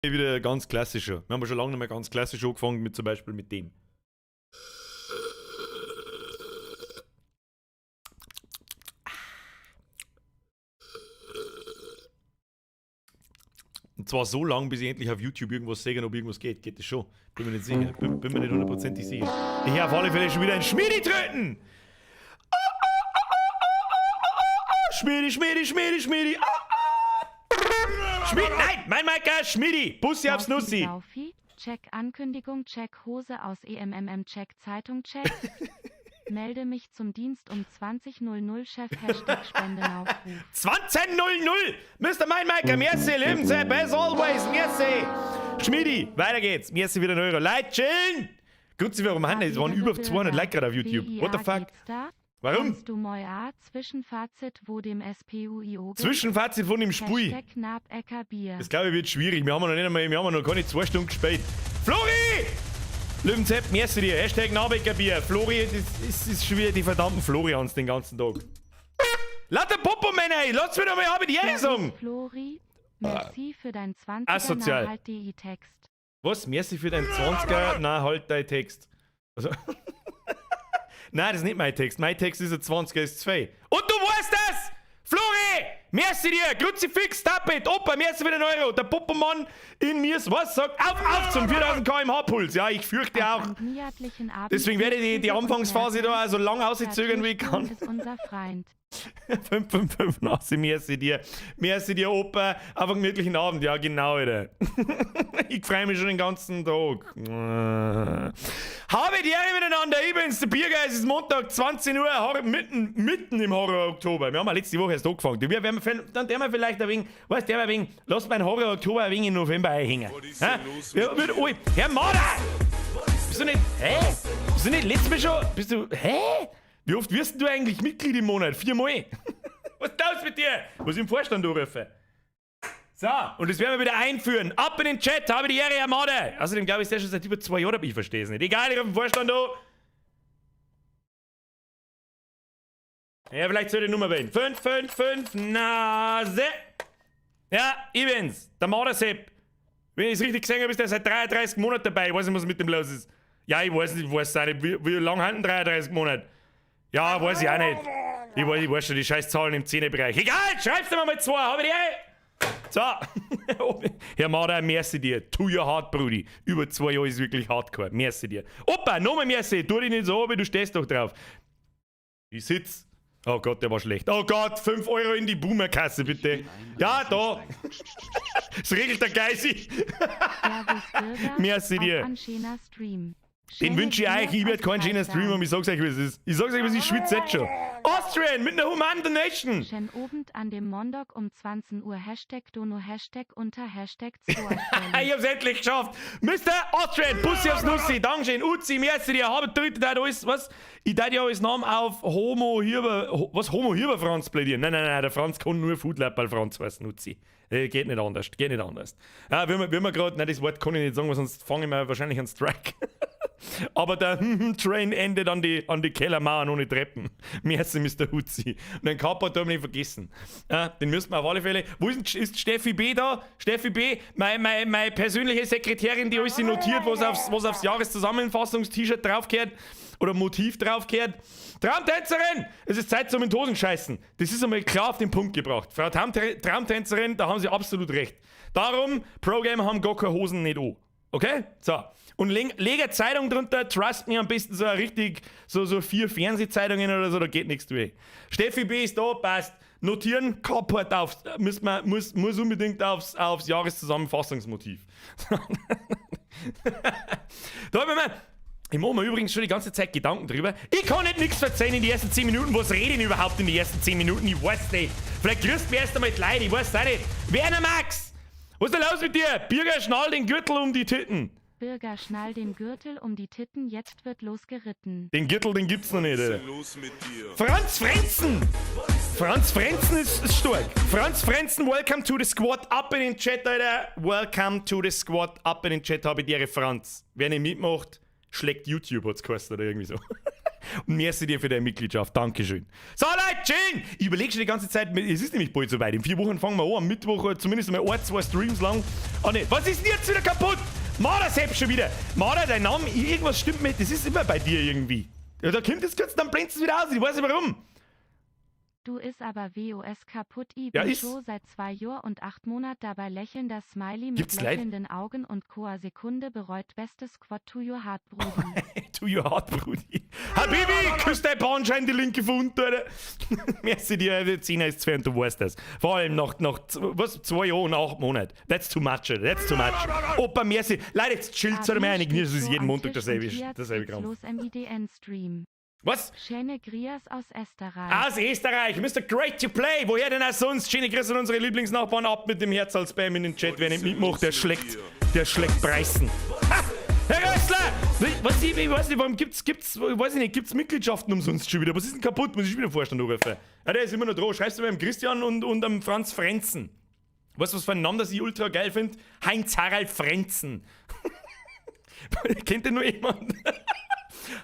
Wieder ganz klassischer. Wir haben schon lange nicht mehr ganz klassisch angefangen, mit zum Beispiel mit dem. Und zwar so lang, bis ich endlich auf YouTube irgendwas sehe, ob irgendwas geht. Geht das schon? Bin mir nicht sicher. Bin mir nicht hundertprozentig sicher. Ich höre auf alle Fälle schon wieder ein Schmiedi treten! Schmiedi, Schmiedi, Schmiedi, Schmiedi! Schmiedi, nein, mein Maiker, Schmiedi! Bussi aufs Nussi! Check Ankündigung, check Hose aus EMMM, check Zeitung, check. Melde mich zum Dienst um 20.00 Chef, Hashtag Spendenaufruf. 20.00! Mr. Maiker, merci, lieben Sie, as always, merci! Schmiedi, weiter geht's, merci wieder €. Leute, chillen! Grüezi, warum haben es waren über 200 Like gerade auf YouTube. What the fuck? Warum? Kannst du mal ein Zwischenfazit, wo dem SPUIO Zwischenfazit von dem Spui. Hashtag Nab-Ecker-Bier. Das glaube ich wird schwierig. Wir haben noch nicht einmal, wir haben noch gar nicht 2 Stunden gespielt. Flori! Löwenzepp, merci dir. Hashtag Nabeckerbier. Flori, das ist schon wieder die verdammten Florians den ganzen Tag. Lauter Popo-Männer, lass mich doch mal haben die sagen. Flori, merci für dein 20er Asozial. Nachhalt-DI-Text. Was? Merci für deinen 20er Nachhalt-DI-Text. Also... Nein, das ist nicht mein Text. Mein Text ist ein 20er, ist 2. Und du weißt das! Flori! Merci dir! Kruzifix, Tappet, Opa, merci für den €. Der Popomann in mir was sagt? Auf zum 4000 km/h Puls. Ja, ich fürchte auch. Deswegen werde ich die Anfangsphase da so lang auszögern, wie ich kann. Ist unser Freund. 555 Nasi, merci dir. Merci dir, Opa. Auf einen gemütlichen Abend. Ja, genau, Alter. Ich freue mich schon den ganzen Tag. Habe die Ehre miteinander. Ich bin's, der Biergeist. Es ist Montag, 20 Uhr, mitten im Horror-Oktober. Wir haben ja letzte Woche erst angefangen. Dann der wir vielleicht ein wenig, weißt du, lass mein Horror-Oktober ein wenig im November einhängen. Herr Marder! Bist du nicht, Bist du nicht letztes Mal schon, Wie oft wirst du eigentlich Mitglied im Monat? 4 Mal. Was ist los mit dir? Muss ich im Vorstand anrufen. So, und das werden wir wieder einführen. Ab in den Chat, habe die Ehre, Herr Made. Außerdem glaube ich, ist der schon seit über 2 Jahren dabei, ich verstehe es nicht. Egal, ich rufe den Vorstand an. Ja, vielleicht soll ich die Nummer wählen. 555 Nase. Ja, ich bin's. Der Madersepp. Wenn ich es richtig gesehen habe, ist der seit 33 Monaten dabei. Ich weiß nicht, was mit dem los ist. Ja, ich weiß nicht, wie lange haben 33 Monate? Ja, weiß ich auch nicht. Ich weiß schon die scheiß Zahlen im 10er-Bereich. Egal, schreib's dir mal 2, habe ich die. So. Herr Marder, merci dir. To your heart, Brudi. Über 2 Jahre ist wirklich hardcore. Merci dir. Opa, nochmal merci. Tu dich nicht so, aber du stehst doch drauf. Ich sitz. Oh Gott, der war schlecht. Oh Gott, 5 € in die Boomerkasse, bitte. Ja, da. Das regelt der Geisi. Merci dir. Den wünsche ich euch, ich werde keinen schönen Stream haben, ich sag's euch, wie es ist. Ich sag's euch, was ich schwitze jetzt schon. Austrian mit einer Human Donation! Schön Abend an dem Montag um 20 Uhr, Hashtag Dono, Hashtag unter Hashtag 2. Ich hab's endlich geschafft! Mr. Austrian, Bussi aufs Nussi, Dankeschön, Uzi, merci dir, habe dritte da alles, was? Ich darf ja alles Namen auf Homo Hirber Franz plädieren. Nein, der Franz kann nur Foodlapperl Franz heißen, Uzi. Geht nicht anders. Ja, wenn wir gerade, nein, das Wort kann ich nicht sagen, weil sonst fange ich mir wahrscheinlich an Strike. Aber der Train endet an die Kellermauern ohne Treppen. Merci, Mr. Hutzi. Und den Carport haben wir nicht vergessen. Den müssen wir auf alle Fälle. Wo ist Steffi B da? Steffi B, meine persönliche Sekretärin, die alles notiert, was aufs Jahreszusammenfassungs-T-Shirt draufkehrt. Oder Motiv draufkehrt. Traumtänzerin! Es ist Zeit zum in die Hosen scheißen. Das ist einmal klar auf den Punkt gebracht. Frau Traumtänzerin, da haben Sie absolut recht. Darum, Pro-Gamer haben gar keine Hosen nicht an. Okay? So. Und lege Zeitung drunter, trust me, am besten so richtig, so 4 Fernsehzeitungen oder so, da geht nichts durch. Steffi B ist da, passt. Notieren, Carport aufs, muss unbedingt aufs Jahreszusammenfassungsmotiv. Da haben wir mal. Ich mache mir übrigens schon die ganze Zeit Gedanken drüber. Ich kann nicht nichts erzählen in die ersten 10 Minuten. Was rede ich denn überhaupt in die ersten 10 Minuten? Ich weiß nicht. Vielleicht grüßt mir erst einmal die Leute. Ich weiß auch nicht. Werner Max! Was ist denn los mit dir? Bürger, schnall den Gürtel um die Titten. Bürger, schnall den Gürtel um die Titten. Jetzt wird losgeritten. Den Gürtel, den gibt's noch nicht, Alter. Franz Frenzen! Franz Frenzen ist stark. Franz Frenzen, welcome to the squad. Up in den Chat, Alter. Welcome to the squad. Up in den Chat habe ich dir, Franz. Wer nicht mitmacht, schlägt YouTube, hat's geheißen, oder irgendwie so. Und merci dir für deine Mitgliedschaft. Dankeschön. So, Leute, schön! Ich überlege schon die ganze Zeit, es ist nämlich bald soweit. In 4 Wochen fangen wir an. Am Mittwoch zumindest mal 1, 2 Streams lang. Ah, ne, was ist denn jetzt wieder kaputt? Marder selbst schon wieder. Marder, dein Name, irgendwas stimmt mit. Das ist immer bei dir irgendwie. Ja, da kommt es kurz, dann blendet es wieder aus. Ich weiß nicht warum. Du ist aber WOS kaputt. Ich Ja, bin ist. schon seit 2 Jahren und 8 Monaten dabei lächelnder Smiley mit Gibt's Leid? lächelnden Augen und Koa Sekunde bereut bestes Quad to your heart, Brudi. To your heart, Brudi. Habibi, küsst dein Bahnschein die linke von unten, Alter. Merci dir, der 10er ist 2 und du weißt das. Vor allem nach 2 Jahren und 8 Monaten. That's too much, Alter. That's too much. Opa, merci. Leute, jetzt chillt zu mir einig. Es ist jeden Montag dasselbe Kram. Los MIDN-Stream. Was? Schöne Grias aus Österreich. Aus Österreich, Mr. Great to Play. Woher denn auch sonst? Schöne Grüße an unsere Lieblingsnachbarn ab mit dem Herz als Spam in den Chat. Wer nicht mitmacht, der schlägt Preisen. Ha! Herr Rössler! Ich weiß nicht, warum gibt's Mitgliedschaften umsonst schon wieder? Was ist denn kaputt? Muss ich wieder Vorstand anrufen? Ja, der ist immer noch dran. Schreibst du beim Christian und am Franz Frenzen. Weißt du, was für ein Name, das ich ultra geil finde? Heinz-Harald Frenzen. Kennt ihr nur jemand?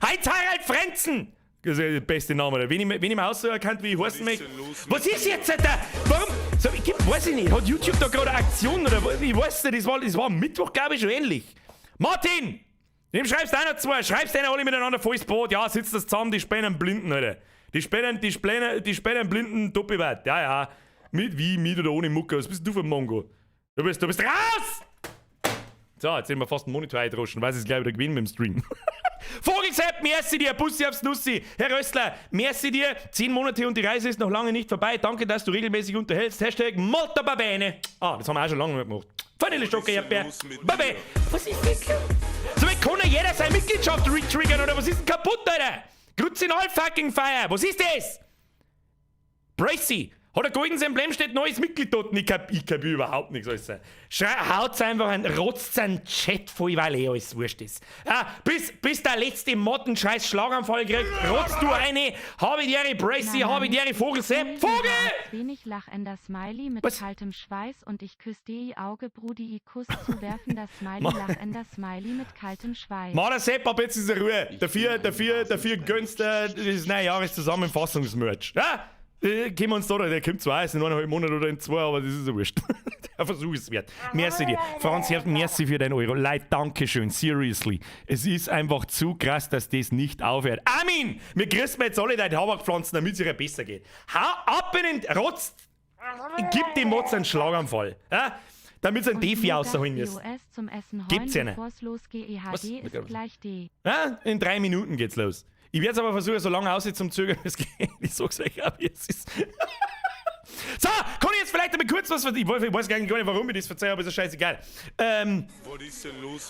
Heinz-Harald Frenzen! Das ist ja der beste Name. Wenn ich mir auch so erkannt, wie ich heißen möchte. Was ist jetzt da? Warum? So, weiß ich nicht. Hat YouTube da gerade eine Aktion oder was? Ich weiß nicht, das war am Mittwoch, glaube ich, schon ähnlich. Martin! Dem schreibst du einer zwei. Schreibst du alle miteinander volles Brot. Ja, sitzt das zusammen, die Spänen Blinden, Alter. Die Spänen Blinden Doppelwert. Ja. Mit oder ohne Mucke. Was bist du für ein Mongo? Du bist raus! So, jetzt sind wir fast einen Monitor eindroschen, weil es gleich wieder gewinnen mit dem Stream. Vogelsepp, merci dir, Bussi aufs Nussi. Herr Rössler, merci dir. 10 Monate und die Reise ist noch lange nicht vorbei. Danke, dass du regelmäßig unterhältst. Hashtag molto babene. Das haben wir auch schon lange nicht gemacht. Vanillestocke, Erdbeer. Babe. Was ist das? So, kann ja jeder seine Mitgliedschaft retriggern oder was ist denn kaputt, Alter? Grützinal fucking Feier. Was ist das? Bracy. Hat ein goldenes Emblem, steht neues Mitglied dort. Ich kapiere überhaupt nichts. Also. Haut's einfach ein rotzt einen Chat voll, weil alles wurscht ist. Bis der letzte Mottenscheiß Schlaganfall kriegt, rotzt du eine. Habe ich dir Bracy, habe ich dir Vogelsepp. Vogel! Wenig lachender Smiley mit Was? kaltem Schweiß und ich küsse die Auge, Brudi, ich Kuss zuwerfender Smiley, lachender Smiley mit kaltem Schweiß. Mann, Sepp, ab jetzt ist er Ruhe. Dafür gönnst du das neue Jahreszusammenfassungsmerch. Ja? Können wir uns da, der kommt zwar erst in 1,5 Monaten oder in 2, aber das ist so wurscht. Der Versuch ist wert. Merci dir. Franz, merci für deinen Euro. Leute, dankeschön. Seriously. Es ist einfach zu krass, dass das nicht aufhört. Armin! Wir grüßen jetzt alle deine Tabakpflanzen, damit es ihr besser geht. Hau ab in den Rotz! Gib dem Motz einen Schlaganfall. Ja? Damit sie einen Defi rausholen müssen. Gibt's ja nicht. Was? Ist gleich D. Ja? In 3 Minuten geht's los. Ich werde es aber versuchen, so lange aussehen zum Zögern, es geht. Ich sag's euch auch, wie es ist. So, kann ich jetzt vielleicht einmal kurz was... Ich weiß gar nicht, warum ich das verzeihe, aber ist ja scheißegal.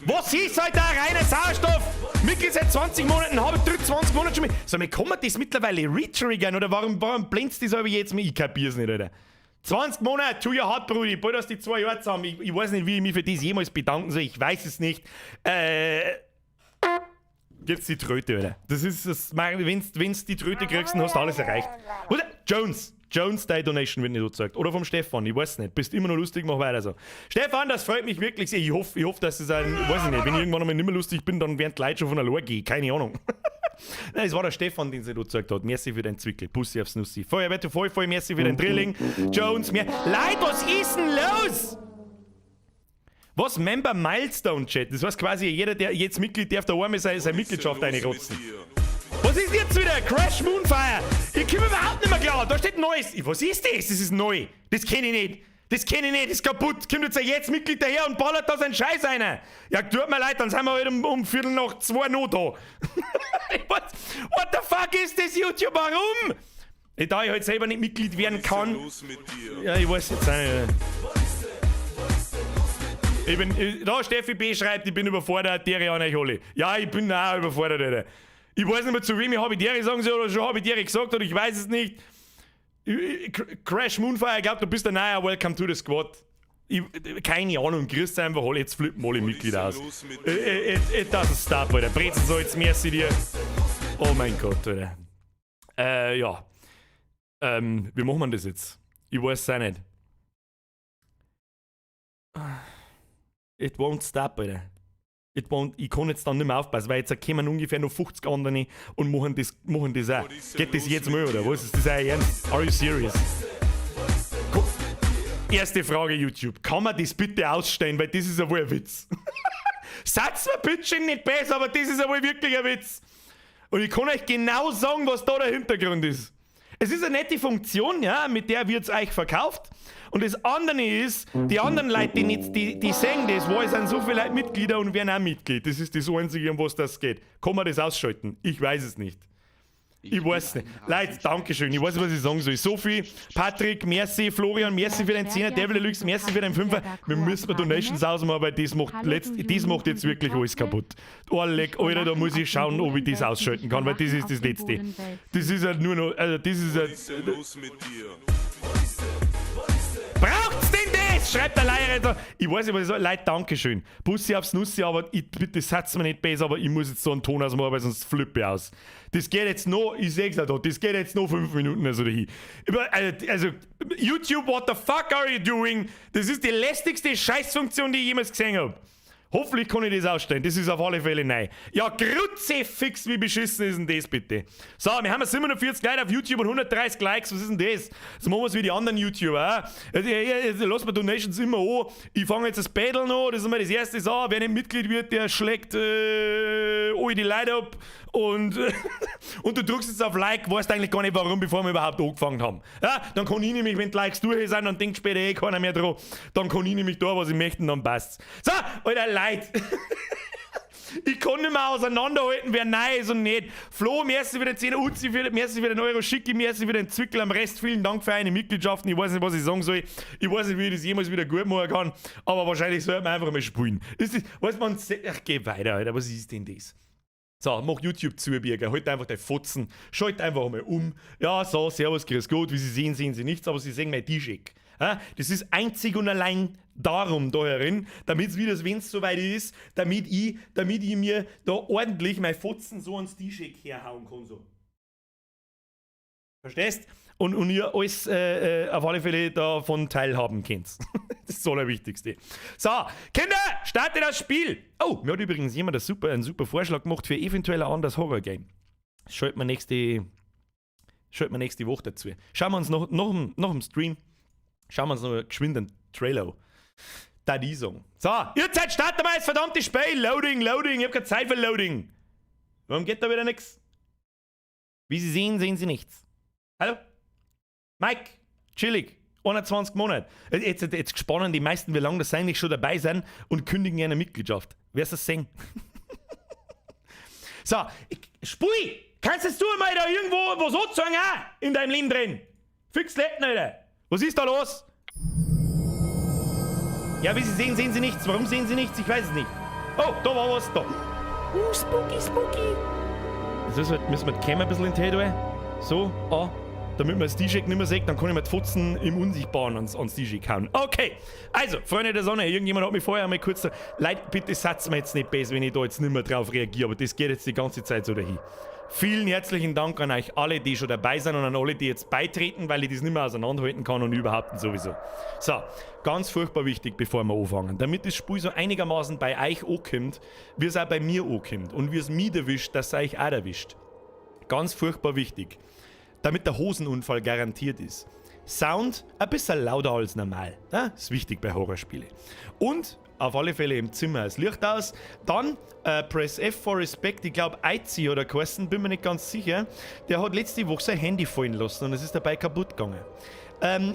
Was ist halt da reiner Sauerstoff? Mitglied seit 20 Monaten, habe 20 Monate schon mit. So, wie kann man das mittlerweile retriggern? Oder warum blendest du das aber jetzt mit? Ich kapier's nicht, Alter. 20 Monate, tu your hart, Brudi. Bald hast du die 2 Jahre zusammen. Ich weiß nicht, wie ich mich für das jemals bedanken soll. Ich weiß es nicht. Jetzt die Tröte, Alter. Das ist das, wenn's die Tröte kriegst, dann hast du alles erreicht. Oder? Jones, deine Donation wird nicht so gesagt. Oder vom Stefan, ich weiß nicht. Bist immer noch lustig, mach weiter so. Stefan, das freut mich wirklich sehr. Ich hoffe, dass es ein, weiß ich nicht, wenn ich irgendwann einmal nicht mehr lustig bin, dann werden die Leute schon von allein gehen. Keine Ahnung. Nein, es war der Stefan, den sie da gesagt hat. Merci für deinen Zwickel. Pussy aufs Nussi. Feuerwehr, voll, merci für dein Drilling. Jones, Leute, was ist denn los? Was? Member Milestone Chat? Das heißt quasi, jeder, der jetzt Mitglied darf da einmal seine Mitgliedschaft reinrotzen. Was ist jetzt wieder? Crash Moonfire! Ich komme überhaupt nicht mehr klar. Da steht Neues. Was ist das? Das ist neu. Das kenne ich nicht. Das ist kaputt. Kommt jetzt Mitglied daher und ballert da seinen Scheiß rein. Ja, tut mir leid, dann sind wir heute um Viertel nach 2 noch da. What the fuck ist das, YouTube? Warum? Da ich halt selber nicht Mitglied werden kann. Ja, ich weiß jetzt auch nicht. Da Steffi B. schreibt, ich bin überfordert, dere an euch alle. Ja, ich bin auch überfordert, Alter. Ich weiß nicht mehr, zu wem ich habe dere sagen soll oder schon habe ich dere gesagt oder ich weiß es nicht. Crash Moonfire, ich glaube, du bist der neue Welcome to the Squad. Keine Ahnung, grüßt einfach alle, jetzt flippen alle Mitglieder aus. It doesn't stop, Alter. Brezen so, jetzt merci dir. Oh mein Gott, Alter. Ja. Wie machen wir das jetzt? Ich weiß es auch nicht. It won't stop, Alter. Ich kann jetzt dann nicht mehr aufpassen, weil jetzt kommen ungefähr noch 50 andere und machen das auch. Geht das jetzt mal, oder was? Ist das auch ernst? Are you serious? Erste Frage, YouTube. Kann man das bitte ausstellen, weil das ist ja wohl ein Witz. Sagt's mir bitte nicht besser, aber das ist ja wohl wirklich ein Witz. Und ich kann euch genau sagen, was da der Hintergrund ist. Es ist eine nette Funktion, ja, mit der wird es euch verkauft. Und das andere ist, die anderen Leute, die sehen das, weil es sind so viele Leute Mitglieder und werden auch Mitglied. Das ist das Einzige, um was das geht. Kann man das ausschalten? Ich weiß es nicht. Ich weiß nicht. Leute, Dankeschön. Ich weiß nicht, was ich sagen soll. Sophie, Patrick, merci, Florian, merci für den 10er, Devil Deluxe, merci für den 5er. Wir müssen Donations ausmachen, weil das macht jetzt wirklich alles kaputt. Oleg, Alter, da muss ich schauen, ob ich das ausschalten kann, weil das ist das Letzte. Das ist halt nur noch, also das ist halt... Braucht's denn das? Schreibt der Leihreiter. Ich weiß nicht, was ich sage. Leute, Dankeschön. Bussi aufs Nussi, aber bitte sagt's mir nicht besser, aber ich muss jetzt so einen Ton ausmachen, weil sonst flippe ich aus. Das geht jetzt noch, ich sag's auch da, das geht jetzt noch 5 Minuten also dahin. Also, YouTube, what the fuck are you doing? Das ist die lästigste Scheißfunktion, die ich jemals gesehen habe. Hoffentlich kann ich das ausstellen. Das ist auf alle Fälle neu. Ja, Kruzifix, wie beschissen ist denn das bitte? So, wir haben 47 Leute auf YouTube und 130 Likes. Was ist denn das? So machen wir es wie die anderen YouTuber. Lass mal Donations immer an. Ich fange jetzt das Battle an. Das ist immer das erste. So, wer nicht Mitglied wird, der schlägt alle die Leute ab. Und, und du drückst jetzt auf Like, weißt eigentlich gar nicht warum, bevor wir überhaupt angefangen haben. Ja, dann kann ich nämlich, wenn die Likes durch sind, dann denkt später keiner mehr dran. Dann kann ich nämlich da, was ich möchte, und dann passt's. So, Alter, Leute. Ich kann nicht mehr auseinanderhalten, wer neu ist und nicht. Flo, merci für den 10er, Uzi, merci für den Euro, Schicki, merci für den Zwickel am Rest. Vielen Dank für eine Mitgliedschaften. Ich weiß nicht, was ich sagen soll. Ich weiß nicht, wie ich das jemals wieder gut machen kann. Aber wahrscheinlich sollte man einfach mal spielen. Ist das, weiß man, ach, geh weiter, Alter. Was ist denn das? So, mach YouTube zu, Birger. Halt einfach dein Fotzen. Schalt einfach mal um. Ja, so, servus, grüß Gott. Wie Sie sehen, sehen Sie nichts, aber Sie sehen mein T-Shirt. Ja, das ist einzig und allein darum da herin, damit es wieder, wenn es soweit ist, damit ich mir da ordentlich mein Fotzen so ans T-Shirt herhauen kann. So. Verstehst? Und ihr alles auf alle Fälle davon teilhaben könnt. Das ist das Allerwichtigste. So, Kinder, startet das Spiel! Oh, mir hat übrigens jemand einen super Vorschlag gemacht für eventuell ein anderes Horror-Game. Schalten wir nächste Woche dazu. Schauen wir uns nach dem Stream, schauen wir uns noch geschwind einen Trailer an. Da die sagen. So, ihr Zeit, starten wir das verdammte Spiel! Loading, ich hab keine Zeit für Loading. Warum geht da wieder nichts? Wie Sie sehen, sehen Sie nichts. Hallo? Mike, chillig, 21 Monate. Jetzt gespannt, die meisten, wie lange das eigentlich schon dabei sind und kündigen eine Mitgliedschaft. Wer ist das sehen? So, Spui, kannst du mal da irgendwo was anzeigen in deinem Leben drin? Fix Letten, Alter. Was ist da los? Ja, wie Sie sehen, sehen Sie nichts. Warum sehen Sie nichts? Ich weiß es nicht. Oh, da war was da. Spooky. Jetzt müssen wir die Cam ein bisschen in die Hände. So, damit man das T-Shirt nicht mehr sieht, dann kann ich mir die Fotzen im Unsichtbaren ans T-Shirt hauen. Okay, also, Freunde der Sonne, irgendjemand hat mich vorher mal kurz... Leute, bitte sagt's mir jetzt nicht besser, wenn ich da jetzt nicht mehr drauf reagiere, aber das geht jetzt die ganze Zeit so dahin. Vielen herzlichen Dank an euch alle, die schon dabei sind und an alle, die jetzt beitreten, weil ich das nicht mehr auseinanderhalten kann und überhaupt sowieso. So, ganz furchtbar wichtig, bevor wir anfangen. Damit das Spiel so einigermaßen bei euch ankommt, wie es auch bei mir ankommt und wie es mich erwischt, dass es euch auch erwischt. Ganz furchtbar wichtig. Damit der Hosenunfall garantiert ist. Sound ein bisschen lauter als normal. Das ist wichtig bei Horrorspielen. Und auf alle Fälle im Zimmer das Licht aus. Dann Press F for Respect. Ich glaube, Aizi oder Carsten, bin mir nicht ganz sicher. Der hat letzte Woche sein Handy fallen lassen und es ist dabei kaputt gegangen.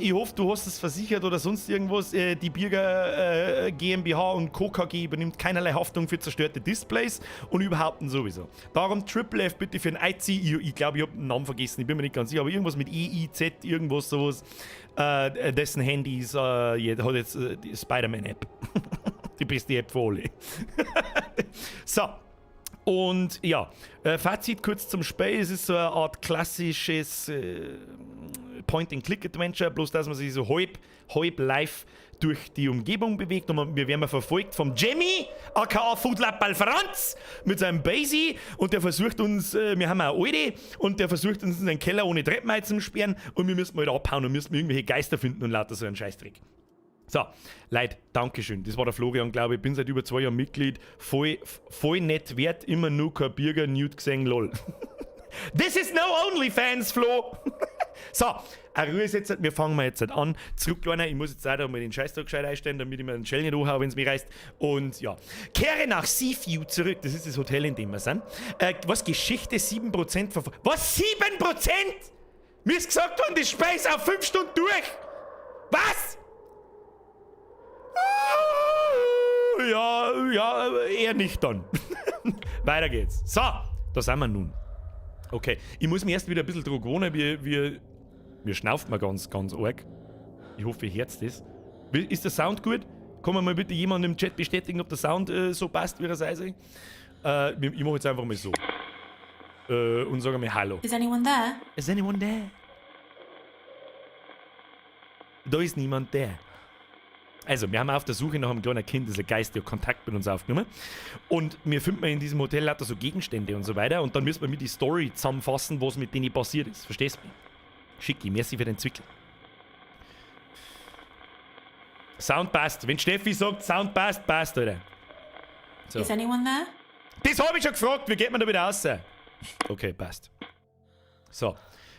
Ich hoffe, du hast es versichert oder sonst irgendwas. Die Birger GmbH und Co. KG übernimmt keinerlei Haftung für zerstörte Displays und überhaupt sowieso. Darum Triple F bitte für ein IC. Ich glaube, ich habe den Namen vergessen, ich bin mir nicht ganz sicher, aber irgendwas mit EIZ, irgendwas sowas. Dessen Handys hat jetzt die Spider-Man-App. Die beste App für alle. So. Und ja, Fazit kurz zum Spiel. Es ist so eine Art klassisches Point-and-Click-Adventure, bloß dass man sich so halb live durch die Umgebung bewegt und wir werden verfolgt vom Jimmy, aka Foodlappal Franz, mit seinem Basie und der versucht uns, wir haben eine Alte und der versucht uns in den Keller ohne Treppen einzusperren und wir müssen mal abhauen und müssen irgendwelche Geister finden und lauter so einen Scheißdreck. So, Leute, Dankeschön. Das war der Florian, glaube ich. Bin seit über 2 Jahren Mitglied. Voll nett wert, immer nur kein Bürger, Nude gesehen, lol. This is no OnlyFans, Flo! So, eine Ruhe ist jetzt, wir fangen jetzt an. Zurück, Leute, ich muss jetzt auch da mal den Scheißdruck gescheit einstellen, damit ich mir den Shell nicht anhaue, wenn es mir reißt. Und ja, kehre nach Seaview zurück. Das ist das Hotel, in dem wir sind. Was, Geschichte 7% Was, 7%? Mir ist gesagt worden, die Speise auf 5 Stunden durch. Was? Ja, eher nicht dann. Weiter geht's. So, da sind wir nun. Okay, ich muss mich erst wieder ein bisschen dran gewöhnen, wir schnauft mal ganz arg. Ich hoffe, ihr hört das. Ist der Sound gut? Kann man mal bitte jemand im Chat bestätigen, ob der Sound so passt, wie er sei soll? Ich mache jetzt einfach mal so. Und sage mal Hallo. Is anyone there? Is anyone there? Da ist niemand der. Also, wir haben auf der Suche nach einem kleinen Kind, das ein Geist, der Kontakt mit uns aufgenommen. Und wir finden in diesem Hotel lauter so Gegenstände und so weiter. Und dann müssen wir mit die Story zusammenfassen, was mit denen passiert ist. Verstehst du mich? Schicki, merci für den Zwickel. Sound passt. Wenn Steffi sagt, Sound passt, passt, oder? So. Is anyone there? Das habe ich schon gefragt. Wie geht man da wieder raus? Okay, passt. So.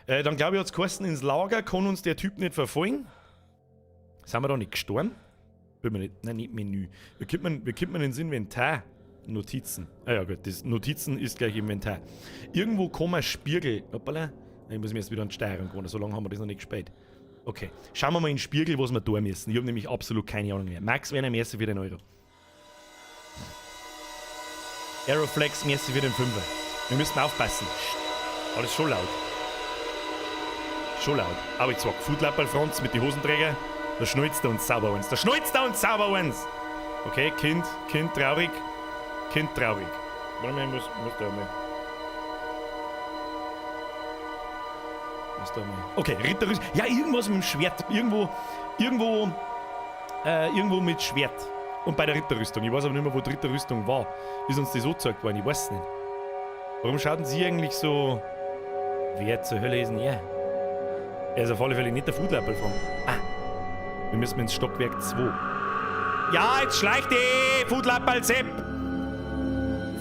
Dann glaube ich, hat es geheißen, ins Lager kann uns der Typ nicht verfolgen. Sind wir da nicht gestorben? Nein, nicht Menü. Wie kommt man ins Inventar? Notizen. Ah ja gut, das Notizen ist gleich Inventar. Irgendwo kommen Spiegel. Hoppala. Ich muss mir jetzt wieder an die Steuerung gewöhnen. So lange haben wir das noch nicht gespielt. Okay. Schauen wir mal in den Spiegel, was wir tun müssen. Ich habe nämlich absolut keine Ahnung mehr. Max wäre am ersten für den Euro. Aeroflex merci für den 5er. Wir müssen aufpassen. Aber das ist schon laut. Schon laut. Aber ich sag, Foodlapperl Franz mit den Hosenträger. Da schnulzt er uns sauber uns. Da schnulzt er uns sauber uns. Okay, Kind traurig. Kind traurig. Warte mal, ich muss da mal. Okay, Ritterrüstung. Ja, irgendwas mit dem Schwert. Irgendwo mit Schwert. Und bei der Ritterrüstung. Ich weiß aber nicht mehr, wo die Ritterrüstung war. Ist uns das so gezeigt worden? Ich weiß es nicht. Warum schauten Sie eigentlich so... Wer zur Hölle ist denn er? Er ist auf alle Fälle nicht der Foodlapperl von. Wir müssen ins Stockwerk 2. Ja, jetzt schleicht die Foodlapperl Sepp!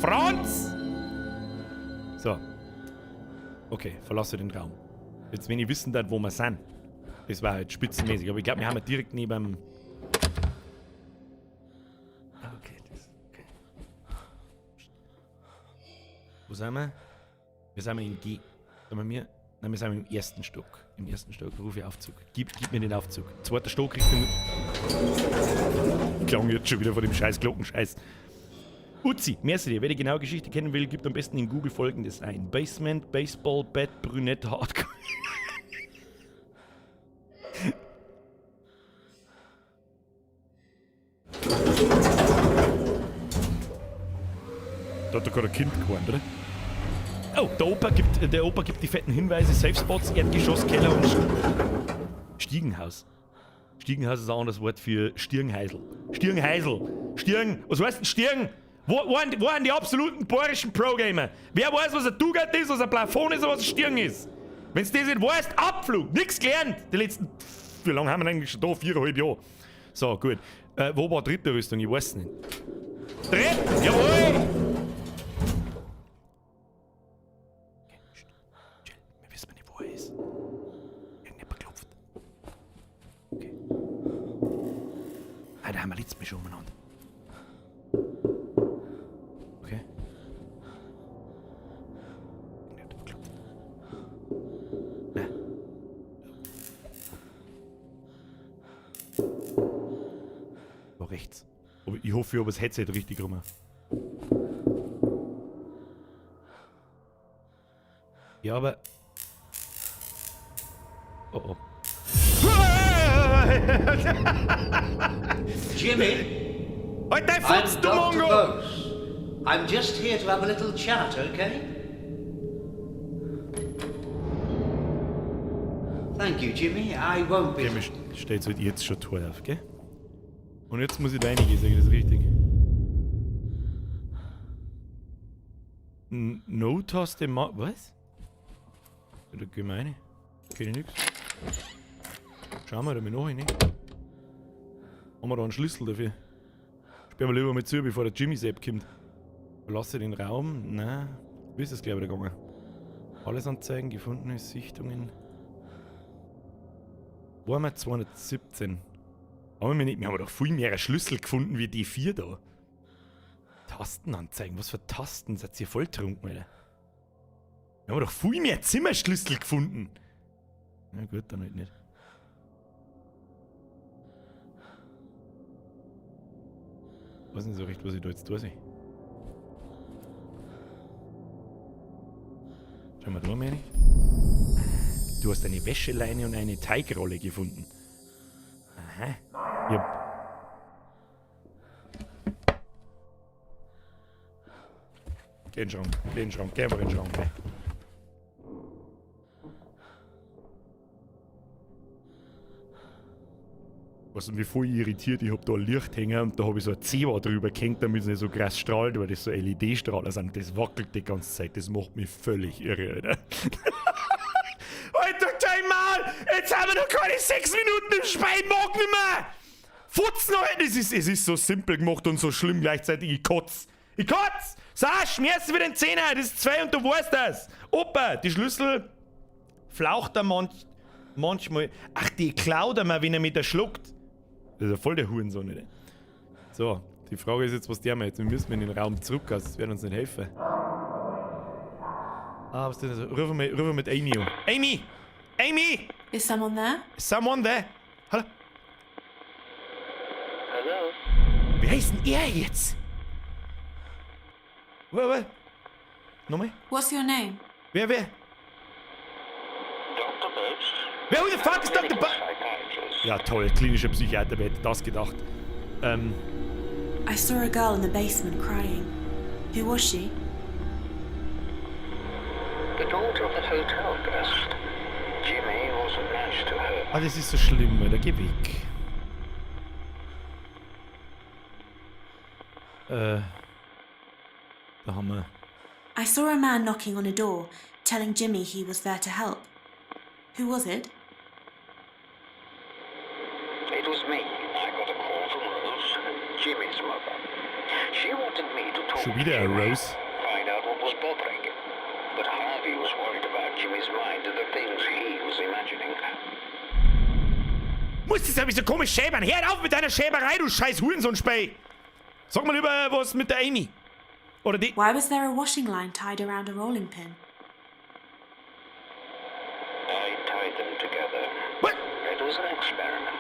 Franz! So. Okay, verlasse den Raum. Jetzt, wenn ich wissen darf, wo wir sind. Das war halt spitzenmäßig. Aber ich glaube, wir haben direkt neben... Okay. Wo sind wir? Wir sind in G. Nein, wir sind im ersten Stock. Im ersten Stock rufe ich Aufzug. Gib mir den Aufzug. Zweiter Stock kriegt den... Klang jetzt schon wieder von dem scheiß Glockenscheiß. Uzi, merci dir. Wer die genaue Geschichte kennen will, gibt am besten in Google Folgendes ein. Basement, Baseball, Bett, Brünette, Hardcore. Da hat doch gerade ein Kind gewarnt, oder? Oh, der Opa gibt die fetten Hinweise, Safe Spots, Erdgeschoss, Keller und Stiegenhaus. Stiegenhaus ist ein anderes Wort für Stirnheisel. Stirnheisel. Stirn, was heißt denn Stirn? Wo waren die absoluten bohrischen Pro-Gamer? Wer weiß, was ein Dugat ist, was ein Plafond ist und was ein Stirn ist? Wenn's das nicht weißt, Abflug, nix gelernt. Die letzten, wie lange haben wir eigentlich schon da? 4,5 Jahre. So, gut. Wo war dritte Rüstung? Ich weiß nicht. Dritt, jawohl! Da haben wir letztes Mal schon umeinander. Okay. Nein. War rechts. Aber ich hoffe, ich habe das Headset richtig rum. Ja, aber... Oh oh. Jimmy, Halt dein Fuß, I'm du Dr. Mongo! Bose. I'm just here to have a little chat, okay? Thank you, Jimmy. I won't be... Okay, mir steht halt jetzt schon Tor auf, gell? Und jetzt muss ich reingehen, sag ich das richtig? No-Taste was? Da gehen wir rein. Kenn ich nix. Schauen wir da mal nach, nicht? Haben wir da einen Schlüssel dafür? Sperren wir lieber mal zu, bevor der Jimmy selbst kommt. Verlasse den Raum. Nein. Wie ist das gleich wieder gegangen? Alles anzeigen, gefundene Sichtungen. Waren wir 217. Aber wir haben doch viel mehr Schlüssel gefunden wie die 4 da. Tastenanzeigen, was für Tasten? Seid ihr voll trunken, Alter? Wir haben doch viel mehr Zimmerschlüssel gefunden. Na gut, dann halt nicht. Ich weiß nicht so recht, was ich da jetzt tue. Schau mal da, meine. Du hast eine Wäscheleine und eine Teigrolle gefunden. Aha. Geh in den Schrank, geh mal in den Schrank. Geh. Was mich voll irritiert, ich hab da ein Licht hängen und da hab ich so ein Zewa drüber gehängt, damit es nicht so krass strahlt, weil das so LED-Strahler sind. Das wackelt die ganze Zeit, das macht mich völlig irre, Alter. Alter, dein Mal! Jetzt haben wir noch keine 6 Minuten im Spiel, mag nicht mehr! Futzen, Alter! Es ist so simpel gemacht und so schlimm gleichzeitig, ich kotz! So, schmierst du wieder den Zehner, das ist 2 und du weißt das! Opa, die Schlüssel flaucht er manchmal. Ach, die klaut er mal, wenn er mit der schluckt. Das ist ja voll der Hurensohn, nicht? So, die Frage ist jetzt, was der jetzt. Wir müssen in den Raum zurück, also das wird uns nicht helfen. Ah, was ist das? Ruf mal mit Amy an. Amy! Amy! Is someone there? Someone there? Hallo? Hello? Wer ist denn er jetzt? Wer? Nochmal? What's your name? Wer? Dr. Birch? Wer, who the fuck ist Dr. Clinical Ba... psychiatrist. Ja, toll, klinischer Psychiater, wer hätte das gedacht? I saw a girl in the basement crying. Who was she? The daughter of the hotel guest. Jimmy was attached to her. Ah, das ist so schlimm, Alter, geh weg. Da haben wir... I saw a man knocking on a door, telling Jimmy he was there to help. Who was it? It was me. I got a call from Rose, Jimmy's mother. She wanted me to talk Schon to wieder ein Jimmy, Rose. find out what was bothering him. But Harvey was worried about Jimmy's mind and the things he was imagining. Muss das aber so komisch schäbern? Hör auf mit deiner Schäberei, du scheiß Hurensohn-Spey! Sag mal lieber was mit der Amy. Oder die... Why was there a washing line tied around a rolling pin? I tied them together. What? It was an experiment.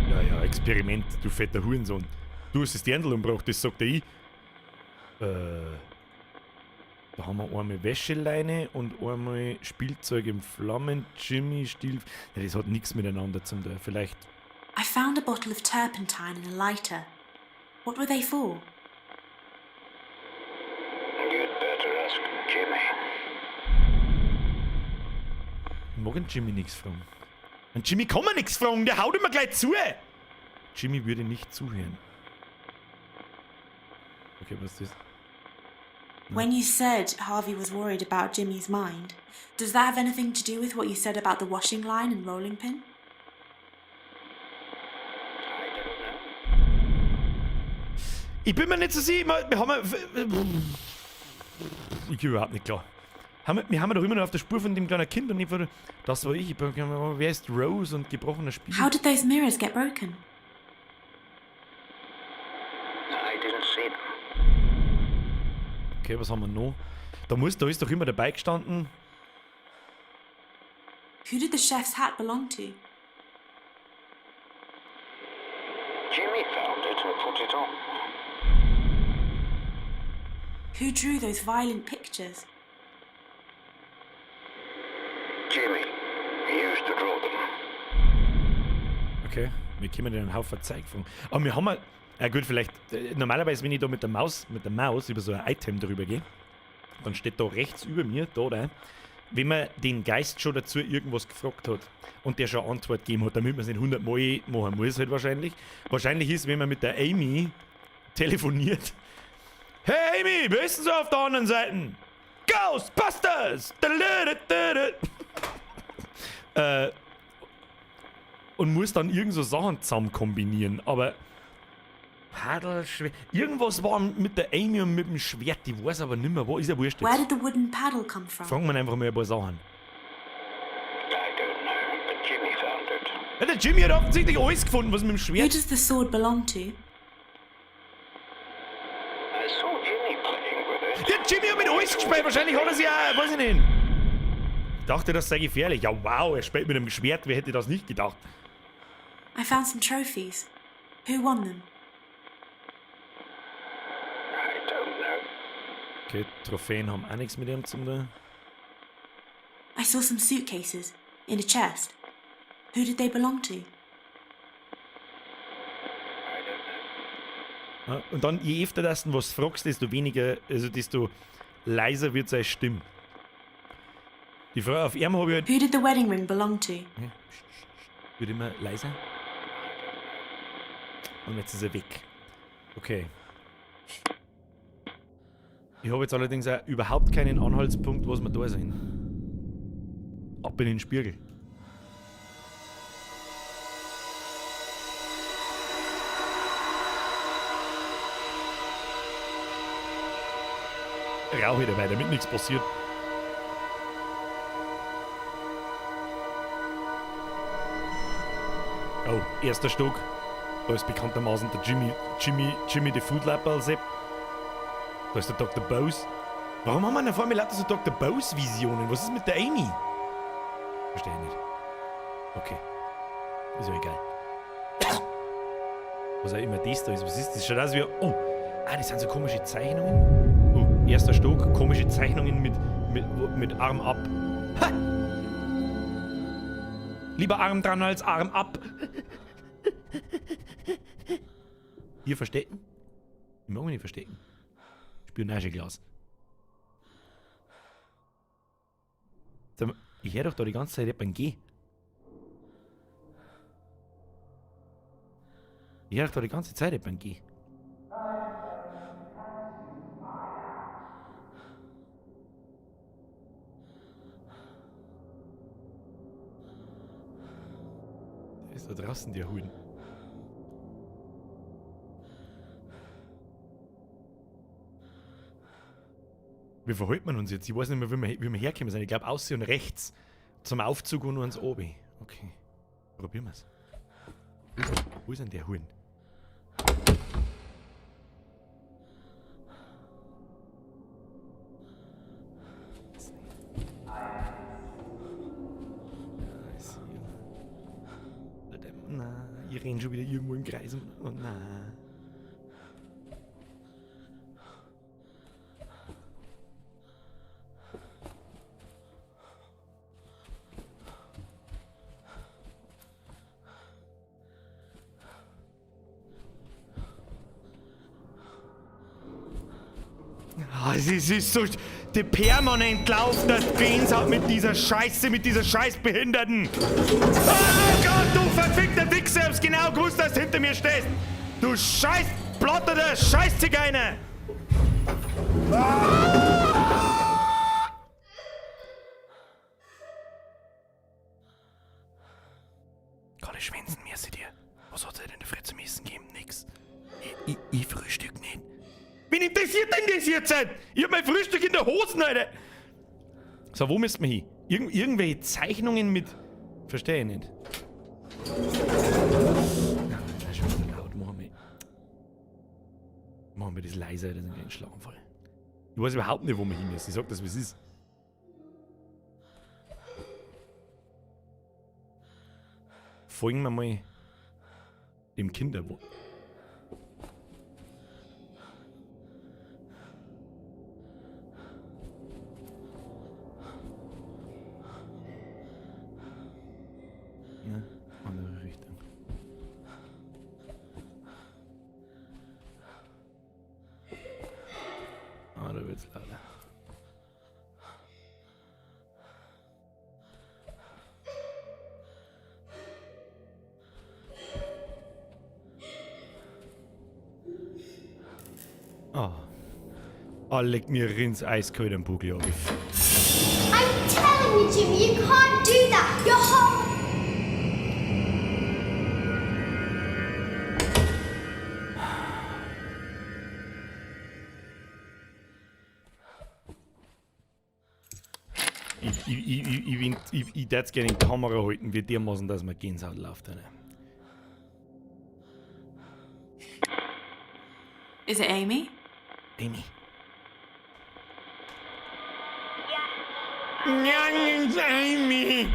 Ja, Experiment, du fetter Hurensohn. Du hast das Dirndl umgebracht, das sagt ich. Da haben wir einmal Wäscheleine und einmal Spielzeug im Flammen, Jimmy, Stiel... Ja, das hat nichts miteinander zu tun. Vielleicht... I found a bottle of turpentine and a lighter. What were they for? You'd better ask Jimmy. Ich mag an Jimmy nichts fragen. An Jimmy kann man nichts fragen, der haut immer gleich zu. Jimmy würde nicht zuhören. Okay, was ist das? When you said Harvey was worried about Jimmy's mind, does that have anything to do with what you said about the washing line and rolling pin? I don't know. Ich bin mir nicht so sicher, wir haben... Ich gehe überhaupt nicht klar. Wir haben doch immer noch auf der Spur von dem kleinen Kind und nicht von... Das war ich. Wer ist Rose und gebrochener Spiegel? How did those mirrors get broken? I didn't see them. Okay, was haben wir noch? Da ist doch immer dabei gestanden. Who did the chef's hat belong to? Jimmy found it and put it on. Who drew those violent pictures? Jimmy. He used to draw them. Okay, wir können den einen Haufen Zeug fragen. Aber wir haben mal... Ja gut, vielleicht... Normalerweise, wenn ich da mit der Maus über so ein Item drüber gehe, dann steht da rechts über mir, da, wenn man den Geist schon dazu irgendwas gefragt hat und der schon Antwort gegeben hat, damit man es nicht 100 Mal machen muss halt wahrscheinlich. Wahrscheinlich ist, wenn man mit der Amy telefoniert. Hey Amy, wer ist denn so auf der anderen Seite? Ghostbusters! und muss dann irgend so Sachen zusammen kombinieren. Aber Paddel-Schwert. Irgendwas war mit der Amy und mit dem Schwert. Ich weiß aber nicht mehr. Wo ist ja wurscht Where jetzt. did the wooden paddle come from? Fragen wir einfach mal ein paar Sachen. I don't know, but Jimmy found it. Ja, der Jimmy hat offensichtlich alles gefunden, was mit dem Who Schwert. does the sword belong to? I saw Jimmy playing with it. Der Jimmy hat mit alles gespielt. Wahrscheinlich hat er sie auch, weiß ich nicht. Ich dachte, das sei gefährlich. Ja, wow, er spielt mit einem Schwert. Wer hätte das nicht gedacht? I found some trophies. Who won them? I don't know. Okay, Trophäen haben auch nichts mit ihm zu tun. I saw some suitcases in a chest. Who did they belong to? I don't know. Ja, und dann, je öfter du was fragst, desto weniger, also desto leiser wird seine Stimme. Die Frau auf ihm habe ich halt. Who did the wedding ring belong to? Ja, wird immer leiser. Und jetzt ist er weg. Okay. Ich habe jetzt allerdings auch überhaupt keinen Anhaltspunkt, was wir da sind. Ab in den Spiegel. Rauche ich dabei, damit nichts passiert. Oh, erster Stock. Da ist bekanntermaßen der Jimmy the Foodlapper Sepp. Da ist der Dr. Bose. Warum haben wir denn vor allem lauter so Dr. Bose-Visionen? Was ist mit der Amy? Verstehe ich nicht. Okay. Ist ja egal. Was auch immer das da ist. Was ist das? Schaut aus wie... Oh! Ah, das sind so komische Zeichnungen. Oh, erster Stock. Komische Zeichnungen mit Arm ab. Ha! Lieber Arm dran als Arm ab. Hier verstecken? Ich mag mich nicht verstecken. Spionageglas. Sag mal, ich höre doch da die ganze Zeit jemanden gehen. Ich höre doch da die ganze Zeit jemanden gehen. Der ist da draußen, der Huhn. Wie verhalten wir uns jetzt? Ich weiß nicht mehr, wie wir herkommen sind. Ich glaube, außen und rechts zum Aufzug und ans oben. Okay. Probieren wir es. Wo ist denn der Huhn? Na, ich renn schon wieder irgendwo im Kreis. Oh nein. Es ist so der permanent laufende Gänsehaut mit dieser Scheiße, mit dieser Scheißbehinderten. Oh Gott, du verfickter Wichser, ich hab's genau gewusst, dass du hinter mir stehst. Du scheiß Plotter, der Scheißzigeuner. Kalle Schwänzen, mir sie dir. Was hat er denn dafür zum Essen gegeben? Nix. Ich frühstück nicht. Wen interessiert denn das jetzt? Ich hab mein Frühstück in der Hosen, Alter. So, wo müssen wir hin? Irgendwelche Zeichnungen mit... Verstehe ich nicht. Ja, das ist schon wieder laut. Machen wir das leiser, das ist ein Schlaganfall. Ich weiß überhaupt nicht, wo wir hin müssen. Ich sag das, wie es ist. Folgen wir mal dem Kinderwohn. Ja, andere Richtung. Ah, da wird's lauter. Leg mir rinns eiskalt am Bugel auf. I'm telling you, Jimmy, you can't do that. Your whole... Ich darf gerne in die Kamera halten, wie dermaßen, dass man Gänsehaut läuft. Ne? Is it Amy? Amy. Ja, it's Amy!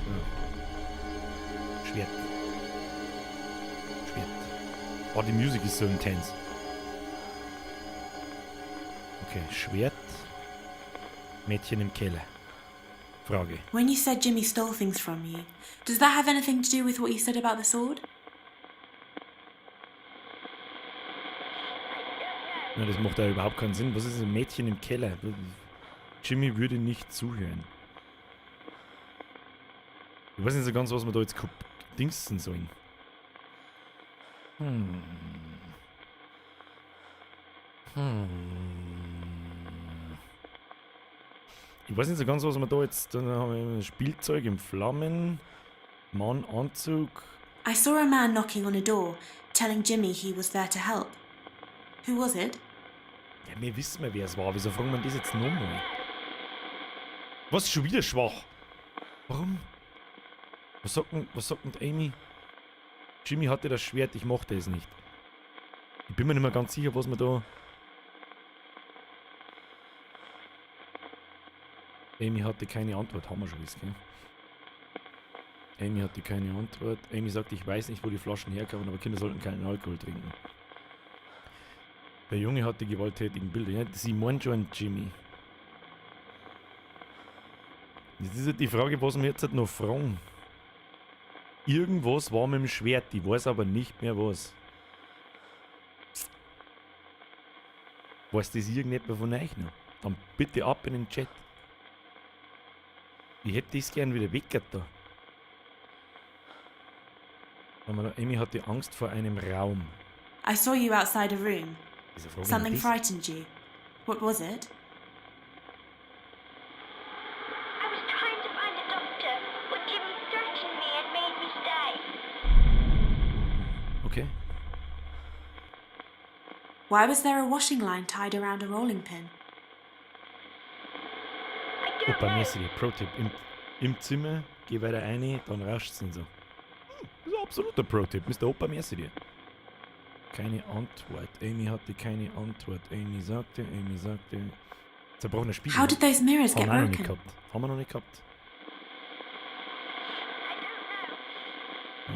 So. Schwert. Oh, die Musik ist so intens. Okay, Schwert. Mädchen im Keller. Frage. When you said Jimmy stole things from you, does that have anything to do with what you said about the sword? Na, das macht ja überhaupt keinen Sinn. Was ist ein Mädchen im Keller? Jimmy würde nicht zuhören. Ich weiß nicht so ganz, was wir da jetzt dingsen sollen. Ich weiß nicht so ganz, was wir da jetzt... Dann haben wir Spielzeug in Flammen, Mann, Anzug... I saw a man knocking on a door, telling Jimmy he was there to help. Who was it? Ja, wir wissen ja, wer es war. Wieso fragen wir das jetzt nochmal? Was ist schon wieder schwach? Warum? Was sagt denn Amy? Jimmy hatte das Schwert, ich mochte es nicht. Ich bin mir nicht mehr ganz sicher, was wir da... Amy hatte keine Antwort, haben wir schon gewusst, gell? Amy hatte keine Antwort. Amy sagt, ich weiß nicht, wo die Flaschen herkommen, aber Kinder sollten keinen Alkohol trinken. Der Junge hat die gewalttätigen Bilder. Ja, sie meint schon Jimmy. Das ist halt die Frage, was wir jetzt halt noch fragen. Irgendwas war mit dem Schwert, ich weiß aber nicht mehr was. Weiß das irgendjemand von euch noch? Dann bitte ab in den Chat. Ich hätte das gern wieder weggert da. Amy hatte Angst vor einem Raum. I saw you outside a room. Diese Frage Something das? frightened you. What was it? I was trying to find a doctor, but Jimmy threatened me and made me stay. Okay. Why was there a washing line tied around a rolling pin? I don't Opa know. Messi, Pro-Tipp. Im Zimmer, geh weiter rein, dann rauscht's und so. Das ist ein absoluter Pro-Tipp, Mr. Opa Messi dir. Keine Antwort. Amy hatte keine Antwort. Amy sagte. Zerbrochener Spiegel. How did those mirrors Haben get wir noch nicht broken? gehabt. Haben wir noch nicht gehabt.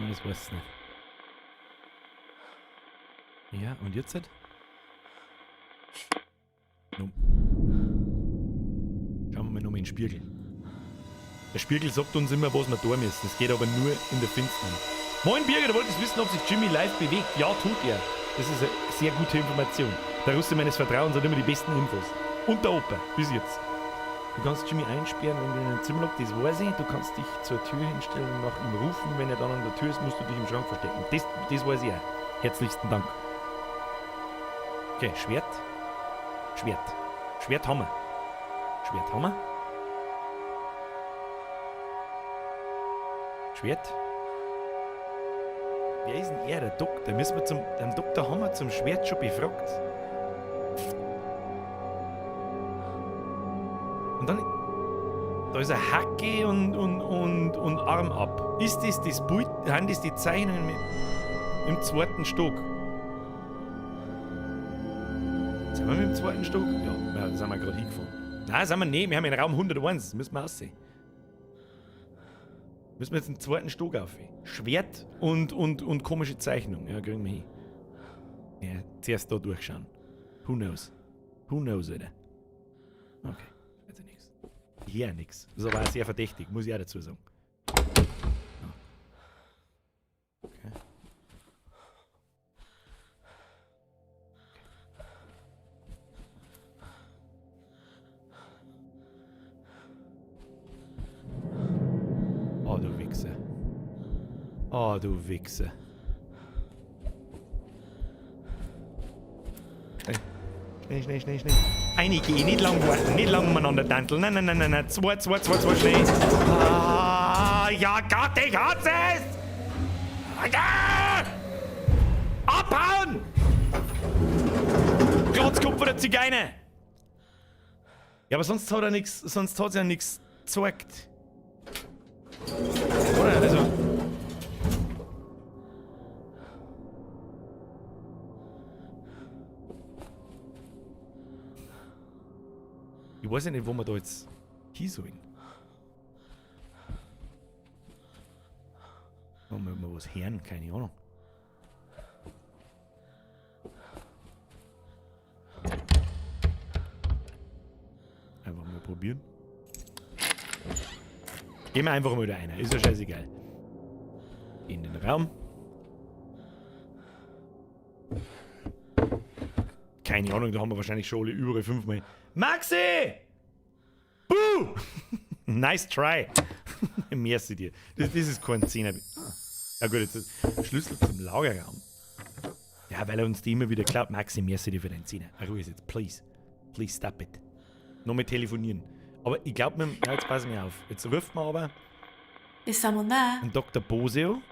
Das weiß ich nicht. Ja, und jetzt halt? No. Schauen wir mal nochmal in den Spiegel. Der Spiegel sagt uns immer, was wir tun müssen. Es geht aber nur in der Finsternis. Moin Birger, du wolltest wissen, ob sich Jimmy live bewegt. Ja, tut er. Das ist eine sehr gute Information. Der Russe meines Vertrauens hat immer die besten Infos. Und der Opa, bis jetzt. Du kannst Jimmy einsperren, wenn du in ein Zimmer lockst, das weiß ich. Du kannst dich zur Tür hinstellen und nach ihm rufen. Wenn er dann an der Tür ist, musst du dich im Schrank verstecken. Das weiß ich auch. Herzlichsten Dank. Okay, Schwert. Schwert haben wir. Schwert. Wer ist denn er, der Doktor? Den Doktor haben wir zum Schwert schon befragt. Und dann... Da ist eine Hacke und Arm ab. Ist das Bild? Haben das die Zeichnungen im zweiten Stock? Sind wir mit dem zweiten Stock? Ja, da sind wir gerade hingefahren. Nein, sind wir nicht. Wir haben den Raum 101. Das müssen wir aussehen. Müssen wir jetzt den zweiten Stock auf. Schwert und komische Zeichnung. Ja, kriegen wir hin. Ja, zuerst da durchschauen. Who knows, Alter. Okay, also nichts. Hier nix. Das ist aber auch sehr verdächtig, muss ich auch dazu sagen. Ja. Okay. Oh, du Wichser. Schnell. Eine geh, nicht lang warten, nicht lang umeinander tanteln. Nein. Zwei, schnell. Ah, ja Gott, ich hasse es! Abhauen! Glotzkopf oder Zigeuner! Ja, aber sonst hat er ja nichts gezeigt. Oder? Also. Ich weiß ja nicht, wo wir da jetzt hin sollen. Wollen wir mal was hören? Keine Ahnung. Einfach mal probieren. Gehen wir einfach mal da rein. Ist ja scheißegal. In den Raum. Keine Ahnung, da haben wir wahrscheinlich schon alle überall 5-mal. Maxi! Buh! Nice try. Merci dir. Das ist kein Zehner. Ja gut, jetzt ist Schlüssel zum Lagerraum. Ja, weil er uns die immer wieder glaubt. Maxi, merci dir für deinen Zehner. Ruhe jetzt, please. Please stop it. Noch mal telefonieren. Aber ich glaube, ja, jetzt passen wir auf. Jetzt ruft man aber Is someone there? einen Dr. Boseo.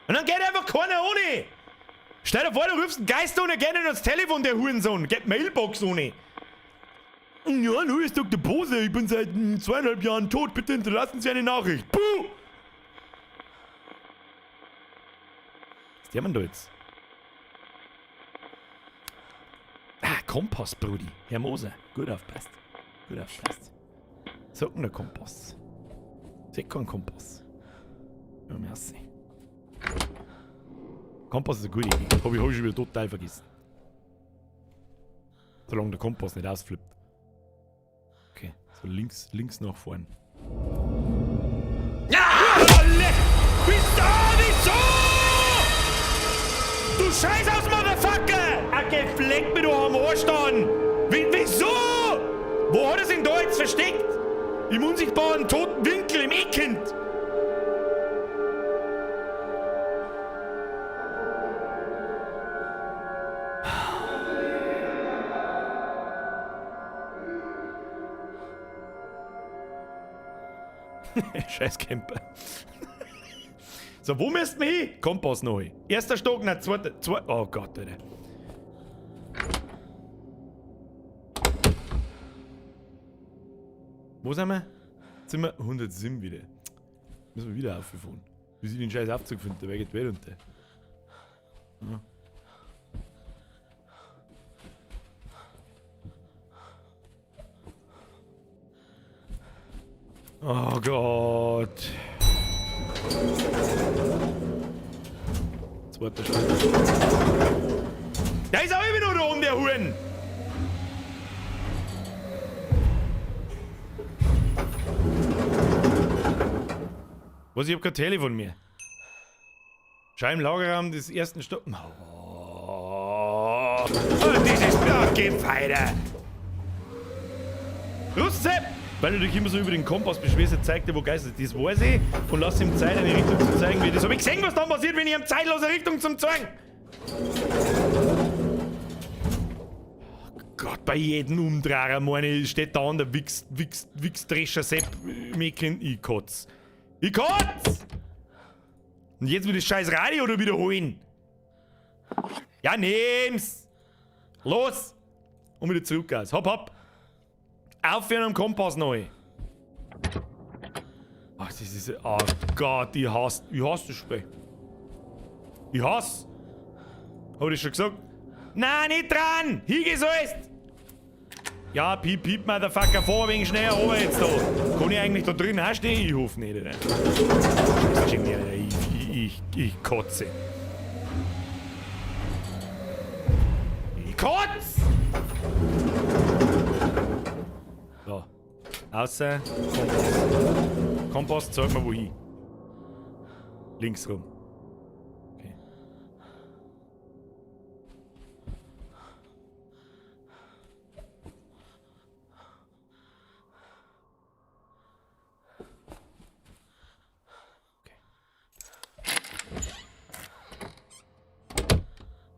Und dann geht einfach keiner ohne. Stell dir vor, du rufst einen Geist ohne, geht nicht ans Telefon, der Hurensohn. Geht Mailbox ohne. Ja, hallo, ist Dr. Bose. Ich bin seit 2,5 Jahren tot. Bitte hinterlassen Sie eine Nachricht. Puh! Was ist der Mann da jetzt? Ah, Kompass, Brudi. Herr Moser. Gut aufpasst. Gut aufpasst. Sag mir der Kompass. Sag kein Kompass. Ja, merci. Kompass ist eine gute Idee. Hab ich schon wieder total vergessen. Solange der Kompass nicht ausflippt. Okay, so links nach vorn. Ja! Bist du wieso? Du Scheiß aus, Motherfucker! Okay, fleck mir doch am Arsch dann! Wieso? Wo hat er sich da jetzt versteckt? Im unsichtbaren toten Winkel im Eckend! Scheiß Camper. So, wo müssten wir hin? Kompass noch hin. Erster Stock, nein, zweiter. Oh Gott, Alter. Wo sind wir? Jetzt sind wir 107 wieder. Müssen wir wieder aufgefahren. Bis ich den scheiß Aufzug finde, der geht weit runter. Ja. Oh Gott. Zweiter Stock. Der ist auch immer noch da oben, der Huren! Was, ich hab kein Telefon mehr. Schau im Lagerraum des ersten Stock. Oh, dieses Gefeider! Russe! Weil du dich immer so über den Kompass beschwerst, zeigt dir, wo Geist ist. Das weiß ich und lass ihm Zeit, eine Richtung zu zeigen, wie das. Hab ich gesehen, was dann passiert, wenn ich ihm zeitlose Richtung zum zeigen. Oh Gott, bei jedem Umdreher, meine, steht da an der Wichsdrescher Sepp Mädchen. Ich kotz. Ich kotz! Und jetzt will das scheiß Radio da wiederholen. Ja, nehm's! Los! Und wieder zurück aus. Hopp, hopp! Aufhören am Kompass neu. Ach, das ist. Oh Gott, ich hasse das Spiel. Ich hasse. Hab ich das schon gesagt? Nein, nicht dran! Hingesäust! Ja, piep, Motherfucker, fahr ein wenig schneller runter jetzt da. Kann ich eigentlich da drin auch stehen? Ich hoffe nicht, oder? Ich kotze. Ich kotze! So. Außer Kompass. Kompass, zeig mir wohin. Links rum. Okay.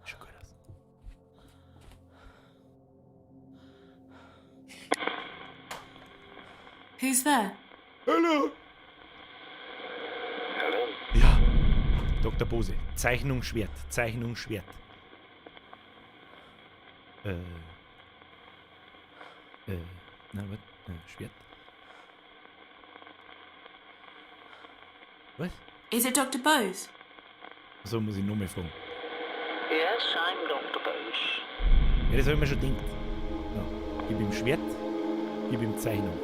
Schon gut aus. Who's there? Hallo! Hello? Ja. Dr. Bose. Zeichnung Schwert. Na, was? Schwert. Was? Is it Dr. Bose? So muss ich noch mehr fragen. Yes, I'm Dr. Bose. Ja, das habe ich mir schon gedacht. Ja. Gib ihm Schwert, gib ihm Zeichnung.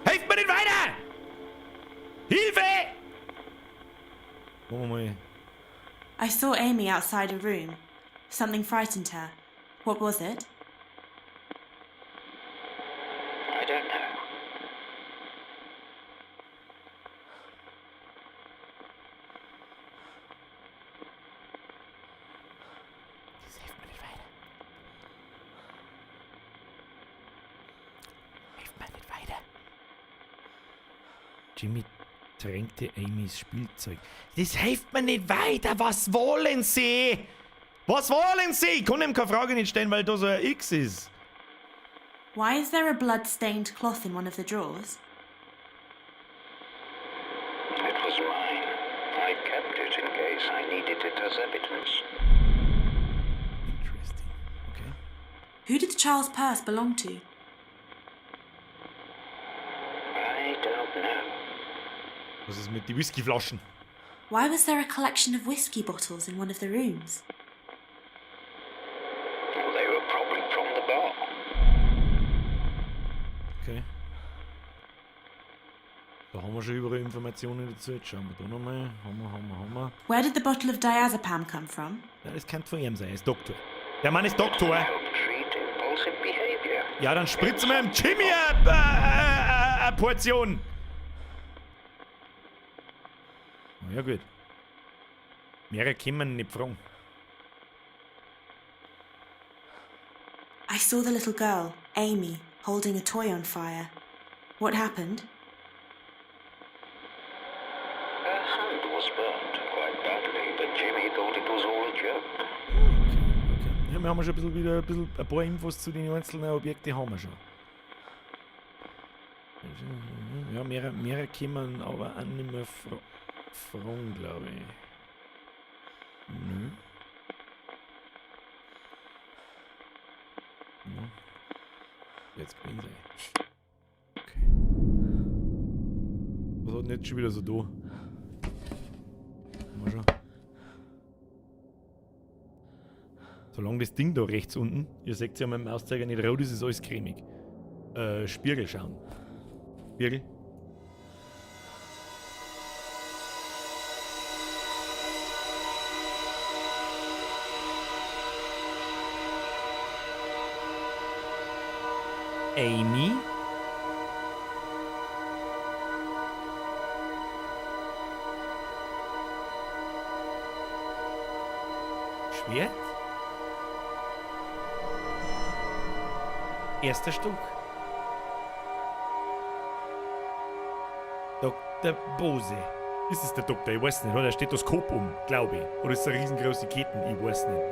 Helft mir nicht weiter! Hilfe! Machen wir mal. I saw Amy outside a room. Something frightened her. What was it? I don't know. Das hilft mir nicht weiter. Hilft mir nicht weiter. Jimmy drängte Amys Spielzeug. Das hilft mir nicht weiter. Was wollen Sie? Was wollen Sie? Ich kann ihm keine Frage nicht stellen, weil da so ein X ist. Why is there a blood-stained cloth in one of the drawers? It was mine. I kept it in case I needed it as evidence. Interesting. Okay. Who did the child's purse belong to? I don't know. Was ist mit den Whiskyflaschen? Why was there a collection of whiskey bottles in one of the rooms? Well, they were probably from the bar. Okay. Da haben wir schon überall Informationen dazu. Jetzt schauen wir da nochmal. Haben wir. Where did the bottle of diazepam come from? Ja, das könnte von ihm sein. Er ist Doktor. Der Mann ist Doktor. Help treat impulsive behavior. Ja, dann spritzen wir dem Jimmy eine Portion. Na ja, gut. Mehrere können wir nicht fragen. I saw the little girl, Amy, holding a toy on fire. What happened? Her hand was burnt quite badly, but Jimmy thought it was all a joke. Okay. Ja, wir haben schon ein paar Infos zu den einzelnen Objekten haben wir schon. Ja, mehrere können aber auch nicht mehr fragen, glaube ich. Nö. Ja. Jetzt gewinnt sie. Okay. Was hat denn jetzt schon wieder so da? Mal schon. Solange das Ding da rechts unten, ihr seht ja an meinem Auszeiger nicht rot, ist es alles cremig. Spiegel schauen. Spiegel. Amy. Schwert. Erster Stück. Dr. Bose. Ist es der Doktor? Ich weiß nicht. Hat er ein Stethoskop glaube ich. Oder ist es eine riesengroße Ketten? Ich weiß nicht.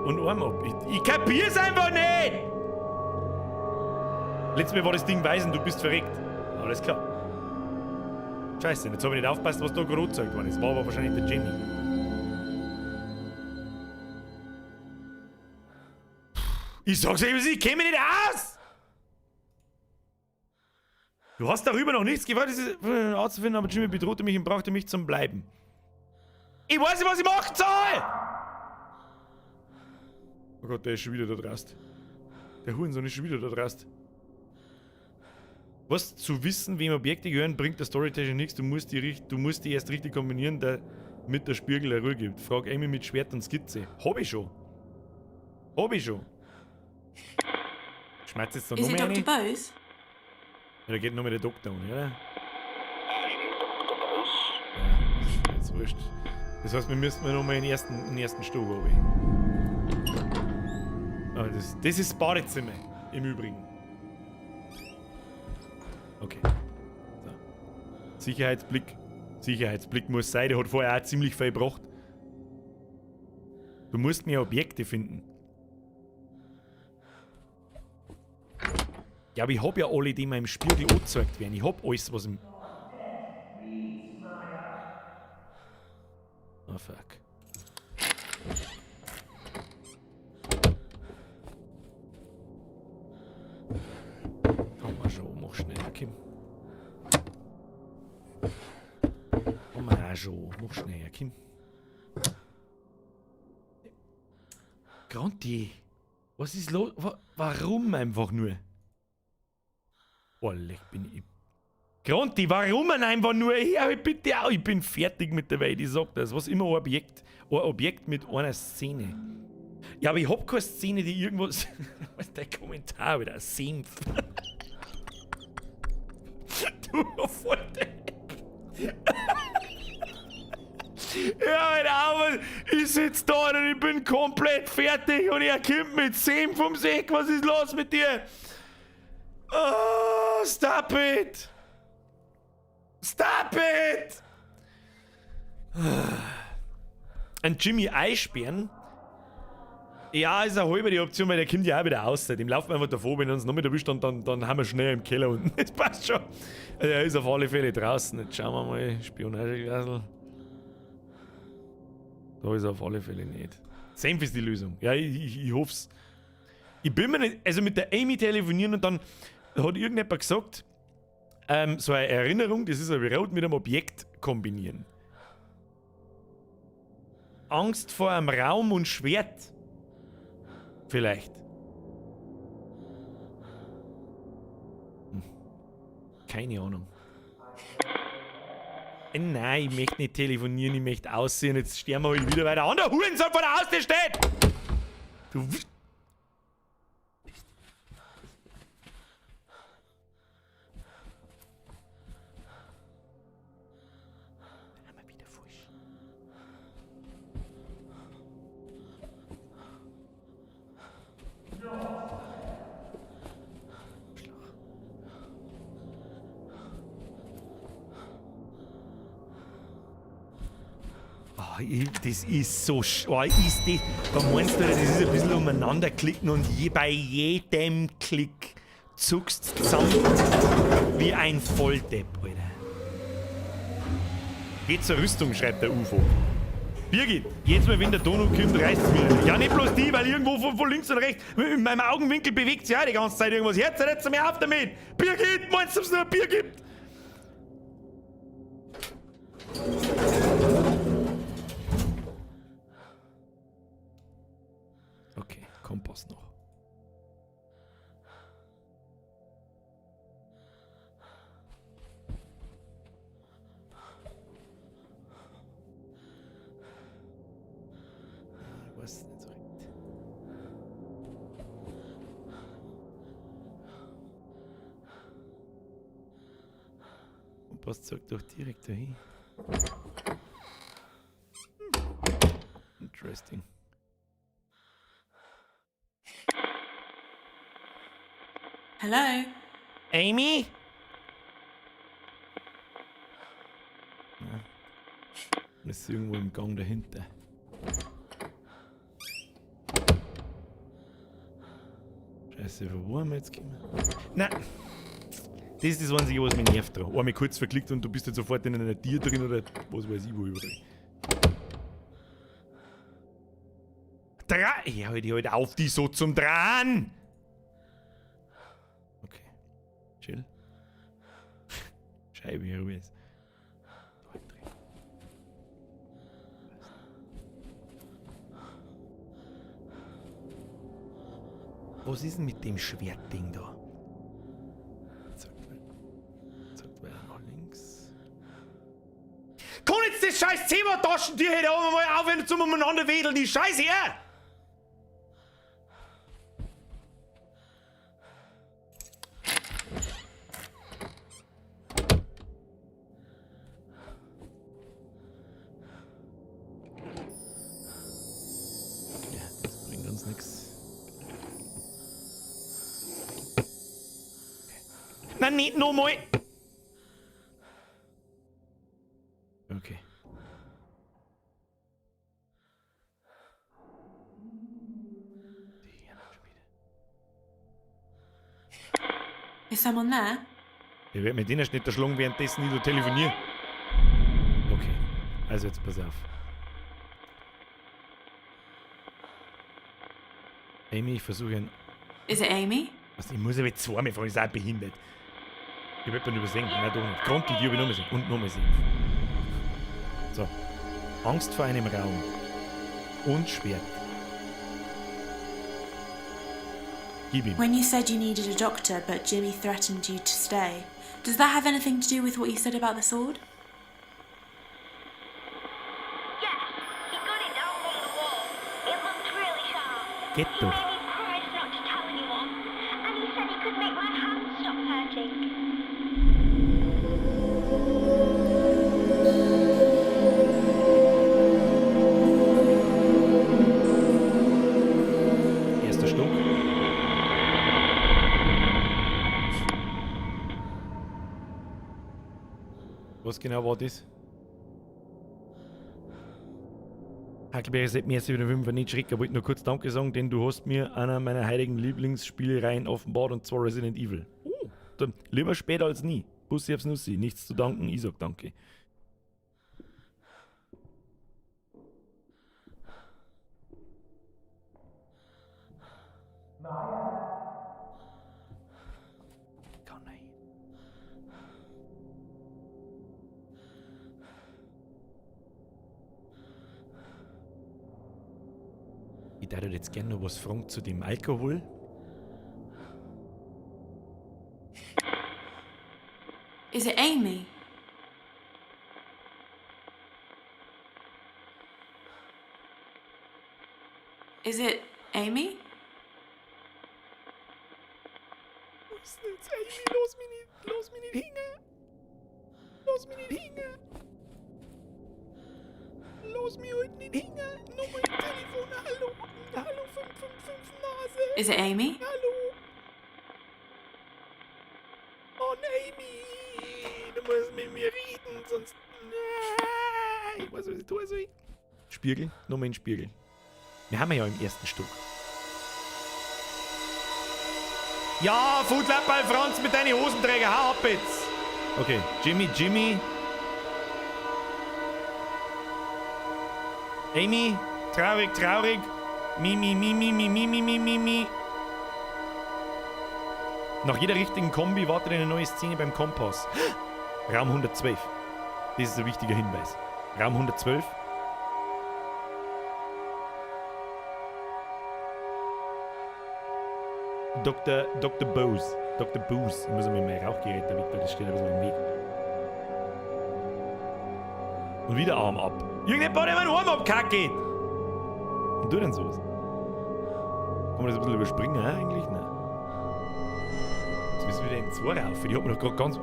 Und Arm ab. Ich kapier's einfach nicht! Letztes Mal war das Ding weiß und du bist verreckt. Alles klar. Scheiße, jetzt habe ich nicht aufgepasst, was da gerade gezeigt worden ist. War aber wahrscheinlich der Jimmy. Ich sag's euch, ich kenne mich nicht aus! Du hast darüber noch nichts gewollt, das Arzt zu finden, aber Jimmy bedrohte mich und brauchte mich zum Bleiben. Ich weiß nicht, was ich machen soll! Oh Gott, der ist schon wieder da draußen. Der Hurensohn ist schon wieder da draußen. Was zu wissen, wem Objekte gehören, bringt der Storytechnik nichts. Du musst die erst richtig kombinieren, damit der Spiegel eine Ruhe gibt. Frag Amy mit Schwert und Skizze. Hab ich schon. Schmeißt jetzt da noch Is it mehr Dr. rein? Bose? Ja, da geht noch mal der Doktor an, oder? I'm Dr. Bose. Ja, das ist wurscht. Das heißt, wir müssten noch mal in den ersten Stuhl runter. Ah, das ist das Badezimmer, im Übrigen. Okay. So. Sicherheitsblick muss sein, der hat vorher auch ziemlich viel gebracht. Du musst mehr Objekte finden. Ja, aber ich hab ja alle, die mir im Spiegel angezeigt werden. Ich hab alles, was im... Oh, fuck. Komm mal schon, mach schneller, Kim. Komm mal schon, mach schneller, Kim. Granti, was ist los? Warum einfach nur? Oh, leck bin ich. Granti, warum einfach nur? Ja, bitte auch. Ich bin fertig mit der Welt, ich sag das. Was immer ein Objekt mit einer Szene. Ja, aber ich hab keine Szene, die irgendwas. Was ist der Kommentar wieder? Senf. Du Volldepp. Ja, aber ich sitz da und ich bin komplett fertig und er kommt mit Senf vom Seck. Was ist los mit dir? Oh, stop it! Stop it! Ein Jimmy einsperren? Ja, ist eine halbe die Option, weil der kommt ja auch wieder raus. Dem laufen wir einfach davor, wenn er uns noch mit erwischt, dann haben wir schnell im Keller unten. Das passt schon. Also er ist auf alle Fälle draußen. Jetzt schauen wir mal. Spionageglasel. Da ist er auf alle Fälle nicht. Senf ist die Lösung. Ja, ich hoff's. Ich bin mir nicht. Also mit der Amy telefonieren und dann hat irgendjemand gesagt, so eine Erinnerung, das ist ein Rot mit einem Objekt kombinieren. Angst vor einem Raum und Schwert. Vielleicht. Keine Ahnung. Nein, ich möchte nicht telefonieren, ich möchte aussehen. Jetzt sterben wir halt wieder weiter an. Der Hurensohn vor der Haustür steht! Du... Das ist so ist das. Da meinst du, das ist ein bisschen umeinander klicken und bei jedem Klick zuckst du zusammen wie ein Volldepp, Alter. Geht zur Rüstung, schreibt der UFO. Birgit, jetzt mal, wenn der Donau kommt, reißt es wieder. Ja, nicht bloß die, weil irgendwo von links und rechts in meinem Augenwinkel bewegt sich ja die ganze Zeit irgendwas. Jetzt setzt mir auf damit! Birgit, meinst du, ob es nur ein Bier gibt? Okay, Kompass noch. Ich weiß nicht so recht. Kompass zeigt doch direkt dahin. Interesting. Hello? Amy? Ja. Das ist irgendwo im Gang dahinter. Scheiße, wo haben wir jetzt gekommen? Nein! Das ist das Einzige, was mich nervt dran. Einmal kurz verklickt und du bist jetzt sofort in einer Tier drin oder was weiß ich wo überall. Ja, halt auf die so zum Dran! Okay. Chill. Scheibe, hier Ruhe ist. Was ist denn mit dem Schwertding da? Sagt weiter nach links. Komm jetzt das scheiß Zebra-Taschentier hier da oben mal aufhören zum umeinander wedeln, die Scheiße her! Nein, nicht nochmal! Okay. Die hier noch schon wieder. Is someone there? Ich werde mit denen nicht erschlagen, währenddessen ich da telefoniere. Okay, also jetzt pass auf. Amy, ich versuche ihn. Is it Amy? Was, ich muss aber jetzt zweimal fragen, ich bin auch behindert. Ich will ihn übersehen. Nein, doch nicht. Grund, die habe ich nochmal sehen. Und nochmal sehen. So. Angst vor einem Raum. Und Schwert. Gib ihm. When you said you needed a doctor, but Jimmy threatened you to stay, does that have anything to do with what you said about the sword? Yes, he got it down on the wall. It looked really sharp. Geht He doch. made me promise not to tell anyone. And he said he could make my hands stop hurting. Erster Stock. Was genau war das? Hackelberry sagt mir jetzt über den 5 nicht schrecken. Ich wollte nur kurz Danke sagen, denn du hast mir einer meiner heiligen Lieblingsspielereien offenbart, und zwar Resident Evil. Dann lieber später als nie. Bussi aufs Nussi. Nichts zu danken, ich sag danke. Kann nicht. Ich würde jetzt gerne noch was fragen zu dem Alkohol. Is it Amy? Is it Amy? Was ist jetzt, Amy? Lass mich nicht hängen. Lass mich nicht hängen. Lass mich heute nicht hängen. Nochmal im Telefon. Hallo. Hallo, 555 Nase. Is it Amy? Hallo. Oh, Amy. Du musst mit mir reden, sonst... Nein. Ich weiß, was ich tun soll. Spiegel. Nochmal in den Spiegel. Wir haben ja im ersten Stück. Ja, Foodlappball Franz mit deinen Hosenträger, hau ab jetzt! Okay, Jimmy. Amy, traurig. Mi. Nach jeder richtigen Kombi wartet eine neue Szene beim Kompass. Raum 112. Das ist ein wichtiger Hinweis. Raum 112. Dr. Bose. Dr. Booze. Ich muss mir mein Rauchgerät da weg, das steht ein bisschen im Weg. Und wieder Arm ab. Irgendjemand hat meinen Arm abgekackt! Und du denn sowas? Kann man das ein bisschen überspringen, eigentlich? Nein. Jetzt müssen wir wieder in 2 rauf. Die hat man doch gerade ganz...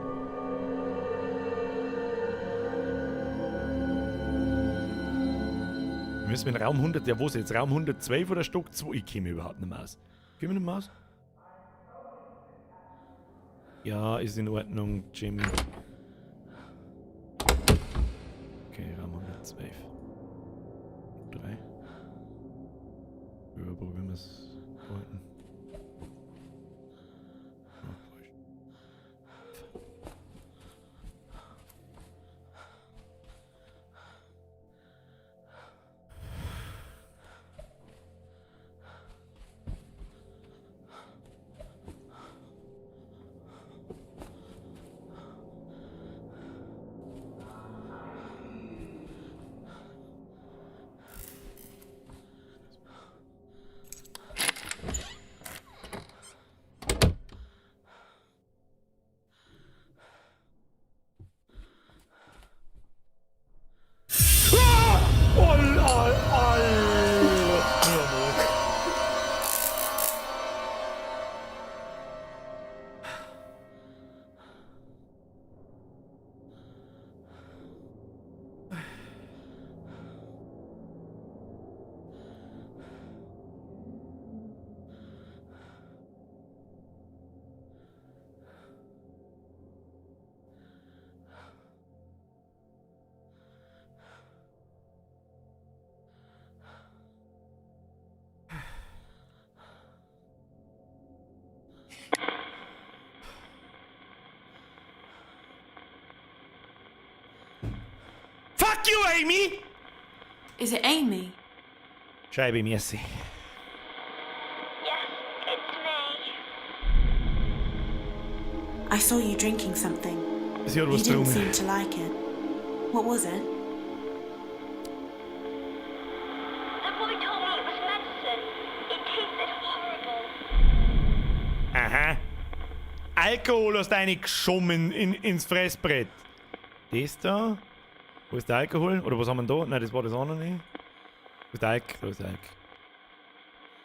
Wir müssen in Raum 100... Ja, wo ist jetzt? Raum 112 oder Stock 2? Ich komme überhaupt nicht mehr aus. Gehen wir nicht mehr aus? Ja, ist in Ordnung, Jimmy. Okay, Raum 112. 3. Probieren wir es wollten. Fuck you, Amy! Is it Amy? Scheibe, merci. Yes, it's me. I saw you drinking something. Sie hat You was didn't getrunken. seem to like it. What was it? The boy told me it was medicine. It tasted horrible. Aha. Alkohol hast du reingeschoben ins Fressbrett. Das da? Wo ist der Alkohol? Oder was haben wir da? Nein, das war das andere nicht. Wo ist der Alk? Da ist der Alk.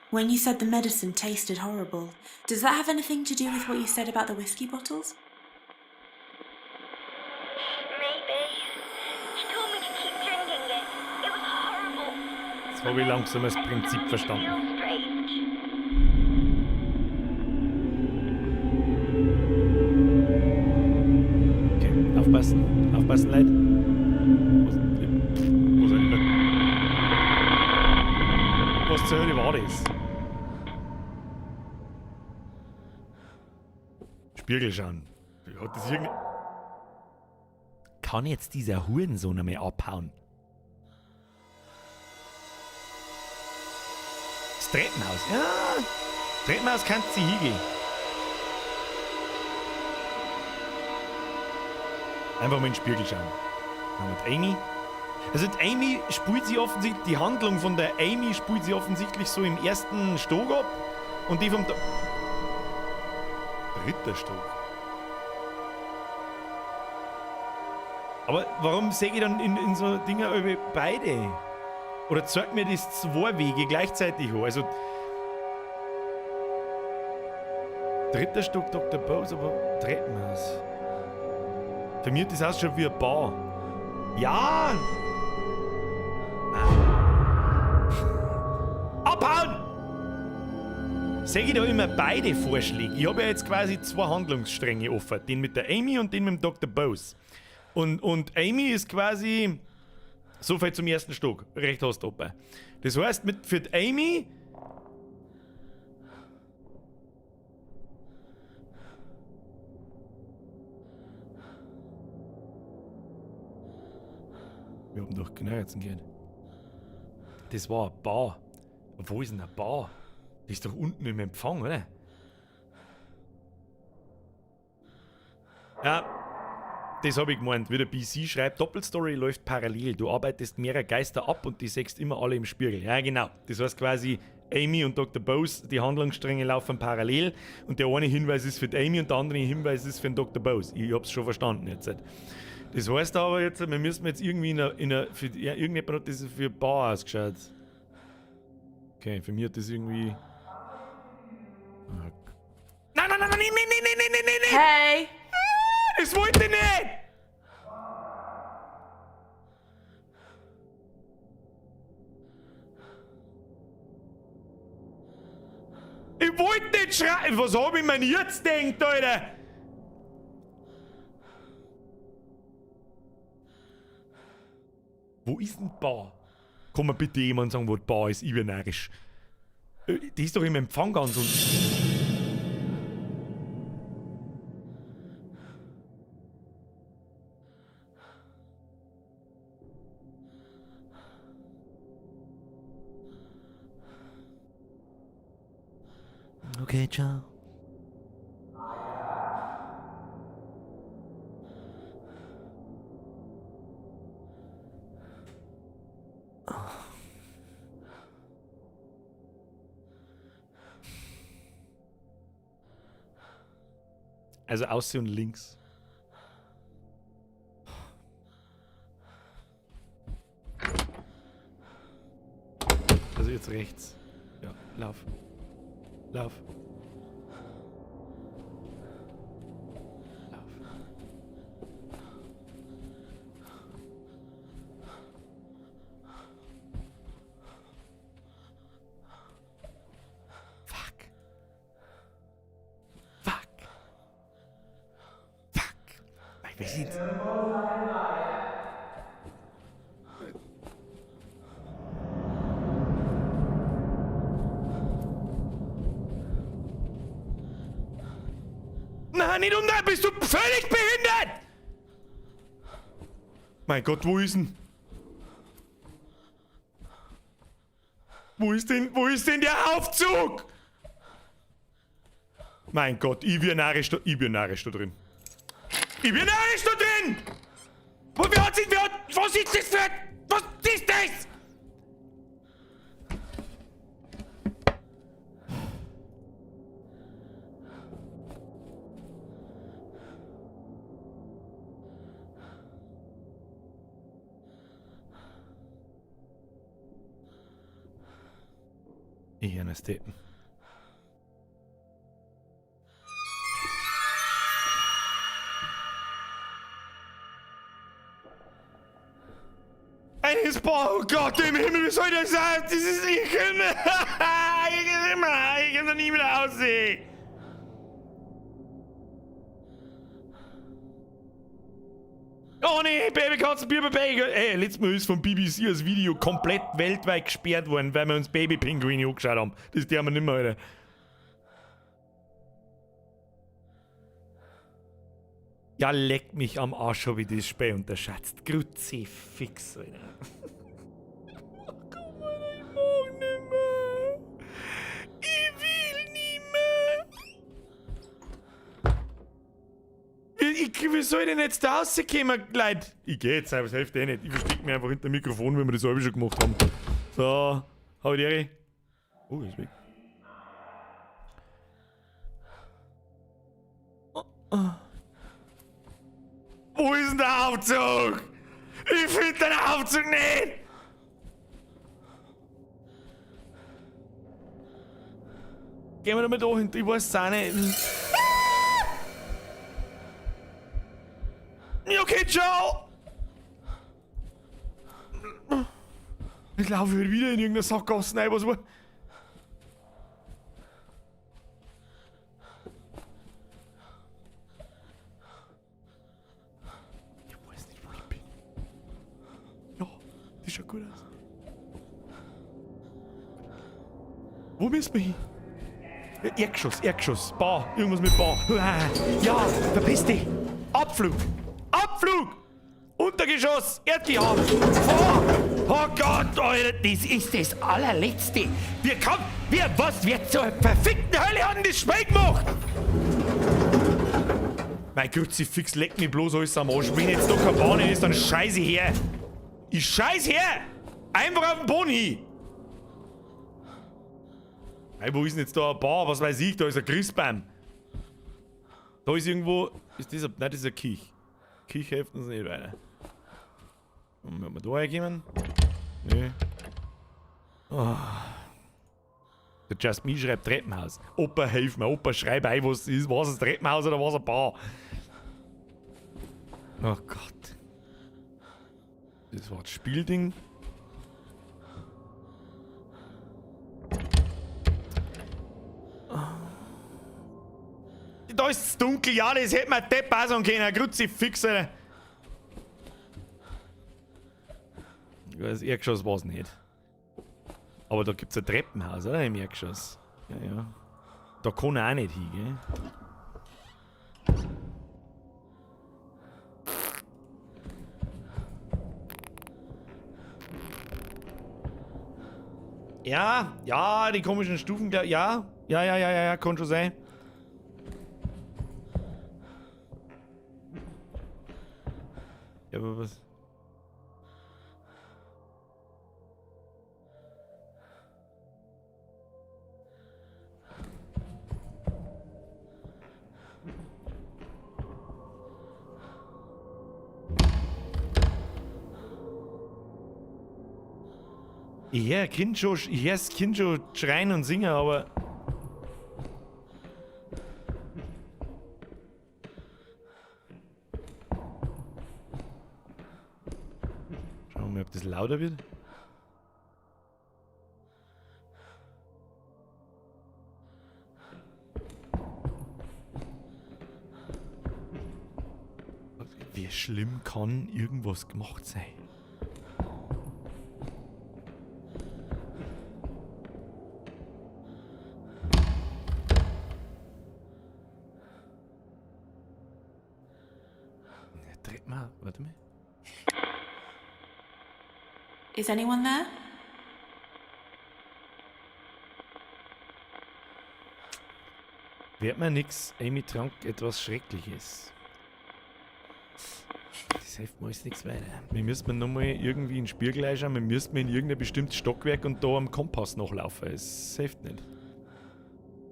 When you said the medicine tasted horrible, does that have anything to do with what you said about the whiskey bottles? Maybe. She told me to keep drinking it. It was horrible. Jetzt habe ich langsam das Prinzip verstanden. Feel strange. Okay, aufpassen. Aufpassen, Leute. Wo soll ich denn? Was zur Hölle war das? Spiegel schauen. Hat das irgendwie... Kann jetzt dieser Hurensohn einmal abhauen? Das Treppenhaus. Ja, Treppenhaus kannst du hingehen. Einfach mal in den Spiegel schauen. Dann mit Amy. Also die Amy spielt sie offensichtlich, die Handlung von der Amy spielt sie offensichtlich so im ersten Stock ab und die vom dritter Stock. Aber warum sehe ich dann in so Dinger über beide? Oder zeigt mir das zwei Wege gleichzeitig an? Also dritter Stock Dr. Bose, aber Treppenhaus. Für mich hat das ausschaut wie eine Bar. Ja! Abhauen! Sehe ich da immer beide Vorschläge. Ich habe ja jetzt quasi zwei Handlungsstränge offen. Den mit der Amy und den mit dem Dr. Bose. Und Amy ist quasi so viel zum ersten Stock. Recht hast du oben. Das heißt, für die Amy... Wir haben doch genau jetzt gehen. Das war eine Bar. Wo ist denn eine Bar? Die ist doch unten im Empfang, oder? Ja, das habe ich gemeint. Wie der BC schreibt, Doppelstory läuft parallel. Du arbeitest mehrere Geister ab und die siehst immer alle im Spiegel. Ja, genau. Das heißt quasi, Amy und Dr. Bose, die Handlungsstränge laufen parallel und der eine Hinweis ist für die Amy und der andere Hinweis ist für den Dr. Bose. Ich hab's schon verstanden jetzt. Das heißt aber jetzt, wir müssen jetzt irgendwie irgendjemand hat das für Bar ausgeschaut. Okay, für mich hat das irgendwie... Nein! Hey! Das wollte ich nicht! Ich wollte nicht schreien! Was hab ich mir denn jetzt gedacht, Alter? Wo ist denn die Bar? Kann mir bitte jemand sagen, wo die Bar ist? Ich bin närrisch. Die ist doch im Empfang ganz unten. Okay, ciao. Also außen und links. Also jetzt rechts. Ja, lauf. Lauf. Lauf. Fuck. Fuck. Fuck. Wir sind... Nein, nicht unten! Bist du völlig behindert? Mein Gott, wo ist denn? Wo ist denn der Aufzug? Mein Gott, ich bin narrisch da drin. Was ist das für... Was ist das? Ich habe Steppen. Eines Paar, oh Gott im Himmel, wie soll das sein? Das ist nicht mehr. Ich kann da nie mehr aussehen. Oh nee, Babykatzen, Baby. Ey, letztes Mal ist vom BBC das Video komplett weltweit gesperrt worden, weil wir uns Babypinguine angeschaut haben. Das dürfen wir nicht mehr, Alter. Ja, leck mich am Arsch, hab ich das Spiel unterschätzt. Kruzifix, Alter. Komm, Alter, ich mag nicht mehr. Ich will nicht mehr. Wie soll ich denn jetzt da rauskommen, Leute? Ich geh jetzt, aber das hilft eh nicht. Ich versteck mich einfach hinter dem Mikrofon, wenn wir das halbe schon gemacht haben. So, hau die Ehre. Oh, ist weg. Wo ist denn der Aufzug? Ich finde den Aufzug nicht! Gehen wir doch mal da hinten, ich weiß es auch nicht. Ja, okay, ciao! Ich laufe wieder in irgendeiner Sackgasse rein, was war? Schaut gut aus. Wo müssen wir hin? Erdgeschoss. Bar. Irgendwas mit Bar. Ja, verpiss dich. Abflug. Untergeschoss. Erdgeschoss. Vor. Oh Gott, Alter. Das ist das allerletzte. Was wird zur verfickten Hölle an das Spiel gemacht? Mein Kruzifix leckt mich bloß alles am Arsch. Wenn jetzt noch keine Bahn ist, dann scheiße ich her. Ich scheiß her! Einfach auf den Boden hin! Hey, wo ist denn jetzt da ein Bar? Was weiß ich? Da ist ein Christbaum. Da ist irgendwo... Ist das ein... Nein, das ist ein Kirch. Kirch hilft uns nicht weiter. Und wenn wir da reingehen... Nö. Oh. Der Just Me schreibt Treppenhaus. Opa, hilf mir. Opa, schreib ein, was es ist. Was ist ein Treppenhaus oder was ein Bar? Oh Gott. Das war das Spielding. Da ist es dunkel, ja, das hätte man Depp auch sagen können. Kruzifix, Alter. Das Erdgeschoss war es nicht. Aber da gibt es ein Treppenhaus, oder? Im Erdgeschoss. Ja. Da kann er auch nicht hin, gell? Ja, die komischen Stufen, ja, kann schon sein. Ja, aber was? Ich höre das Kind schon schreien und singen, aber... Schauen wir mal, ob das lauter wird. Wie schlimm kann irgendwas gemacht sein? Warte mal. Is anyone there? Wird mir nix, Amy trank etwas Schreckliches. Das hilft mir alles nichts weiter. Wir müssen nochmal irgendwie in den Spiegel reinschauen, wir müssen in irgendein bestimmtes Stockwerk und da am Kompass nachlaufen. Es hilft nicht.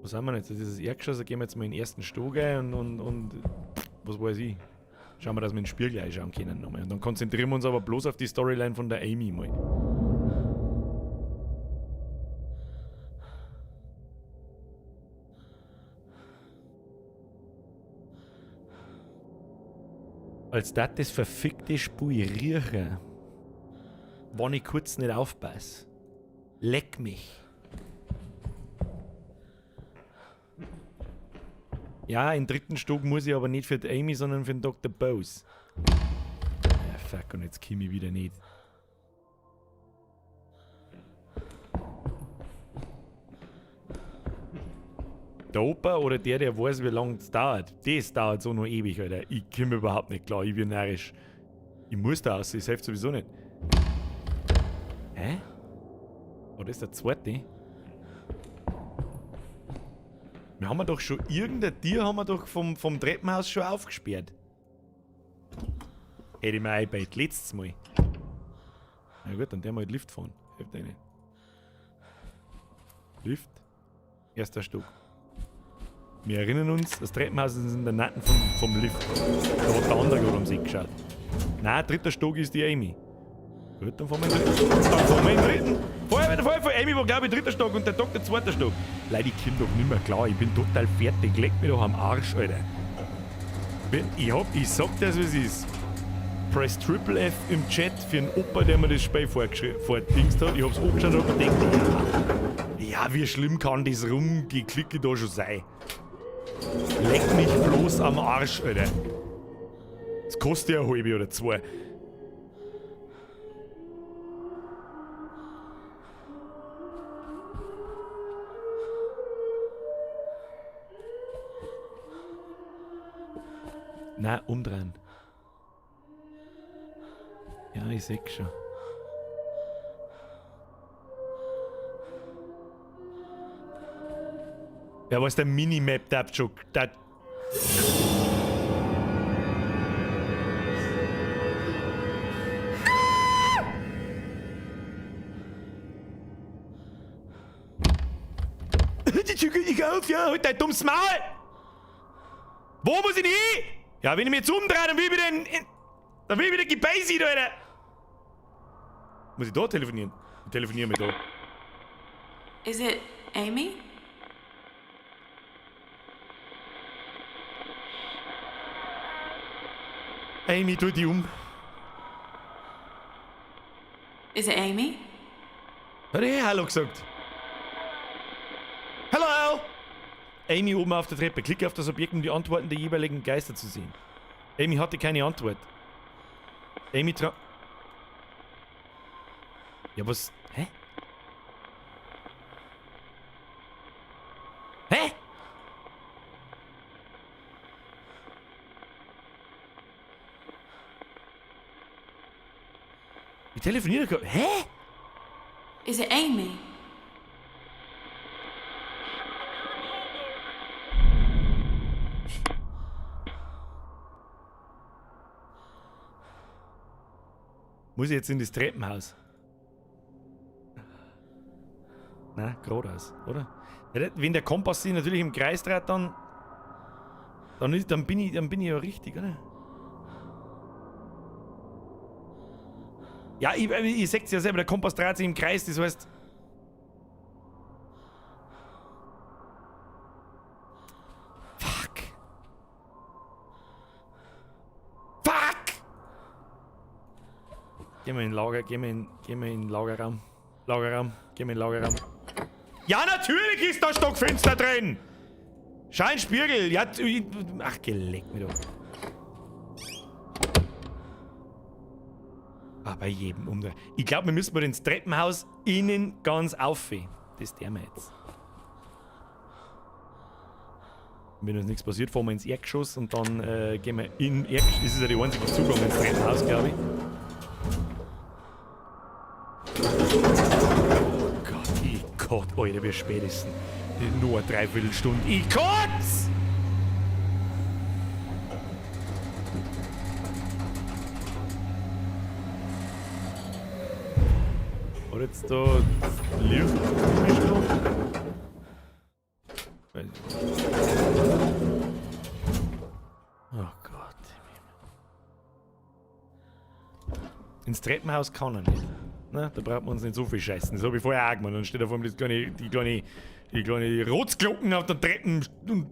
Wo sind wir jetzt? Das ist das Erdgeschoss, da gehen wir jetzt mal in den ersten Stock ein und was weiß ich. Schauen wir, dass wir in den Spiegel reinschauen können nochmal. Und dann konzentrieren wir uns aber bloß auf die Storyline von der Amy mal. Als das verfickte Spiel riechen, wenn ich kurz nicht aufpasse. Leck mich. Ja, im 3. Stock muss ich aber nicht für die Amy, sondern für den Dr. Bose. Ja, fuck, und jetzt komme ich wieder nicht. Der Opa oder der weiß, wie lange es dauert, das dauert so noch ewig, Alter. Ich komme überhaupt nicht klar, ich bin närrisch. Ich muss da aus, das hilft sowieso nicht. Hä? Oh, das ist der zweite. Wir haben doch schon irgendein Tier haben wir doch vom Treppenhaus schon aufgesperrt. Hätte ich mir eingebaut, letztes Mal. Na gut, dann der mal Lift fahren. Hilft eh nicht. Lift. Erster Stock. Wir erinnern uns, das Treppenhaus ist in der Nacken vom Lift. Da hat der andere gerade ums Eck geschaut. Nein, 3. Stock ist die Amy. Gut, dann fahren wir in den 3. Dann fahren wir in den 3. Vorher von Amy war glaube ich 3. Stock und der Doktor 2. Stock. Leute, ich komme doch nicht mehr klar. Ich bin total fertig. Leck mich doch am Arsch, Alter. Ich sag das, wie es ist. Press Triple F im Chat für einen Opa, der mir das Spiel vordingst hat. Ich hab's angeschaut und hab mir gedacht, ja, wie schlimm kann das Rumgeklicke da schon sein? Leck mich bloß am Arsch, Alter. Das kostet ja eine halbe oder 2. Nein, umdrehen. Ja, ich seh's schon. Ja, was der Minimap da schon. Die Tür geht nicht auf, ja, halt dein dummes Maul! Wo muss ich denn hin? Ja, wenn ich mich jetzt umdrehe, dann will ich wieder dann will ich wieder gebeißt, Alter! Muss ich da telefonieren? Ich telefoniere mit da. Is it Amy? Amy, tu die um. Is it Amy? Hat er Hallo gesagt? Hallo! Amy oben auf der Treppe. Klicke auf das Objekt, um die Antworten der jeweiligen Geister zu sehen. Amy hatte keine Antwort. Amy Ja, was? Hä? Hä? Ich telefoniere gerade. Hä? Is it Amy? Muss ich jetzt in das Treppenhaus? Nein, geradeaus, oder? Wenn der Kompass sich natürlich im Kreis dreht, dann bin ich ja richtig, oder? Ja, ich sag's ja selber, der Kompass dreht sich im Kreis, das heißt... Fuck! Gehen wir in Lager, gehen wir in Lagerraum. Gehen wir in Lagerraum. Ja, natürlich ist da Stockfenster drin! Scheinspiegel, ja, ach, geleck mich doch. Ah, bei jedem Umdrehen. Ich glaube, wir müssen mal ins Treppenhaus innen ganz auf. Das der wir jetzt. Wenn uns nichts passiert, fahren wir ins Erdgeschoss und dann gehen wir in Erdgeschoss. Das ist ja die einzige Zugang ins Treppenhaus, glaube ich. Oh Gott, Alter. Alter, wie spät ist denn? Nur eine Dreiviertelstunde. Ich kotz! Oder jetzt da Licht? Oh Gott. Ins Treppenhaus kann er nicht. Na, da braucht man uns nicht so viel scheißen. Das habe ich vorher auch gemacht. Dann steht da vor allem die kleine Rotsglocken auf der Treppen und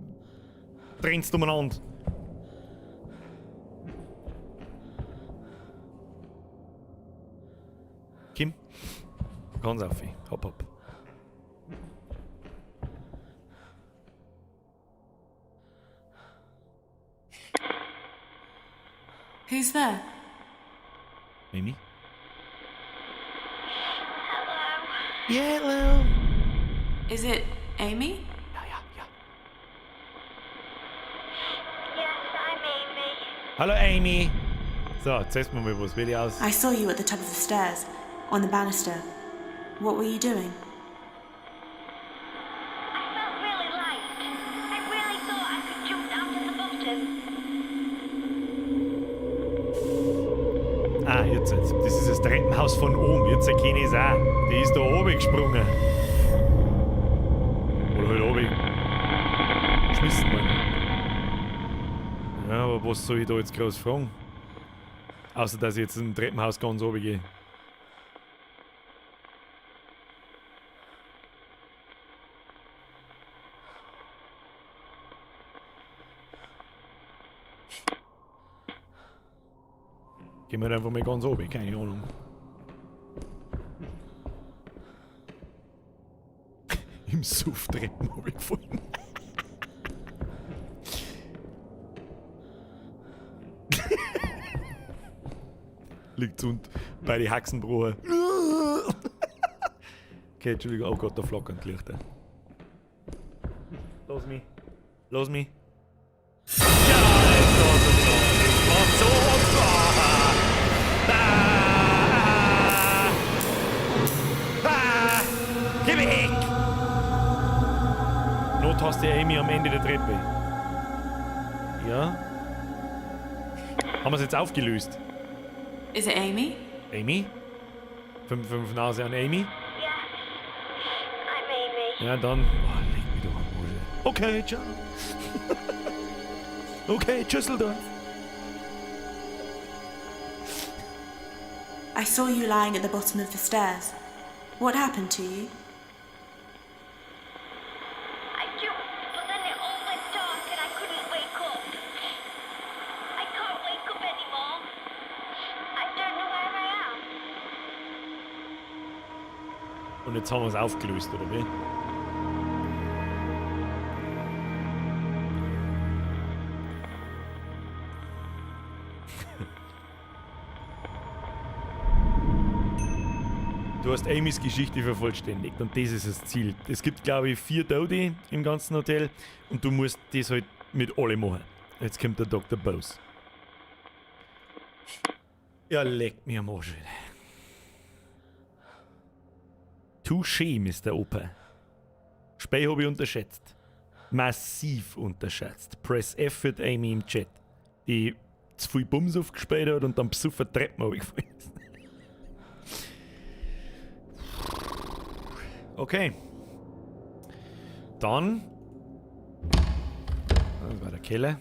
trennst umeinander. Kim, ganz auf. Hopp, hopp. Who's there? Amy? Hello. Yeah, hello. Is it Amy? Ja. Yes, I'm Amy. Hallo, Amy. So, jetzt erzählst du mir mal was. Will ich aus? I saw you at the top of the stairs, on the banister. What were you doing? I felt really light. I really thought I could jump down to the bottom. Ah, jetzt. Das ist das Treppenhaus von oben. Jetzt erkenne ich es auch. Die ist da oben gesprungen. Oder halt oben geschmissen worden. Ja, aber was soll ich da jetzt groß fragen? Außer, dass ich jetzt im Treppenhaus ganz oben gehe. Gehen wir einfach mal ganz oben, keine Ahnung. Im Suff-Treppen habe ich gefunden. Liegt und bei die Haxenbrochen. Okay, Entschuldigung, oh Gott, da flackern die Lichter. Los mich. Los mich. Ja, jetzt los und los. Und so und so. Geh weg! Nottaste Amy am Ende der Treppe. Ja? Haben wir es jetzt aufgelöst? Is it Amy? Amy? 5 Nase an Amy? Yes, I'm Amy. Ja, dann. Oh, leg mich doch am Arsch. Okay, ciao. Okay, Tschüsseldorf. I saw you lying at the bottom of the stairs. What happened to you? I jumped, but then it all went dark and I couldn't wake up. I can't wake up anymore. I don't know where I am. Und jetzt haben wir es aufgelöst, oder wie? Du hast Amys Geschichte vervollständigt und das ist das Ziel. Es gibt, glaube ich, 4 Tote im ganzen Hotel und du musst das halt mit alle machen. Jetzt kommt der Dr. Bose. Ja, leckt mir am Arsch. Touché, Mr. Opa. Spey habe ich unterschätzt. Massiv unterschätzt. Press F für die Amy im Chat. Die zu viel Bums aufgespäht hat und dann besoffen Treppen runtergefallen ist. Okay. Dann. Das war der Keller.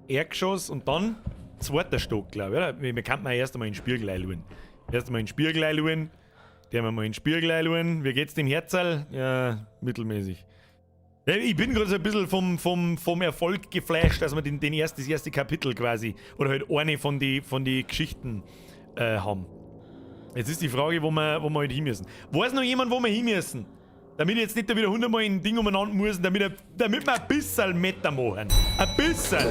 Erdgeschoss und dann 2. Stock, glaube ich, oder? Wir kann man erst einmal in den Spiegel einschauen. Erst einmal in den Spiegel einschauen. Der wir mal in den Spiegel einschauen. Wie geht's dem Herzl? Ja, mittelmäßig. Ja, ich bin gerade so ein bisschen vom Erfolg geflasht, dass wir das erste Kapitel quasi, oder halt eine von die Geschichten haben. Jetzt ist die Frage, wo wir halt hin müssen. Weiß noch jemand, wo wir hin müssen? Damit ich jetzt nicht da wieder 100-mal in ein Ding umeinander muss, damit wir ein bisschen Meter machen. Ein bisschen.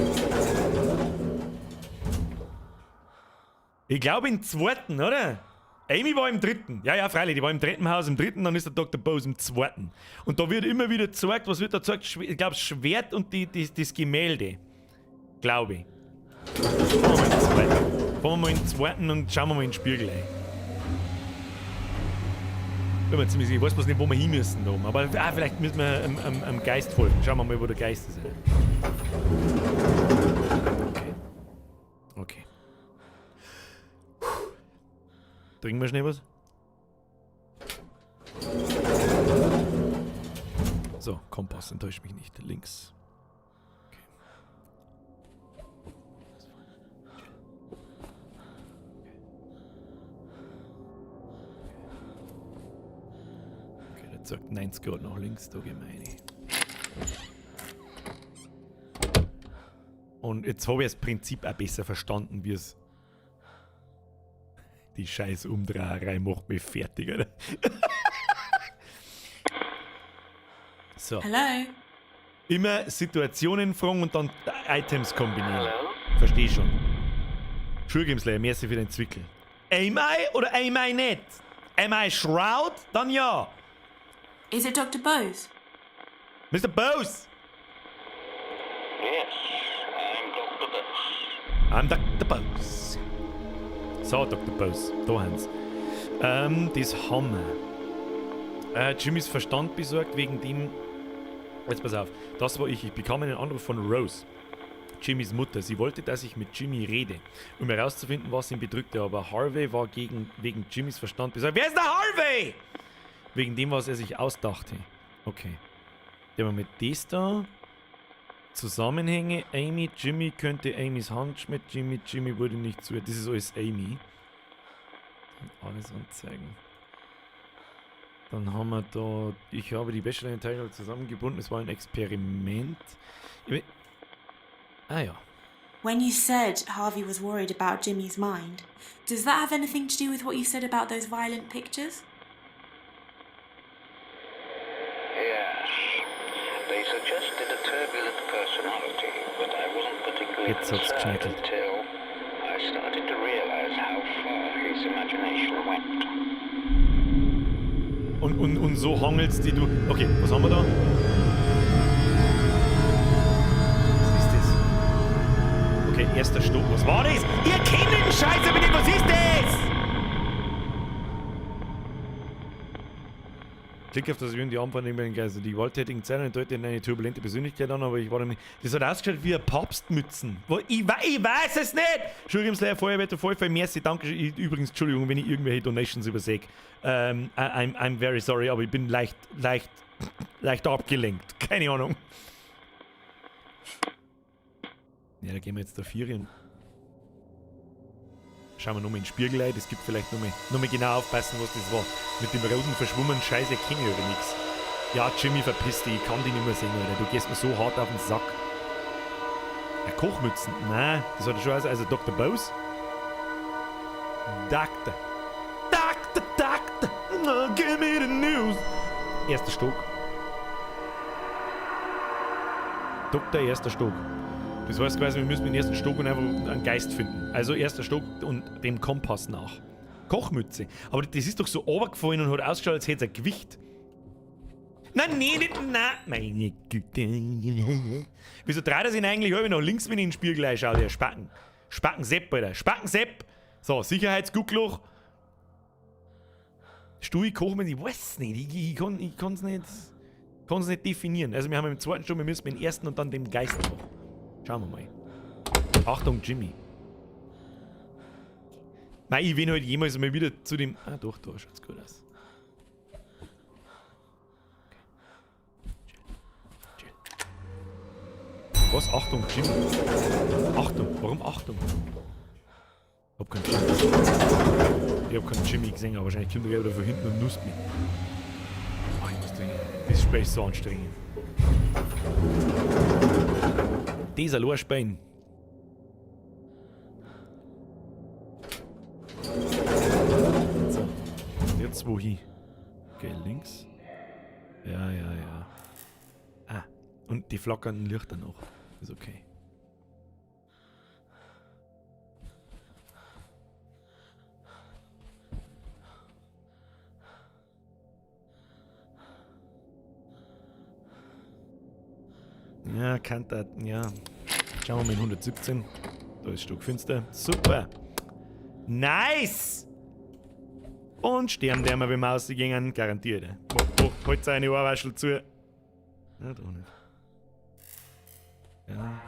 Ich glaube im 2., oder? Amy war im 3. Ja, freilich, die war im Treppenhaus im 3., dann ist der Dr. Bose im 2. Und da wird immer wieder gezeigt, was wird da gezeigt? Ich glaube, das Schwert und das Gemälde. Glaube ich. Fahren wir mal in den 2. und schauen wir mal in den Spiegel ein. Bin mir ziemlich sicher. Ich weiß bloß nicht, wo wir hin müssen da oben. Aber vielleicht müssen wir am Geist folgen. Schauen wir mal, wo der Geist ist. Okay. Okay. Trinken wir schnell was? So, Kompass, enttäuscht mich nicht. Links. Okay. Okay, der sagt 90 Grad nach links, da gehen wir rein. Und jetzt habe ich das Prinzip auch besser verstanden, wie es. Die scheiß Umdreherei macht mich fertig, oder? So. Hello? Immer Situationen fragen und dann Items kombinieren. Hello? Versteh schon. Schulgemsleier, merci für den Zwickel. Am I oder am I nicht? Am I Shroud? Dann ja. Is it Dr. Bose? Mr. Bose! Yes, I'm Dr. Bose. I'm Dr. Bose. So, Dr. Bose, da haben's. Das haben wir. Jimmys Verstand besorgt wegen dem. Jetzt pass auf, das war ich. Ich bekam einen Anruf von Rose, Jimmys Mutter. Sie wollte, dass ich mit Jimmy rede, um herauszufinden, was ihn bedrückte. Aber Harvey war wegen Jimmys Verstand besorgt. Wer ist der Harvey? Wegen dem, was er sich ausdachte. Okay. Der mit das da. Zusammenhänge. Amy, Jimmy könnte Amys Hand mit Jimmy. Jimmy wurde nicht zu. Das ist alles Amy. Alles anzeigen. Dann haben wir da. Ich habe die Bachelor-Teilnehmer zusammengebunden. Es war ein Experiment. Ah ja. When you said Harvey was worried about Jimmy's mind, does that have anything to do with what you said about those violent pictures? Yes. They suggested a turbulent personality, but I wasn't particularly Jetzt hat's concerned geschneckelt. until I started to realize how far his imagination went. Und so hangelst die du. Okay, was haben wir da? Was ist das? Okay, erster Stock. Was war das? Ihr kennt den Scheiße mit dem. Was ist das? Klick auf das Video in die Anfang Geister. Die gewalttätigen Zeilen deuten eine turbulente Persönlichkeit an, aber ich war nicht. Das hat ausgeschaut wie ein Papstmützen. Ich weiß es nicht! Schulgemsleier, Feuerwehr, Vollfall, merci, danke. Übrigens, Entschuldigung, wenn ich irgendwelche Donations übersehe. I'm very sorry, aber ich bin leicht abgelenkt. Keine Ahnung. Ja, da gehen wir jetzt da 4 und schauen wir nochmal in den Spiegel ein. Das gibt vielleicht nochmal genau aufpassen, was das war. Mit dem roten verschwommenen Scheiße kenne ich aber nichts. Ja, Jimmy, verpiss dich, ich kann dich nicht mehr sehen, Alter. Du gehst mir so hart auf den Sack. Ja, Kochmützen? Nein, das hat er schon also Dr. Bose? Doctor, oh, give me the news. Erster Stock. Doktor, erster Stock. Das heißt quasi, wir müssen den ersten Stock und einfach einen Geist finden. Also erster Stock und dem Kompass nach. Kochmütze. Aber das ist doch so runtergefallen und hat ausgeschaut, als hätte es ein Gewicht. Nein, meine Güte. Wieso dreht er sich eigentlich halb nach links, wenn ich in den Spiegel reinschaue, der Spacken? Spackensepp, Alter. Spackensepp. So, Sicherheitsguckloch. Stui, Kochmütze, ich weiß nicht. Ich kann es nicht definieren. Also wir haben im zweiten Stock, wir müssen den ersten und dann den Geist nach. Schauen wir mal. Achtung, Jimmy. Nein, ich will halt jemals mal wieder zu dem. Ah, doch, da schaut's gut aus. Okay. Chill. Was? Achtung, Jimmy. Achtung, warum Achtung? Ich hab keinen Jimmy. Ich hab keinen Jimmy gesehen, aber wahrscheinlich kommt er wieder von hinten und nusst mich. Oh, ich muss dringend. Das Spiel ist so anstrengend. Dieser Lohrstein. So. Jetzt wohin? Okay, links. Ja. Ah, und die flackernden Lichter noch. Ist okay. Ja, Kanter, ja. Schauen wir mal in 117. Da ist Stockfinster. Super. Nice! Und sterben der mal beim Rausgehen, garantiert. Halt seine Ohrwaschel zu. Ja, da nicht. Ja.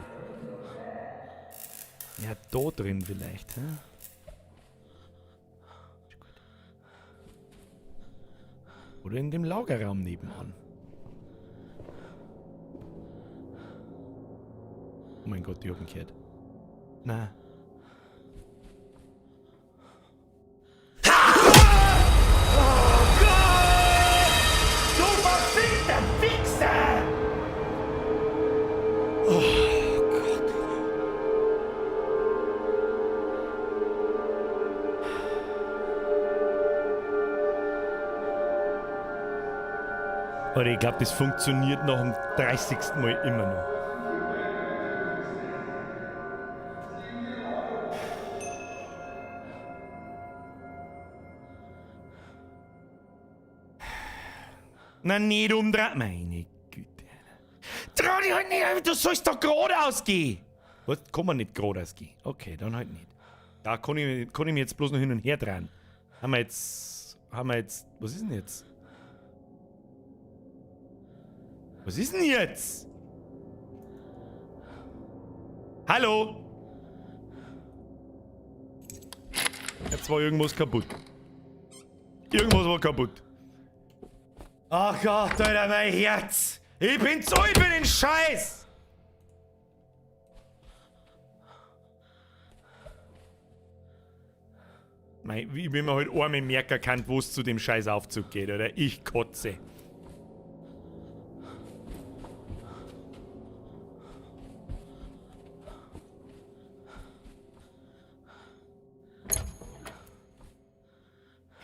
Ja, da drin vielleicht, hä? Oder in dem Lagerraum nebenan. Oh mein Gott, die haben gehört. Nein. Du verfickter Wichser! Oh Gott. Aber ich glaube, das funktioniert nach dem 30. Mal immer noch. Na, nicht umdrehen. Meine Güte. Trau dich halt nicht, du sollst doch geradeaus gehen. Was? Kann man nicht geradeaus gehen? Okay, dann halt nicht. Da kann ich mich jetzt bloß noch hin und her drehen. Haben wir jetzt. Was ist denn jetzt? Was ist denn jetzt? Hallo? Jetzt war irgendwas kaputt. Irgendwas war kaputt. Ach Gott, Alter, mein Herz! Ich bin zu alt für den Scheiß! Wie man halt einmal merken kann, wo es zu dem Scheiß Aufzug geht, oder? Ich kotze.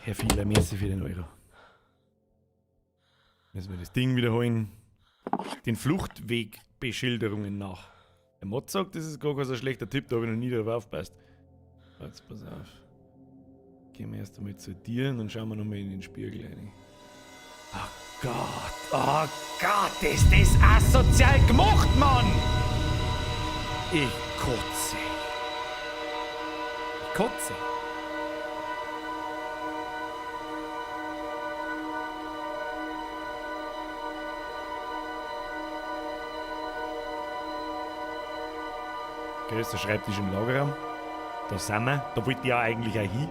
Herr Fieler, merci für den Euro. Müssen wir das Ding wiederholen. Den Fluchtwegbeschilderungen nach. Der Mod sagt, das ist gar kein so schlechter Tipp, da habe ich noch nie drauf aufgepasst. Jetzt pass auf. Gehen wir erst einmal zu dir und dann schauen wir nochmal in den Spiegel rein. Oh Gott, ist das asozial gemacht, Mann! Ich kotze. Ich kotze. Okay, ist der Schreibtisch im Lagerraum. Da sind wir. Da wollte ich ja eigentlich auch hin.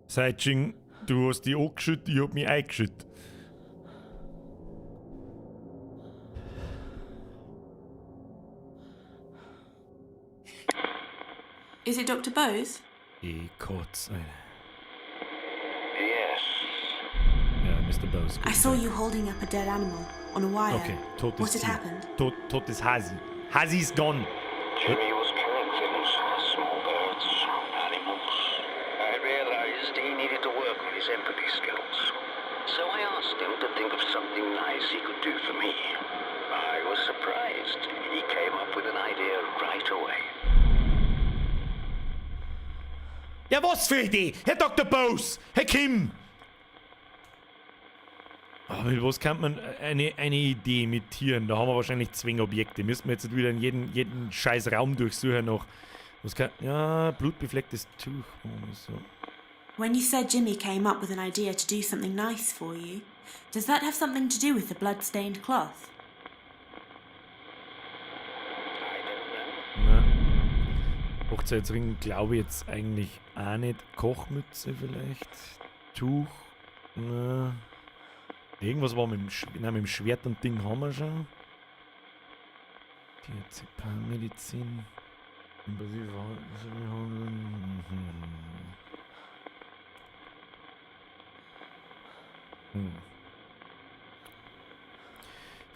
Seitching, du hast dich angeschüttet, ich hab mich eingeschüttet. Is it Dr. Bose? Ich kotze, Alter. Yes. Ja, Mr. Bose. I saw you holding up a dead animal on a wire. Okay, tot What ist had sie. happened? Tot ist Hasi. Hasi ist gone. Jimmy was killing things, small birds, animals. I realized he needed to work on his empathy skills. So I asked him to think of something nice he could do for me. I was surprised. He came up with an idea right away. Ja, was für Idee? Herr Dr. Bose! Herr Kim! Aber mit was kann man eine Idee mit Tieren? Da haben wir wahrscheinlich Zwingobjekte. Müssen wir jetzt wieder in jeden scheiß Raum durchsuchen noch. Was kann. Ja, blutbeflecktes Tuch. Oh, so. When you said Jimmy came up with an idea to do something nice for you, does that have something to do with the blood-stained cloth? Na. Hochzeitsring glaube ich jetzt eigentlich auch nicht. Kochmütze vielleicht. Tuch. Na. Irgendwas war mit dem Schwert und Ding haben wir schon. Diazepam-Medizin.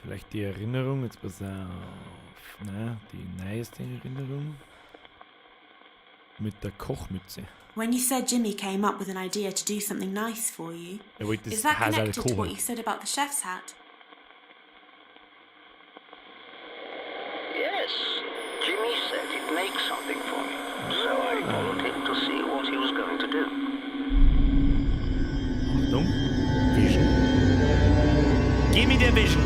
Vielleicht die Erinnerung, jetzt pass auf. Na, die neueste Erinnerung. Mit der Kochmütze. When you said Jimmy came up with an idea to do something nice for you, Er wollte is das that Haus alles connected to what kochen. you said about the chef's hat? Yes, Jimmy said he'd make something for me, so I followed him to see what he was going to do. Achtung. Vision. Geh mit der Vision.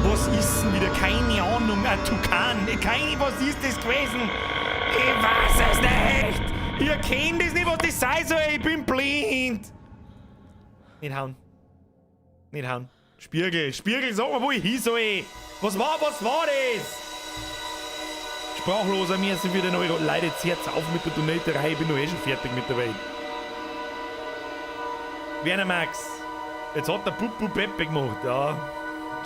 Was ist denn wieder? Keine Ahnung. Ein Tukan. Was ist das gewesen? Ich weiß es nicht. Ihr kennt das nicht, was das sein soll. Ich bin blind. Nicht hauen. Nicht hauen. Spiegel, sag mal, wo ich hin soll. Was war das? Sprachloser, mir sind wieder neu. Leute, jetzt Herz auf mit der Donaterei. Ich bin noch eh schon fertig mit der Welt. Werner Max. Jetzt hat der Pupu Peppe gemacht. Ja,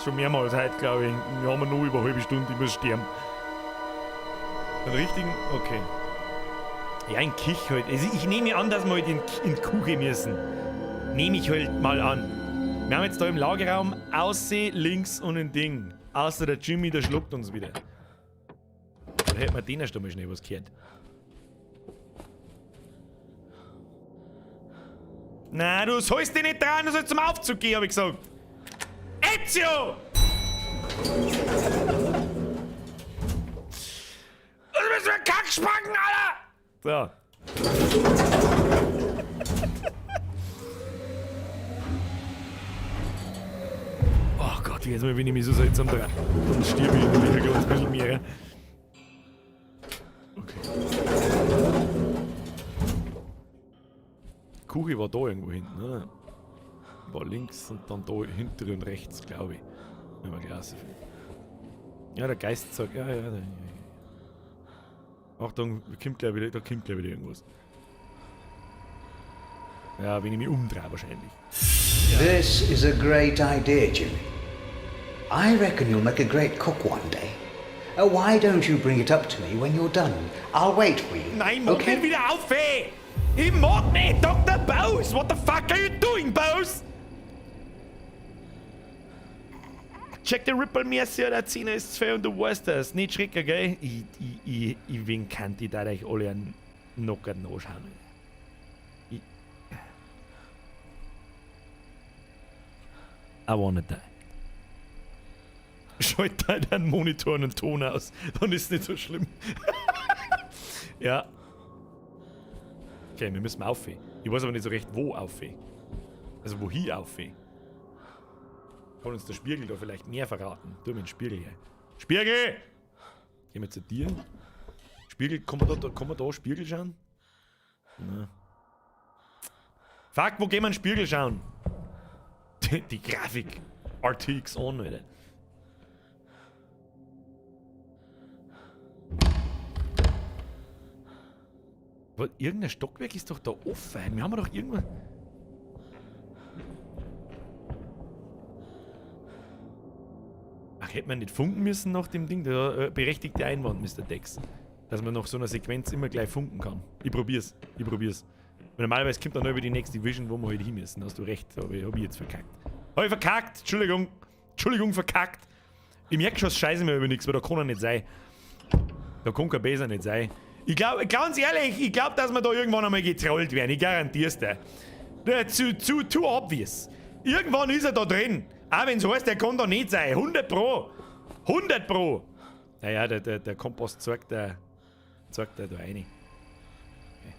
schon mehrmals heute, glaube ich. Wir haben noch über eine halbe Stunde, ich muss sterben. Den richtigen? Okay. Ja, in Kich halt. Also ich nehme an, dass wir halt in die Küche müssen. Nehme ich halt mal an. Wir haben jetzt da im Lagerraum aussehen, links und ein Ding. Außer der Jimmy, der schluckt uns wieder. Da hätten wir den erst einmal schnell was gehört. Na, du sollst dich nicht trauen, du sollst zum Aufzug gehen, hab ich gesagt. Ezio! Was bist du für ein Kackspacken, Alter? So. Oh Gott, jetzt mal, wenn ich mich so seltsam dran. Dann stirb ich wieder ein ganz bisschen mehr. Okay. Kuchi war da irgendwo hinten, oder? War links und dann da hinter und rechts, glaube ich. Wenn man Glas. Ja, der Geist sagt, ja. Achtung, da kommt gleich wieder irgendwas. Ja, wenn ich mich umdrehe wahrscheinlich. This is a great idea, Jimmy. I reckon you'll make a great cook one day. Why don't you bring it up to me when you're done? I'll wait for you. Nein, mach nicht wieder auf, ey! Ich mag nicht, Dr. Bose! What the fuck are you doing, Bose? Check the Ripple-Messi oder 10 ist 2 und du weißt das. Nicht schrecken, gell? Ich wen kann die da euch alle einen Knocker nachschauen. I wanna die. Schalt halt einen Monitor und einen Ton aus, dann ist es nicht so schlimm. Ja. Okay, wir müssen aufhören. Ich weiß aber nicht so recht, wo aufhören. Also wohin aufhören. Kann uns der Spiegel da vielleicht mehr verraten? Tu mir den Spiegel her. Spiegel! Gehen wir zu dir. Spiegel, kann man da Spiegel schauen? Na. Fuck, wo gehen wir einen Spiegel schauen? Die Grafik. RTX on, Alter. Aber irgendein Stockwerk ist doch da offen. Wir haben doch irgendwann. Ach, hätte man nicht funken müssen nach dem Ding? Der berechtigte Einwand, Mr. Dex. Dass man nach so einer Sequenz immer gleich funken kann. Ich probier's. Weil normalerweise kommt dann noch über die nächste Vision, wo wir halt hin müssen. Hast du recht, aber hab ich jetzt verkackt. Hab ich verkackt? Entschuldigung, verkackt. Im Erdgeschoss scheiße mir über nichts, weil da kann er nicht sein. Da kann kein Besser nicht sein. Ich glaube, ganz ehrlich, ich glaube, dass wir da irgendwann einmal getrollt werden. Ich garantier's dir. Too obvious. Irgendwann ist er da drin. Auch wenn es heißt, der kann da nicht sein. 100 Pro. 100 Pro. Naja, der Kompost zeigt da rein. Okay.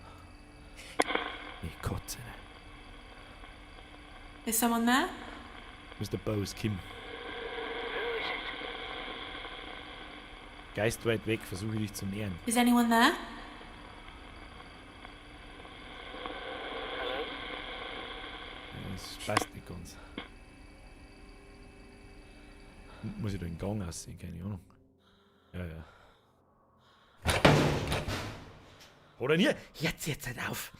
Ich kotze. Is someone there? Mr. Bose, Kim. Geist weit weg, versuche dich zu nähern. Is anyone there? Das passt nicht ganz. Muss ich da den Gang aussehen? Keine Ahnung. Ja. Oder nicht? Jetzt halt auf!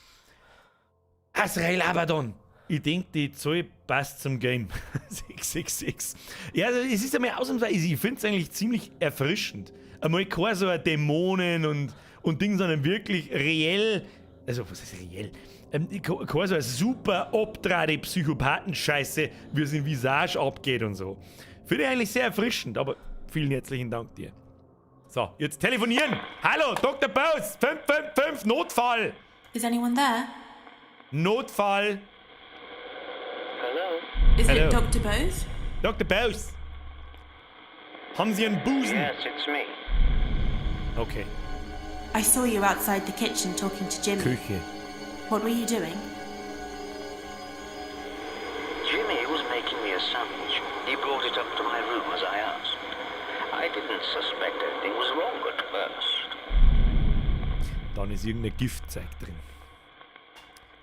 Azrael Abaddon! Ich denke, die Zahl passt zum Game. 666. Ja, also es ist einmal ausnahmsweise, ich finde es eigentlich ziemlich erfrischend. Einmal kein so ein Dämonen und Ding, sondern wirklich reell. Also, was ist reell? Kein so ein super obtrade Psychopathen-Scheiße, wie es in Visage abgeht und so. Finde ich eigentlich sehr erfrischend, aber vielen herzlichen Dank dir. So, jetzt telefonieren. Hallo, Dr. Bose. 555, Notfall. Is anyone there? Notfall. Hello? Is Hello. it Dr. Bose? Dr. Bose. Haben Sie einen Busen? Yes, it's me. Okay. I saw you outside the kitchen talking to Jimmy. Küche. What were you doing? Jimmy was making me a sandwich. He brought it up to my room as I asked. I didn't suspect anything was wrong at first. Dann ist irgendein Giftzeug drin.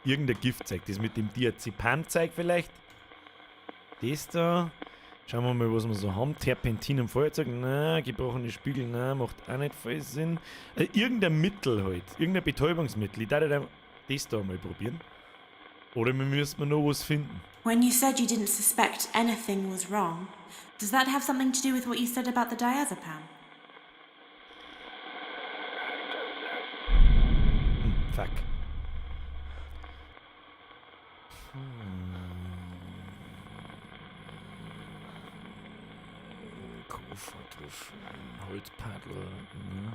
Irgendein Giftzeug. Das mit dem Diazepamzeug vielleicht. Das da. Schauen wir mal, was wir so haben. Terpentin im Feuerzeug. Nein, gebrochene Spiegel. Nein, macht auch nicht voll Sinn. Irgendein Mittel halt. Irgendein Betäubungsmittel. Ich darf das da mal probieren. Oder wir müssen noch was finden. When you said you didn't suspect anything was wrong, does that have something to do with what you said about the diazepam? Fuck. Koffer drauf. Holzpaddel. Ja.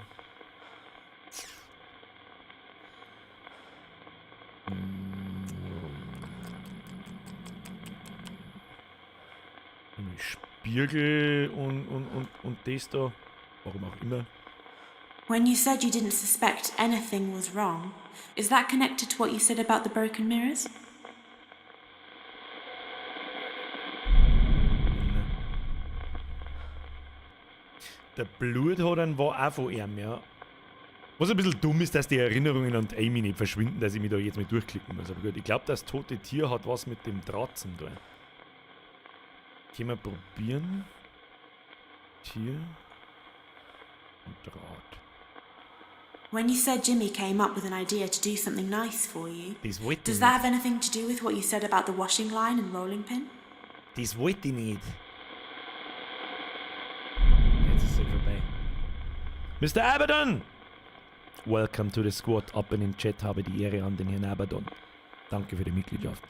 Spiegel und das da. Warum auch immer. When you said you didn't suspect anything was wrong, is that connected to what you said about the broken mirrors? Der Bluthadern war auch von ihm, ja. Was ein bisschen dumm ist, dass die Erinnerungen an die Amy nicht verschwinden, dass ich mich da jetzt mal durchklicken muss. Aber gut, ich glaube, das tote Tier hat was mit dem Draht zu tun. Können wir probieren. Tier und Draht. When you said Jimmy came up with an idea to do something nice for you, Das wollte ich does nicht. that have anything to do with what you said about the washing line and rolling pin? Das wollte ich nicht. Jetzt ist es vorbei. Mr. Abaddon! Welcome to the Squad. Ab in den Chat, habe die Ehre an den Herrn Abaddon. Danke für die Mitgliedschaft.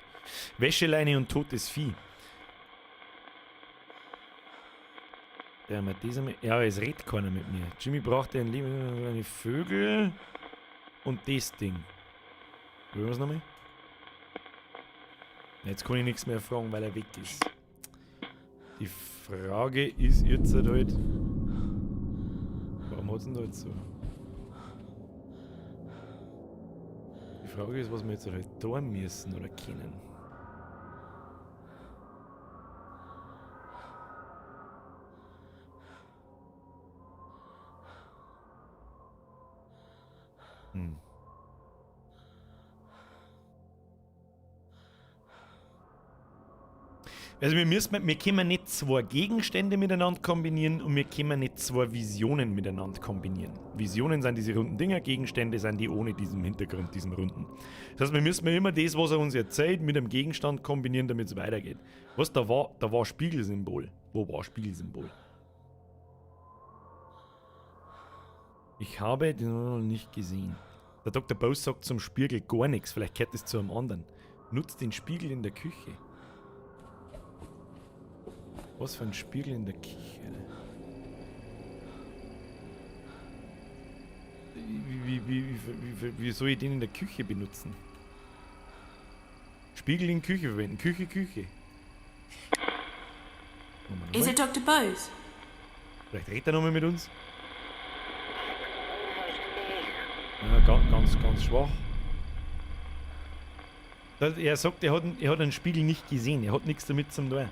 Wäscheleine und totes Vieh. Ja, mit diesem. Ja, es redet keiner mit mir. Jimmy brauchte eine Vögel und das Ding. Wollen wir es nochmal? Jetzt kann ich nichts mehr fragen, weil er weg ist. Die Frage ist jetzt halt. Warum hat es denn da jetzt so? Die Frage ist, was wir jetzt halt tun müssen oder können. Also wir können nicht zwei Gegenstände miteinander kombinieren und wir können nicht zwei Visionen miteinander kombinieren. Visionen sind diese runden Dinger, Gegenstände sind die ohne diesen Hintergrund, diesen runden. Das heißt, wir müssen immer das, was er uns erzählt, mit einem Gegenstand kombinieren, damit es weitergeht. Was da war Spiegelsymbol. Wo war Spiegelsymbol? Ich habe den noch nicht gesehen. Der Dr. Bose sagt zum Spiegel gar nichts, vielleicht gehört es zu einem anderen. Nutzt den Spiegel in der Küche. Was für ein Spiegel in der Küche? Wie soll ich den in der Küche benutzen? Spiegel in Küche verwenden. Küche. Is it Dr. Bose? Vielleicht redet er nochmal mit uns. Ja, ganz schwach. Er sagt, er hat einen Spiegel nicht gesehen. Er hat nichts damit zu tun.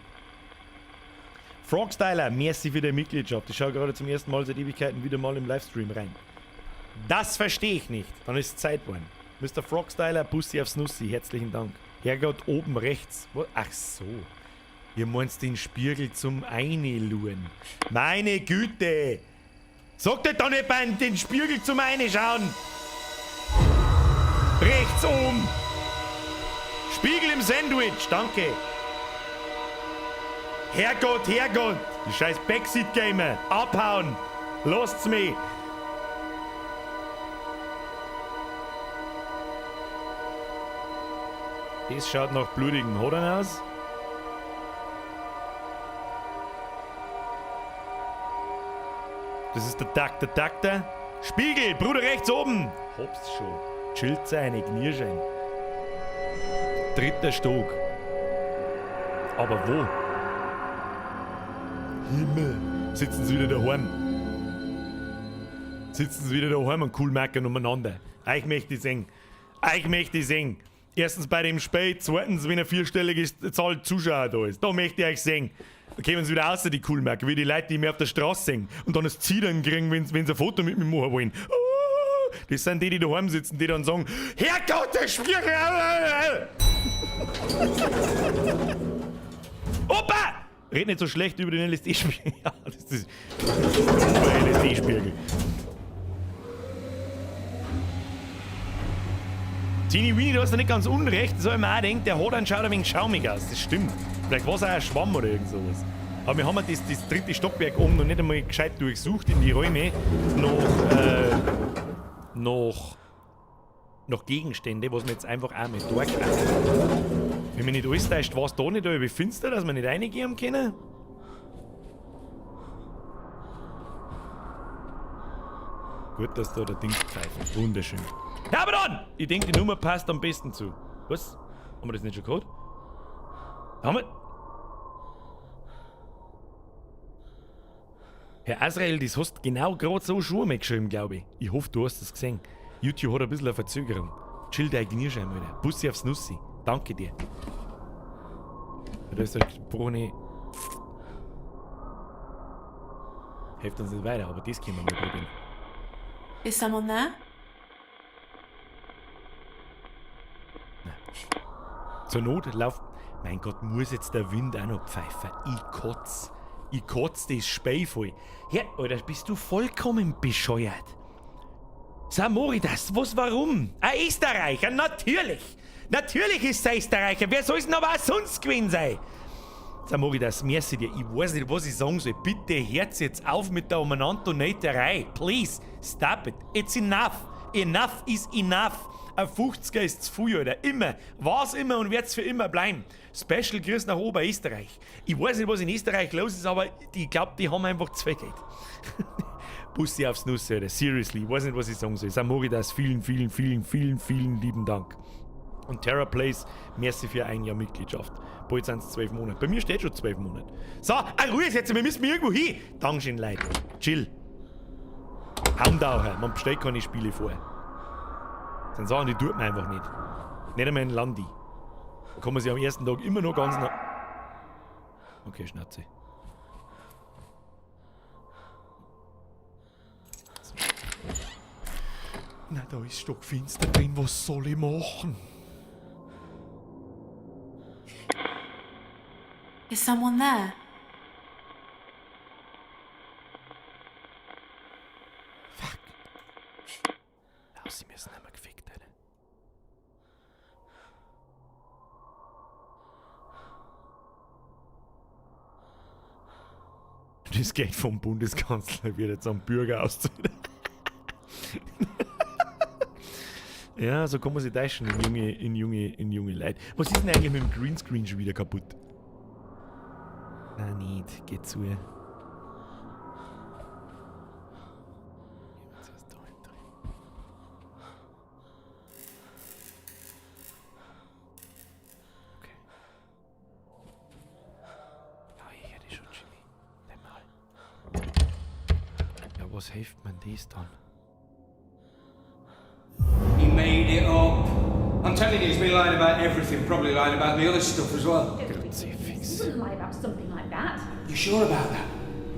Frogstyler, merci für die Mitgliedschaft. Ich schaue gerade zum ersten Mal seit Ewigkeiten wieder mal im Livestream rein. Das verstehe ich nicht. Dann ist es Zeit geworden. Mr. Frogstyler, Bussi aufs Nussi, herzlichen Dank. Herrgott, oben rechts. Ach so. Ihr meint den Spiegel zum Eineluren. Meine Güte! Sagt ihr doch nicht beim den Spiegel zum Einschauen! Rechts oben! Spiegel im Sandwich, danke! Herrgott! Die scheiß Backseat-Gamer! Abhauen! Lasst's mich! Das schaut nach blutigem Hodern aus. Das ist der Takter. Spiegel, Bruder rechts oben. Hab's schon. Chillt seine Knirschein. 3. Stock. Aber wo? Himmel. Sitzen sie wieder daheim. Und cool meckern umeinander. Euch möchte ich sehen. Erstens bei dem Spiel, zweitens, wenn eine 4-stellige Zahl Zuschauer da ist. Da möchte ich euch sehen. Da kommen sie wieder außer die Coolmerker, wie die Leute, die mir auf der Straße sehen und dann das Zittern kriegen, wenn sie ein Foto mit mir machen wollen. Das sind die daheim sitzen, die dann sagen: Herrgott, der Spiegel! Opa! Red nicht so schlecht über den LSD-Spiegel. Ja, das ist ein LSD-Spiegel. Teeny Weenie, du hast ja nicht ganz unrecht. So immer auch denkt, der hat einen schaut ein wenig schaumig aus. Das stimmt. Vielleicht war es auch ein Schwamm oder irgend sowas. Aber wir haben das 3. Stockwerk oben noch nicht einmal gescheit durchsucht in die Räume nach Gegenstände, was wir jetzt einfach auch mit durchgreifen. Wenn mir nicht alles täuscht, war es da nicht wie finster, dass wir nicht reingehen können? Gut, dass da der Ding pfeift. Wunderschön. Ja, aber dann! Ich denke, die Nummer passt am besten zu. Was? Haben wir das nicht schon gehört? Haben wir? Herr Azrael, das hast genau gerade so schon mitgeschrieben, glaube ich. Ich hoffe, du hast es gesehen. YouTube hat ein bisschen eine Verzögerung. Chill dein Knirschein wieder. Bussi aufs Nussi. Danke dir. Da ist der Brone. Hilft uns nicht weiter, aber das können wir mal probieren. Is someone there? Zur Not lauft. Mein Gott, muss jetzt der Wind auch noch pfeifen. Ich kotz das Spei voll. Ja, Alter, bist du vollkommen bescheuert. Samoritas, warum? Ein Österreicher, natürlich. Natürlich ist es ein Österreicher. Wer soll es denn aber auch sonst gewesen sein? Samoritas, merci dir. Ich weiß nicht, was ich sagen soll. Bitte hört jetzt auf mit der Umeinander-Neiterei. Please, stop it. It's enough. Enough is enough. Ein 50er ist zu viel, Alter. Immer. War's immer und wird's für immer bleiben. Special Grüß nach Oberösterreich. Ich weiß nicht, was in Österreich los ist, aber ich glaube, die haben einfach zu viel Geld. Bussi aufs Nuss, Alter. Seriously. Ich weiß nicht, was ich sagen soll. Samoritas, vielen lieben Dank. Und TerraPlace, merci für ein Jahr Mitgliedschaft. Bald sind es 12 Monate. Bei mir steht schon 12 Monate. So, Ruhe jetzt, wir müssen irgendwo hin. Dankeschön, Leute. Chill. Haumdauer, man bestellt keine Spiele vor. Das sind Sachen, die tut man einfach nicht. Nicht einmal in Landi. Da kann man sich am ersten Tag immer noch ganz nah. Okay, Schnauze. Na, da ist stockfinster drin, was soll ich machen? Is someone there? Fuck. Na, sie müssen nicht mehr gefickt werden. Das geht vom Bundeskanzler wieder zum Bürger auszahlen. Ja, so kann man sich täuschen in junge Leute. Was ist denn eigentlich mit dem Greenscreen schon wieder kaputt? Nein, nicht. Geht zu. Okay. Ja, ich hätte schon, Jimmy. Nimm mal. Ja, was hilft man das dann? He made it up. I'm telling you, he's been lying about everything, probably lying about the other stuff as well. Crucifix. You wouldn't lie about something like that. You sure about that?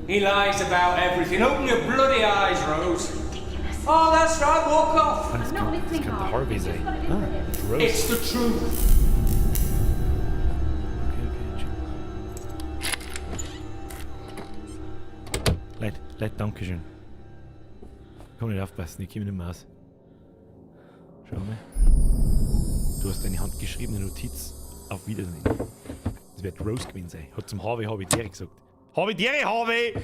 He lies about everything. Open your bloody eyes, Rose. Ridiculous. Oh, that's right, walk off. Das I'm not listening, könnte Harvey. Harvey You've sein. just got to do it. Rose. It's the truth. Okay, Leute, danke schön. Komm nicht aufpassen, ich komme nicht mehr aus. Schau mal. Du hast eine handgeschriebene Notiz. Auf Wiedersehen. Das wird Rose gewesen sein. Hat zum Harvey gesagt. Harvey!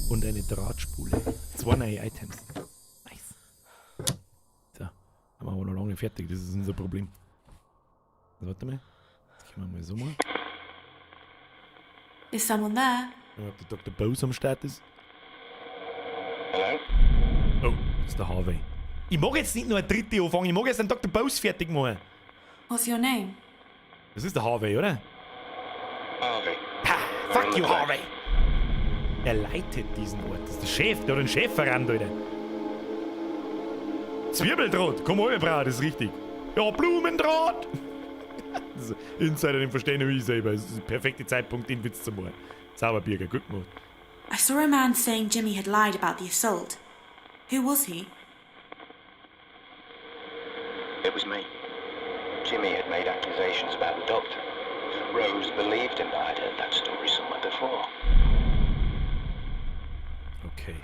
Und eine Drahtspule. 2 neue Items. Nice. So, haben wir aber noch lange nicht fertig. Das ist unser Problem. Also, warte mal. Jetzt können wir mal so machen. Is someone there? Ob der Dr. Bose am Start ist. Hello? Oh, das ist der Harvey. Ich mag jetzt nicht nur eine dritte anfangen, ich mag jetzt einen Dr. Bose fertig machen. What's your name? Das ist der Harvey, oder? Harvey. Pah, fuck you, Harvey! Er leitet diesen Ort. Das ist der Chef, der hat einen Chef verrannt, Alter. Zwiebeldraht, komm mal, Frau, das ist richtig. Ja, Blumendraht! Das ist Insider, den verstehen nur ich selber. Das ist der perfekte Zeitpunkt, den Witz zu machen. Sauberbürger, gut gemacht. I saw a man saying Jimmy had lied about the assault. Who was he? It was me. Jimmy had made accusations about the doctor. Rose believed him, but I'd heard that story somewhere before. Okay.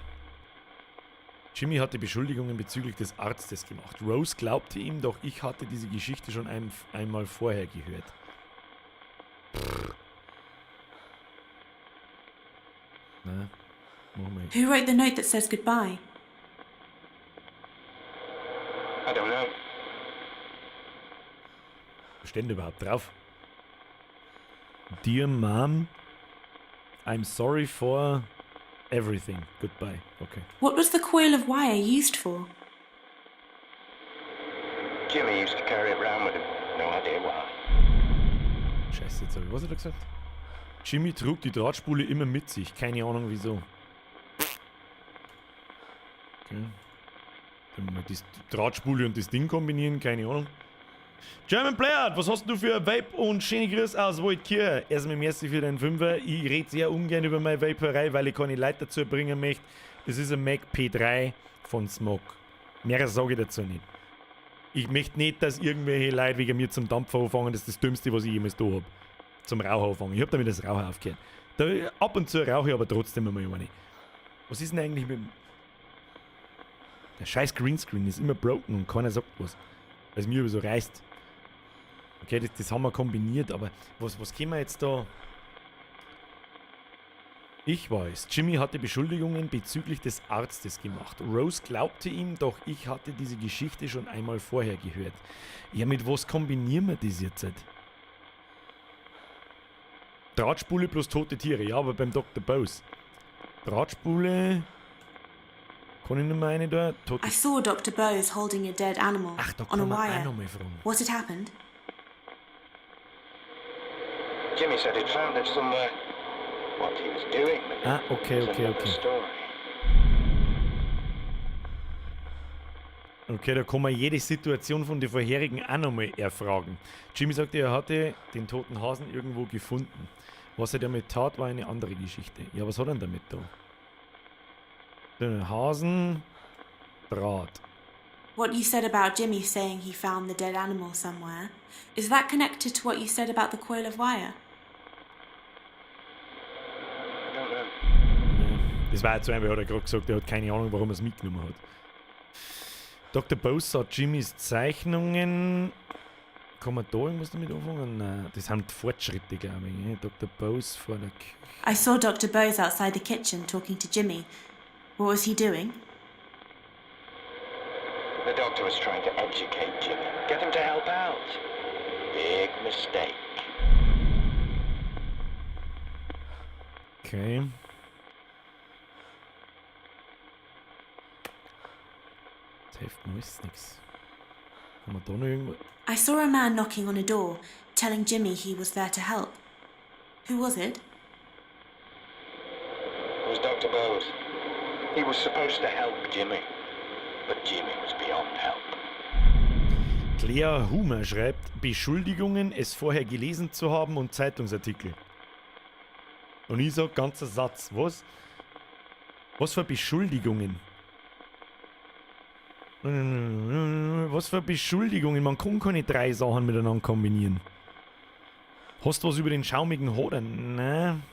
Jimmy hatte Beschuldigungen bezüglich des Arztes gemacht. Rose glaubte ihm, doch ich hatte diese Geschichte schon einmal vorher gehört. Na, Moment. Who wrote the note that says goodbye? I don't know. Was steht denn überhaupt drauf? Dear Mom, I'm sorry for everything. Goodbye. Okay. What was the coil of wire used for? Jimmy used to carry it around with him. No idea why. Scheiße, jetzt hab ich was hat er gesagt? Jimmy trug die Drahtspule immer mit sich. Keine Ahnung wieso. Okay. Dann mal die Drahtspule und das Ding kombinieren. Keine Ahnung. German Player, was hast du für ein Vape und schöne Grüße aus Waldkirch? Erstmal merci für deinen Fünfer. Ich rede sehr ungern über meine Vaperei, weil ich keine Leute dazu bringen möchte. Das ist ein Mac P3 von Smog. Mehr sage ich dazu nicht. Ich möchte nicht, dass irgendwelche Leute wegen mir zum Dampfer anfangen. Das ist das Dümmste, was ich jemals da habe. Zum Rauchen anfangen. Ich habe damit das Rauchen aufgehört. Da, ab und zu rauche ich aber trotzdem einmal eine. Was ist denn eigentlich mit dem... Der scheiß Greenscreen ist immer broken und keiner sagt was. Weil es mir so reißt. Okay, das haben wir kombiniert, aber was können wir jetzt da... Ich weiß, Jimmy hatte Beschuldigungen bezüglich des Arztes gemacht. Rose glaubte ihm, doch ich hatte diese Geschichte schon einmal vorher gehört. Ja, mit was kombinieren wir das jetzt? Drahtspule plus tote Tiere, ja, aber beim Dr. Bose. Drahtspule... Kann ich nicht mehr eine da? Tote... I saw Dr. Bose holding a dead animal Ach, da on a kann man auch wire. noch mal fragen. What had happened? Jimmy said he'd found it somewhere. What he was doing with it Ah, okay, was okay, another okay. story. Okay, da kann man jede Situation von den vorherigen auch nochmal erfragen. Jimmy sagte, er hatte den toten Hasen irgendwo gefunden. Was er damit tat, war eine andere Geschichte. Ja, was hat er denn damit da? Der Hasen, Draht. What you said about Jimmy saying he found the dead animal somewhere, is that connected to what you said about the coil of wire? I don't know. Das war jetzt so einfach, hat er gerade gesagt, er hat keine Ahnung, warum er es mitgenommen hat. Dr. Bose sah Jimmys Zeichnungen. Kann man da irgendwas damit anfangen? Nein, das sind Fortschritte, glaube ich. Ne? Dr. Bose vor der Küche. I saw Dr. Bose outside the kitchen talking to Jimmy. What was he doing? The doctor was trying to educate Jimmy, get him to help out. Big mistake. Okay. Jetzt hilft mir alles nichts. Kann man da noch irgendwas... I saw a man knocking on a door, telling Jimmy he was there to help. Who was it? It was Dr. Bose. He was supposed to help Jimmy, but Jimmy was beyond help. Claire Humer schreibt, Beschuldigungen, es vorher gelesen zu haben und Zeitungsartikel. Und ich sag, ganzer Satz. Was? Was für Beschuldigungen? Was für Beschuldigungen? Man kann keine drei Sachen miteinander kombinieren. Hast du was über den schaumigen Hodern? Nein.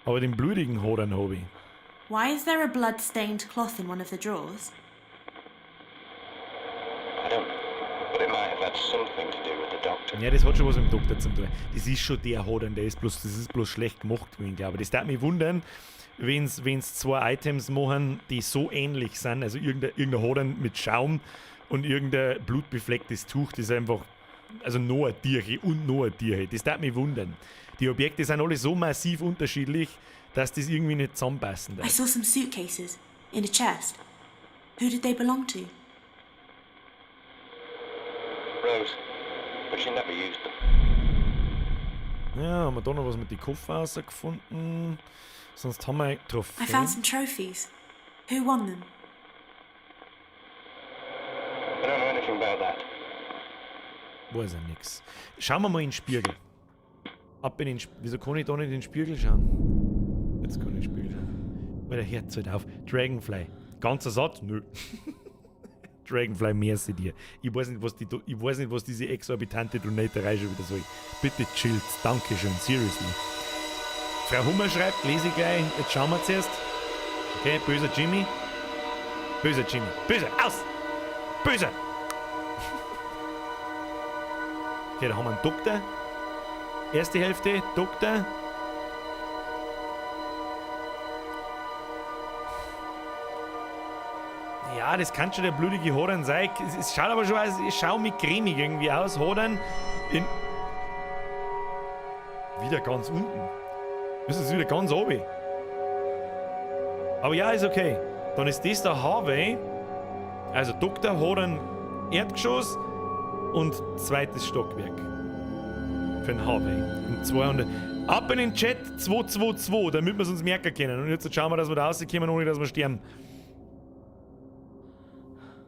Aber den blutigen Hodern habe ich. Why is there a blood-stained cloth in one of the drawers? I don't know, but it might have had something to do with the doctor. Ja, das hat schon was mit dem Doktor zu tun. Das ist schon der Hodern, das ist bloß schlecht gemacht gewesen, glaube ich. Das darf mich wundern, wenn's zwei Items machen, die so ähnlich sind. Also irgendein Hodern mit Schaum und irgendein blutbeflecktes Tuch, das einfach, also noch ein Tierchen und noch ein Tierchen. Das darf mich wundern. Die Objekte sind alle so massiv unterschiedlich, dass das irgendwie nicht zusammenpassen I darf. saw some suitcases in a chest. Who did they belong to? Rose, but she never used them. Ja, haben wir da noch was mit den Koffer rausgefunden? Sonst haben wir I Trophäen. found some trophies. Who won them? I don't know anything about that. Weiß ja nix. Schauen wir mal in den Spiegel. Ab in den Wieso kann ich da nicht in den Spiegel schauen? Jetzt kann ich in den Spiegel schauen. Weil der Herz halt auf. Dragonfly. Ganzer Satz? Nö. Dragonfly, merci dir. Ich weiß nicht, was diese exorbitante Donaterei schon wieder soll. Bitte chillt. Dankeschön. Seriously. Frau Hummer schreibt, lese ich gleich. Jetzt schauen wir zuerst. Okay, böser Jimmy. Böser Jimmy. Böse, aus! Böse! Okay, da haben wir einen Doktor. Erste Hälfte, Doktor. Ja, das kann schon der blutige Hoden sein. Es schaut aber schon aus, es schaut mit cremig irgendwie aus. Hoden in... Wieder ganz unten. Das ist wieder ganz oben. Aber ja, ist okay. Dann ist das der Harvey. Also Dr. Hoden Erdgeschoss und zweites Stockwerk. Für den Harvey. Und 200. Ab in den Chat 222, damit wir es uns merken können. Und jetzt schauen wir, dass wir da rauskommen, ohne dass wir sterben.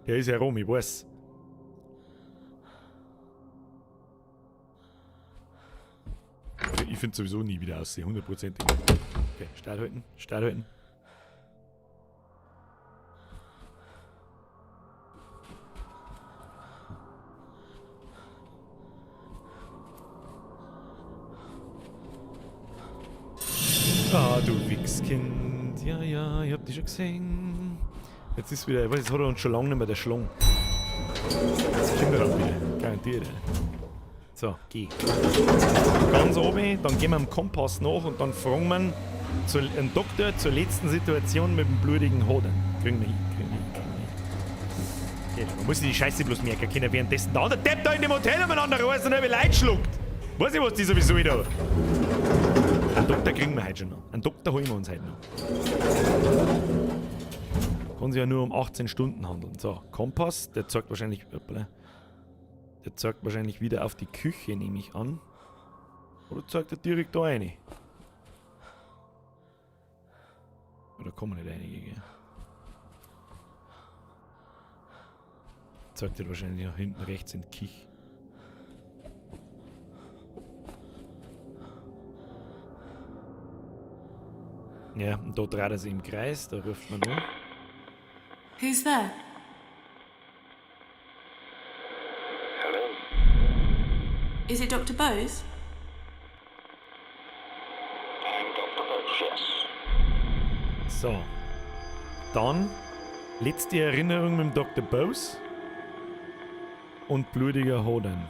Der ist ja rum, ich weiß. Ich finde sowieso nie wieder aussehen, 100%. Okay, Start halten, Start halten. Ah, du Wichskind. Ja, ja, ich hab dich schon gesehen. Jetzt ist wieder, jetzt hat er uns schon lange nicht mehr der Schlong. Jetzt kommt er dann wieder, garantiert. So, geh. Ganz oben, dann gehen wir am Kompass nach und dann fragen wir einen Doktor zur letzten Situation mit dem blutigen Hoden. Kriegen wir hin, kriegen wir hin, kriegen wir hin. Okay, man muss sich die Scheiße bloß merken können, währenddessen der andere Depp da in dem Hotel umeinander reißt und halbe Leute schluckt. Weiß ich, was die sowieso wieder. Einen Doktor kriegen wir heute schon noch. Einen Doktor holen wir uns heute noch. Kann sich ja nur um 18 Stunden handeln. So, Kompass, der zeigt wahrscheinlich... Der zeigt wahrscheinlich wieder auf die Küche, nehme ich an. Oder zeigt er direkt da rein? Oder kann man nicht reingehen? Zeigt er wahrscheinlich nach hinten rechts in die Küche. Ja, und da dreht er sich im Kreis, da ruft man an. Who's there? Hello? Is it Dr. Bose? I'm Dr. Bose, yes. So. Dann letzte Erinnerung mit dem Dr. Bose und blutiger Hoden.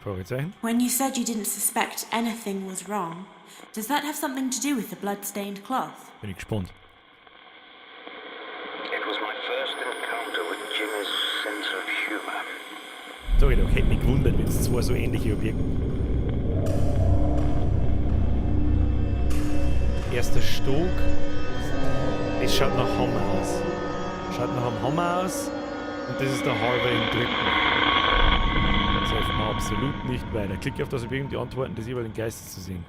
Fragezeichen? When you said you didn't suspect anything was wrong, does that have something to do with the blood-stained cloth? Bin ich gespannt. It was my first encounter with Jimmy's sense of humor. Sag ich doch, hätte mich gewundert, wenn es zwei so ähnliche Objekte. Erster Stock. Es schaut nach Hammer aus. Schaut nach einem Hammer aus. Und das ist der Harvey im dritten. Das hilft mir absolut nicht weiter. Klicke auf das Objekt, um die Antworten des jeweiligen Geistes zu sehen.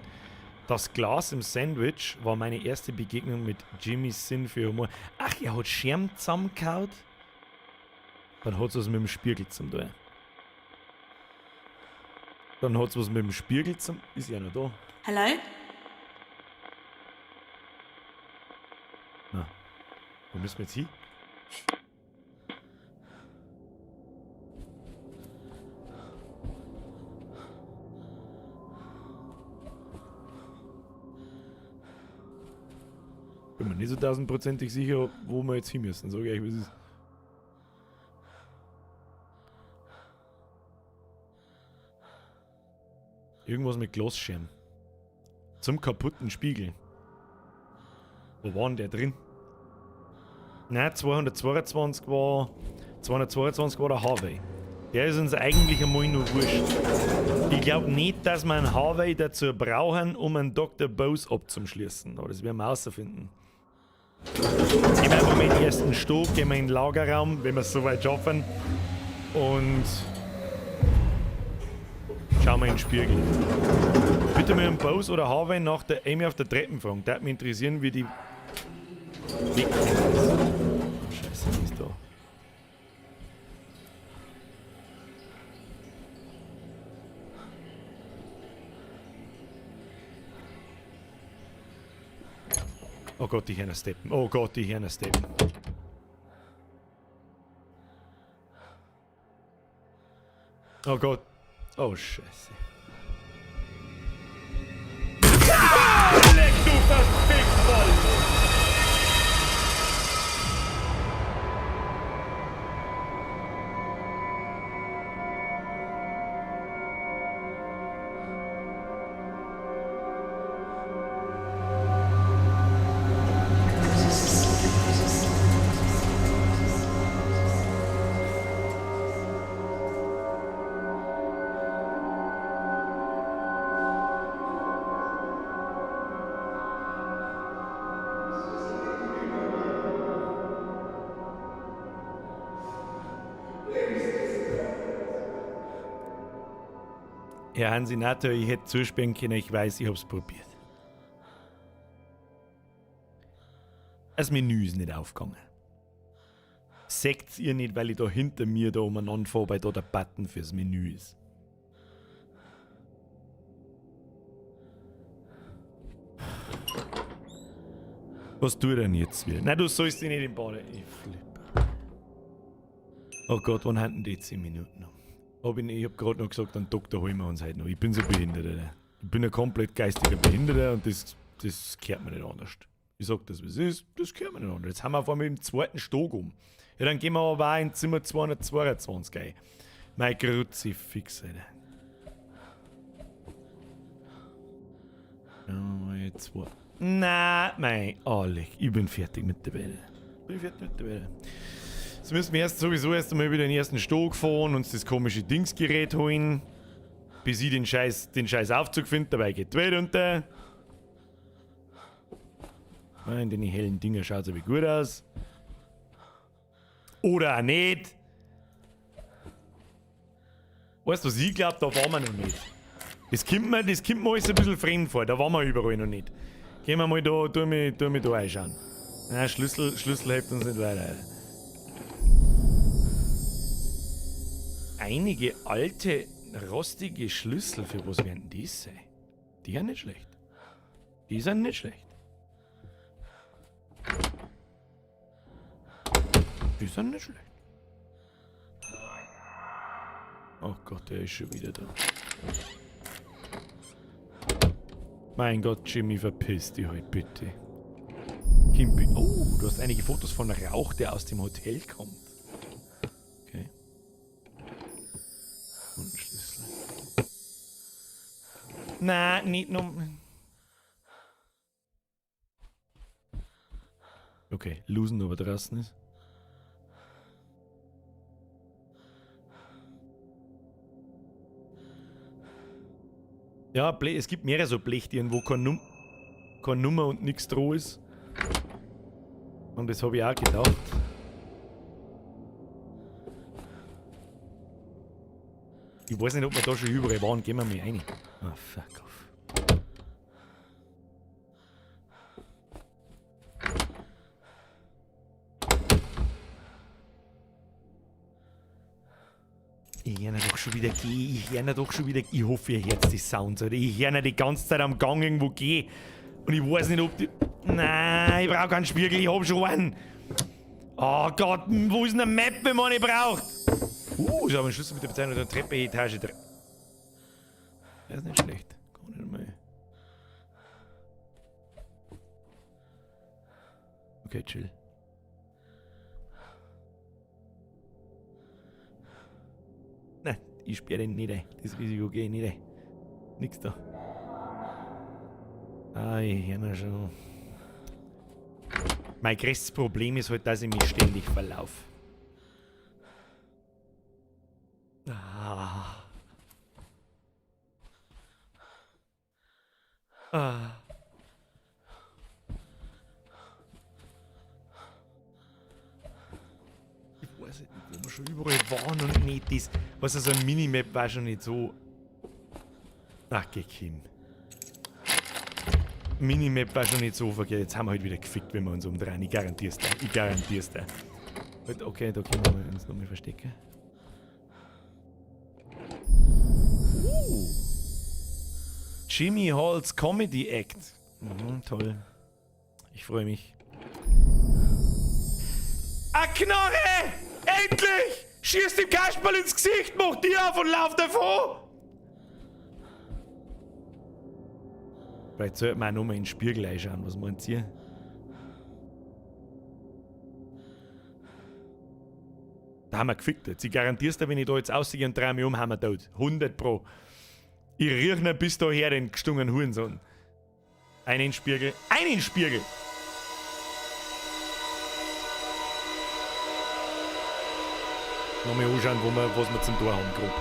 Das Glas im Sandwich war meine erste Begegnung mit Jimmys Sinn für Humor. Ach, er hat Scherm zusammengehauen? Dann hat es was mit dem Spiegel zum tun. Dann hat es was mit dem Spiegel zum... Ist ja noch da. Hello? Na, wo müssen wir jetzt hin? Bin mir nicht so 1000%ig sicher, wo wir jetzt hin müssen. Sag ich euch, was ist. Irgendwas mit Glasscherben. Zum kaputten Spiegel. Wo war denn der drin? Nein, 222 war der Harvey. Der ist uns eigentlich einmal nur wurscht. Ich glaube nicht, dass wir einen Harvey dazu brauchen, um einen Dr. Bose abzuschließen. Aber das werden wir herausfinden. Gehen wir einfach mal in den ersten Stock, gehen wir in den Lagerraum, wenn wir es soweit schaffen. Und schauen wir in den Spiegel. Bitte mal einen Bose oder Harvey nach der Amy auf der Treppe fragen. Das würde mich interessieren, wie die wegkommt. Scheiße, die ist da. Oh Gott, ich höre steppen. Oh Gott, ich höre steppen. Oh Gott. Oh Scheiße. Leck du Verfickvoll! Herr Hansinator, ich hätte zusperren können, ich weiß, ich hab's probiert. Das Menü ist nicht aufgegangen. Seht's ihr nicht, weil ich da hinter mir da umeinander fahre, weil da der Button fürs Menü ist. Was tut er denn jetzt wieder? Nein, du sollst dich nicht im Bade. Ich flippe. Oh Gott, wann hatten die 10 Minuten noch? Ich hab gerade noch gesagt, einen Doktor holen wir uns heute noch. Ich bin so behindert, Alter. Ich bin ein komplett geistiger Behinderter und das gehört mir nicht anders. Ich sag das, wie es ist, das gehört mir nicht anders. Jetzt haben wir auf einmal im zweiten Stock um. Ja, dann gehen wir aber auch in Zimmer 222 ein. Mein Kruzifix, Alter. Ja, zwei. Nein, mein Alec, ich bin fertig mit der Welt. Jetzt müssen wir sowieso erst einmal wieder in den ersten Stock fahren, uns das komische Dingsgerät holen, bis ich den scheiß Aufzug finde, dabei geht die Welt unter. Ja, in den hellen Dinger schaut es aber gut aus. Oder auch nicht. Weißt du, was ich glaube, da waren wir noch nicht. Das kommt mir alles ein bisschen fremd vor, da waren wir überall noch nicht. Gehen wir mal da, tu mich da einschauen. Nein, Schlüssel hilft uns nicht weiter. Einige alte, rostige Schlüssel, für was werden die sein? Die sind nicht schlecht. Die sind nicht schlecht. Die sind nicht schlecht. Oh Gott, der ist schon wieder da. Mein Gott, Jimmy, verpiss dich heute bitte. Kimpi. Oh, du hast einige Fotos von Rauch, der aus dem Hotel kommt. Okay. Und Schlüssel. Nein, nicht nur. Okay, losen, aber draußen ist. Ja, es gibt mehrere so Blechtieren, wo keine Nummer und nichts drauf ist. Und das habe ich auch gedacht. Ich weiß nicht, ob wir da schon überall waren. Gehen wir mal rein. Ah, fuck off. Ich höre doch schon wieder gehen. Ich hoffe, ihr hört die Sounds, oder? Ich höre die ganze Zeit am Gang irgendwo gehen. Und ich weiß nicht, ob die. Nein, ich brauche keinen Spiegel, ich hab schon einen. Oh Gott, wo ist denn eine Map, wenn man nicht braucht? Ich habe einen Schlüssel mit der Bezeichnung der Treppe, Etage 3. Der ist nicht schlecht. Gar nicht mal. Okay, chill. Nein, ich sperre den nicht ein. Das Risiko gehe ich nicht ein. Nix da. Ich höre noch schon. Mein größtes Problem ist halt, dass ich mich ständig verlaufe. schon überall waren und nicht das. Was also ein Minimap war schon nicht so. Ach, geh hin. Minimap war schon nicht so verkehrt. Jetzt haben wir halt wieder gefickt, wenn wir uns umdrehen. Ich garantier's dir. Ich garantier's dir. Okay, da können wir uns nochmal verstecken. Jimmy Halls Comedy Act. Toll. Ich freue mich. A Knarre! Endlich! Schießt dem Kasperl ins Gesicht, macht die auf und lauft davon! Vielleicht sollte man auch nochmal in den Spiegel reinschauen, was meint ihr? Da haben wir gefickt jetzt. Ich garantiere dir, wenn ich da jetzt aussehe und drehe mich um, haben wir tot. 100 Pro. Ich rieche ihn bis daher, den gestungenen Hurensohn. Einen Spiegel. Einen Spiegel! Nochmal anschauen, was wir zum Tor haben, grob.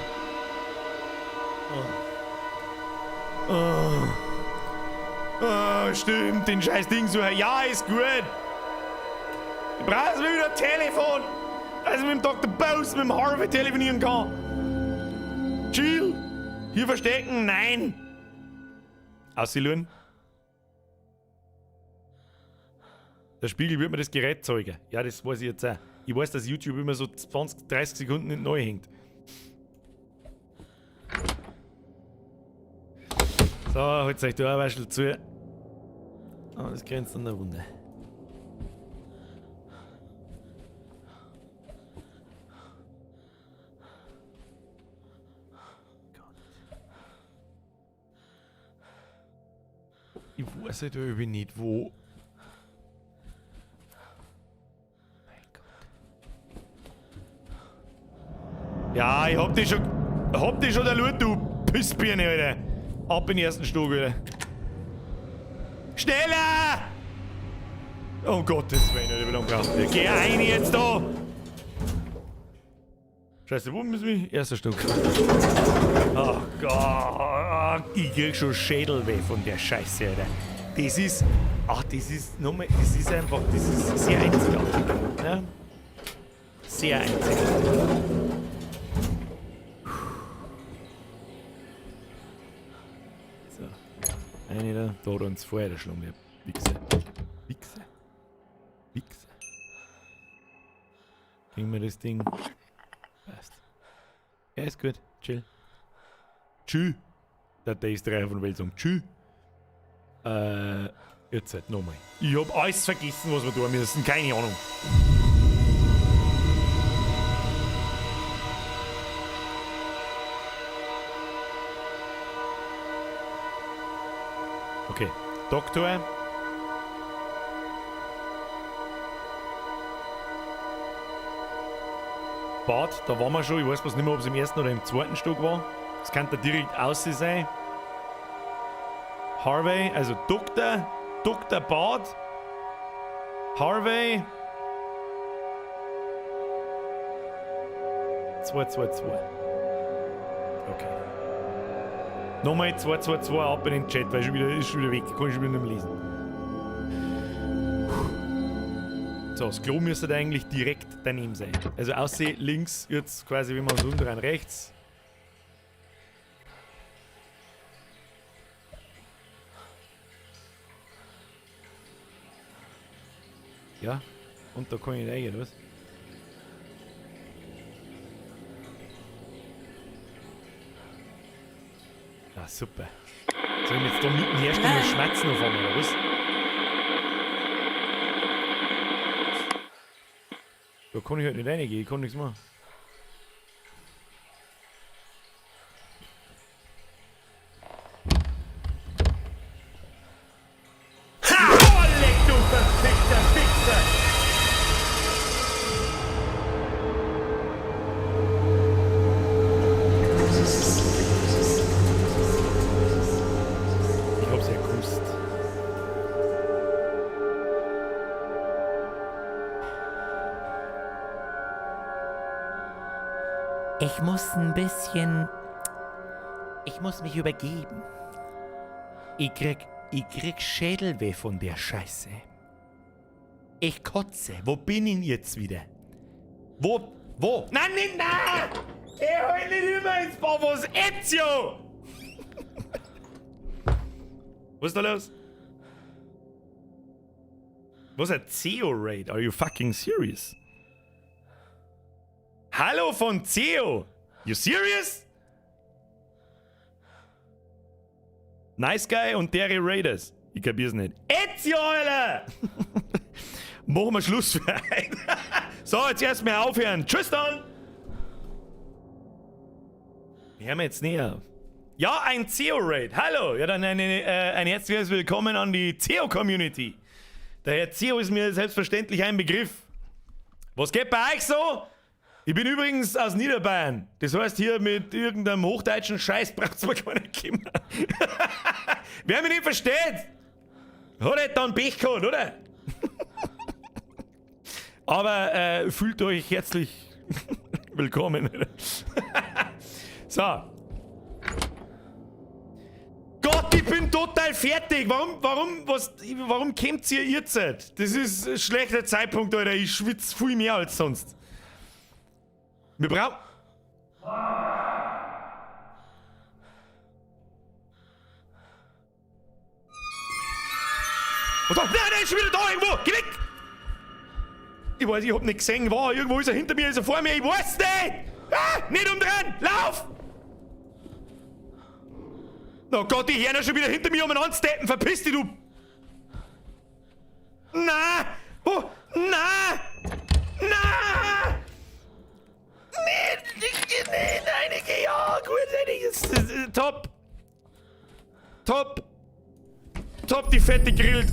Stimmt, den scheiß Ding suchen. Ja, ist gut. Ich brauche wieder ein Telefon, dass ich mit dem Dr. Bose, mit dem Harvey telefonieren kann. Chill. Hier verstecken? Nein. Aussieluren. Der Spiegel wird mir das Gerät zeigen. Ja, das weiß ich jetzt auch. Ich weiß, dass YouTube immer so 20, 30 Sekunden nicht neu hängt. So, holt euch da ein bisschen zu. Oh, das grenzt an der Runde. Ich weiß halt irgendwie nicht, wo. Ja, ich hab dich schon erlaubt, du Pissbirne, Alter. Ab in den ersten Stock, Alter. Schneller! Oh Gottes Willen, Alter, wie lange braucht der? Geh rein jetzt da! Scheiße, wo müssen wir? Erster Stock. Oh Gott, ich krieg schon Schädelweh von der Scheiße, Alter. Das ist, das ist nochmal, das ist einfach, das ist sehr einzigartig. Ja? Sehr einzigartig. Eine da hat uns vorher erschlagen, der Wichser. Wichser. Wichser. Kriegen wir das Ding. Passt. Ja, ist gut. Chill. Tschü. Der DS3 von Welt sagen. Tschü. Jetzt halt nochmal. Ich hab alles vergessen, was wir tun müssen. Keine Ahnung. Okay, Doktor. Bad, da waren wir schon. Ich weiß bloß nicht mehr, ob es im ersten oder im zweiten Stock war. Das könnte direkt aussehen sein. Harvey, also Dr. Bad. Harvey. 222. Okay. Nochmal 222 ab in den Chat, weil ist schon wieder weg. Kann ich schon wieder nicht mehr lesen. So, das Klo müsste eigentlich direkt daneben sein. Also aussehen links, jetzt quasi wie man so umdrehen, rechts. Ja, und da kann ich nicht rein, oder was? Ah, super. Soll ich jetzt da mitten herstellen und schmatzen auf einmal, oder was? Da kann ich halt nicht reingehen, ich kann nichts machen. Ha! Oh, leck du verfickter Fixer! Ich hab's ja gewusst. Ich muss ein bisschen... Ich muss mich übergeben. Ich krieg Schädelweh von der Scheiße. Ich kotze. Wo bin ich jetzt wieder? Wo? Nein, nicht, nein! Ich hol nicht immer ins Bavos Ezio! Was ist da los? Was ist ein CEO-Raid? Are you fucking serious? Hallo von CEO! You serious? Nice Guy und Derry Raiders. Ich kapier's nicht. Ezio, Alter! Machen wir Schluss für einen. So, jetzt erstmal aufhören. Tschüss dann! Hören wir jetzt näher. Ja, ein CEO-Raid. Hallo! Ja, dann ein herzliches Willkommen an die CEO-Community. Der Herr CEO ist mir selbstverständlich ein Begriff. Was geht bei euch so? Ich bin übrigens aus Niederbayern. Das heißt, hier mit irgendeinem hochdeutschen Scheiß braucht's mir gar nicht kommen. Wer mich nicht versteht, hat halt dann Pech gehabt, oder? Aber fühlt euch herzlich willkommen. So. Gott, ich bin total fertig. Warum kämmt ihr jetzt? Das ist ein schlechter Zeitpunkt, Alter. Ich schwitze viel mehr als sonst. Wir brauchen... Und dann, nein, der ist schon wieder da irgendwo! Geh weg! Ich weiß, ich hab nicht gesehen, war irgendwo ist er hinter mir, ist er vor mir, ich weiß nicht! Ah, nicht umdrehen! Lauf! Oh Gott, die hören schon wieder hinter mir umeinander steppen, verpiss dich, du! Na! Oh, na! Na! Nee, einige, ja, gut, top! Top, die Fette grillt!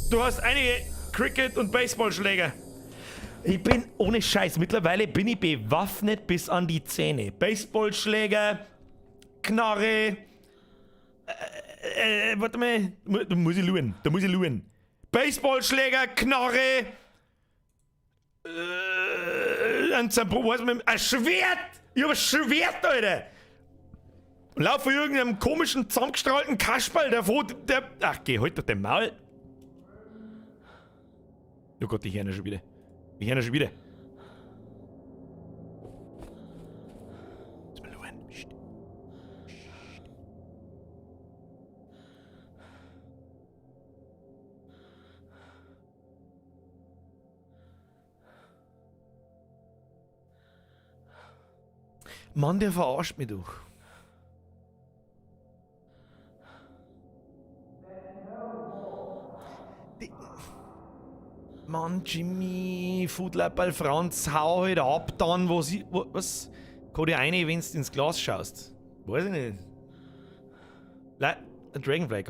Du hast einige Cricket- und Baseballschläger. Ich bin, ohne Scheiß, mittlerweile bin ich bewaffnet bis an die Zähne. Baseballschläger, Knarre, warte mal, da muss ich luhen. Baseballschläger, Knarre, ein Schwert! Ich hab ein Schwert, Alter! Lauf vor irgendeinem komischen, zusammengestrahlten Kasperl, der... Ach, geh halt doch den Maul. Oh Gott, ich höre ihn schon wieder. Jetzt mal luhen. Psst. Mann, der verarscht mich doch. Mann, Jimmy, Foodlapperl Franz, hau halt ab dann, was? Kann dir eine, wenn du ins Glas schaust? Weiß ich nicht. Dragonfly, ich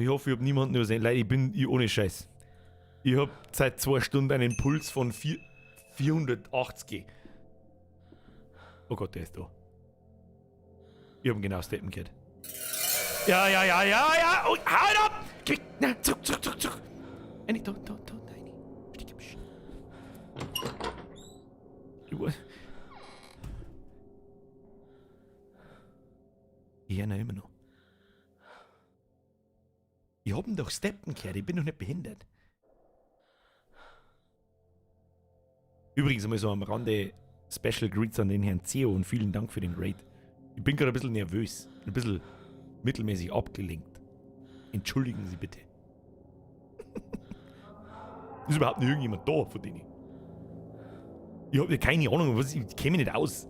hoffe, ich hab niemanden übersehen. Leute, ich bin ohne Scheiß. Ich hab seit 2 Stunden einen Puls von 480. Oh Gott, der ist da. Ich hab ihn genau steppen gehört. Ja. Oh, halt ab! Na, zurück. Eine, da. Ich höre ihn immer noch. Ich hab ihn doch steppen gehört, ich bin doch nicht behindert. Übrigens einmal so am Rande Special Greets an den Herrn CEO und vielen Dank für den Raid. Ich bin gerade ein bisschen nervös, ein bisschen mittelmäßig abgelenkt. Entschuldigen Sie bitte. Ist überhaupt nicht irgendjemand da von denen? Ich hab ja keine Ahnung, ich kenne mich nicht aus.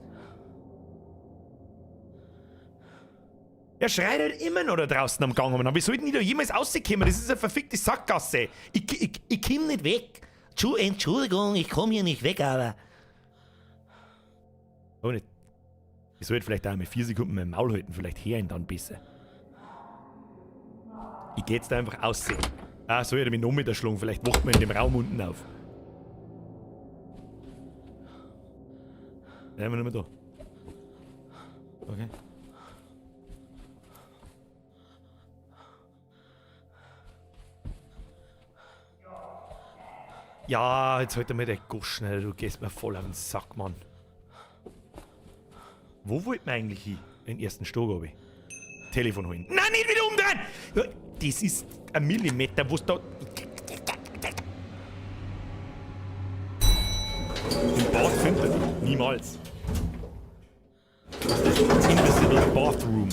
Er schreit halt immer noch da draußen am Gang. Aber wie sollten die da jemals rauskommen? Das ist eine verfickte Sackgasse. Ich komm nicht weg. Entschuldigung, ich komm hier nicht weg, aber... Oh, nicht. Ich sollte vielleicht auch mal 4 Sekunden mein Maul halten. Vielleicht höre ich ihn dann besser. Ich geh jetzt einfach aussehen. Ah, so hätte er mich noch mit erschlagen. Vielleicht wacht man in dem Raum unten auf. Ja, wir nicht mehr da. Okay. Ja, jetzt halt mal der Gosch, du gehst mir voll auf den Sack, Mann. Wo wollten wir eigentlich hin? In den ersten Stock, habe ich. Telefon holen. Nein, nicht wieder umdrehen! Das ist ein Millimeter, wo es da... Im Bad findet er dich. Niemals. Invisible Bathroom.